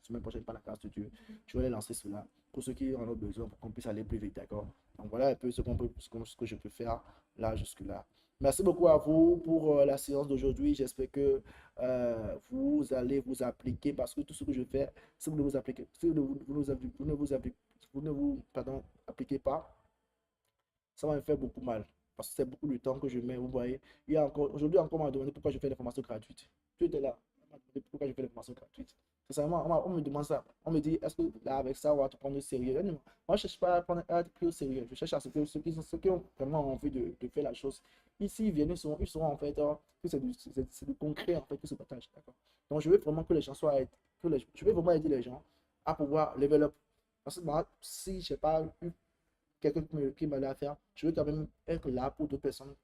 semaine prochaine par la grâce de Dieu. Je vais les lancer cela pour ceux qui en ont besoin pour qu'on puisse aller plus vite. D'accord? Donc voilà un peu ce que je peux faire là jusque-là. Merci beaucoup à vous pour la séance d'aujourd'hui. J'espère que vous allez vous appliquer parce que tout ce que je fais, si vous ne vous appliquez, si vous ne vous, pardon, appliquez pas, ça va me faire beaucoup mal. Parce que c'est beaucoup de temps que je mets. Vous voyez, aujourd'hui encore, on m'a demandé pourquoi je fais des formations gratuites. Tu étais là, on m'a demandé pourquoi je fais des formations gratuites. Sincèrement, on me demande ça. On me dit, est-ce que là, avec ça, on va te prendre au sérieux? Non, moi, je ne cherche pas à être pris au sérieux. Je cherche à ce que ceux qui ont vraiment envie de faire la chose, ici, ils viennent, ils seront en fait, que c'est du concret, en fait, que se partage. Donc, je veux vraiment que les gens je veux vraiment aider les gens à pouvoir level up. Parce que moi, si je n'ai pas eu quelqu'un qui m'a à faire, je veux quand même être là pour d'autres personnes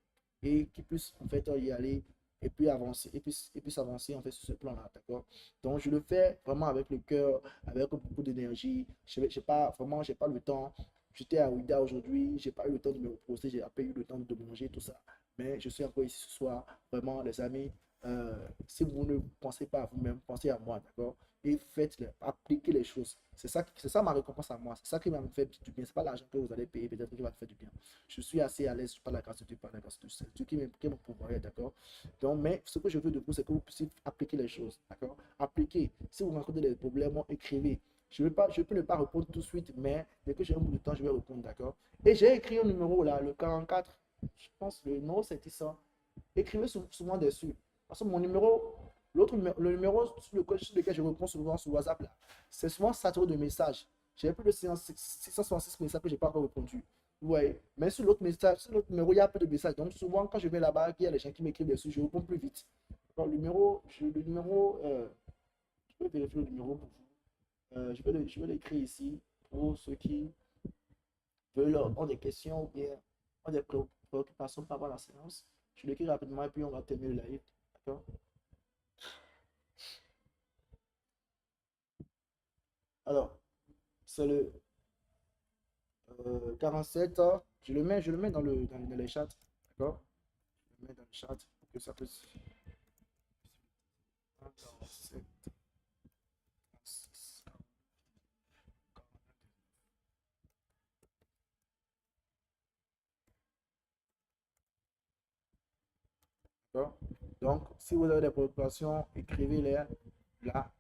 et qui puissent en fait y aller et puis avancer et puis avancer en fait sur ce plan-là, d'accord? Donc je le fais vraiment avec le cœur, avec beaucoup d'énergie. J'ai pas le temps. J'étais à Ouida aujourd'hui, j'ai pas eu le temps de me reposer, j'ai pas eu le temps de manger tout ça. Mais je suis encore ici ce soir. Vraiment, les amis, si vous ne pensez pas à vous-même, pensez à moi, d'accord? Et faites-le, appliquez les choses. C'est ça ma récompense à moi. C'est ça qui va me faire du bien. C'est pas l'argent que vous allez payer, peut-être qui va me faire du bien. Je suis assez à l'aise par la grâce de Dieu, par la grâce de Dieu. C'est Dieu qui me pourvoit, d'accord? Donc, mais ce que je veux de vous, c'est que vous puissiez appliquer les choses, d'accord? Appliquez. Si vous rencontrez des problèmes, écrivez. Je peux ne pas répondre tout de suite, mais dès que j'ai un bout de temps, je vais répondre, d'accord? Et j'ai écrit un numéro là, le 44. Je pense le numéro c'est ça. Écrivez souvent dessus. Parce que mon numéro, le numéro sur lequel je réponds souvent sur WhatsApp, là, c'est souvent saturé de messages. J'ai plus de 666 messages que je n'ai pas encore répondu. Ouais. Mais sur l'autre message, sur l'autre numéro, il y a peu de messages. Donc souvent, quand je vais là-bas, il y a des gens qui m'écrivent dessus, je réponds plus vite. Alors, je vais vérifier le numéro pour vous. Je vais l'écrire ici pour ceux qui veulent, ont des questions ou bien ont des préoccupations par rapport à la séance. Je l'écris rapidement et puis on va terminer le live. D'accord? Alors, c'est le 47. Je le mets dans les chats. D'accord? Je le mets dans le chat pour que ça puisse. 47, 46. D'accord? Donc, si vous avez des préoccupations, écrivez-les là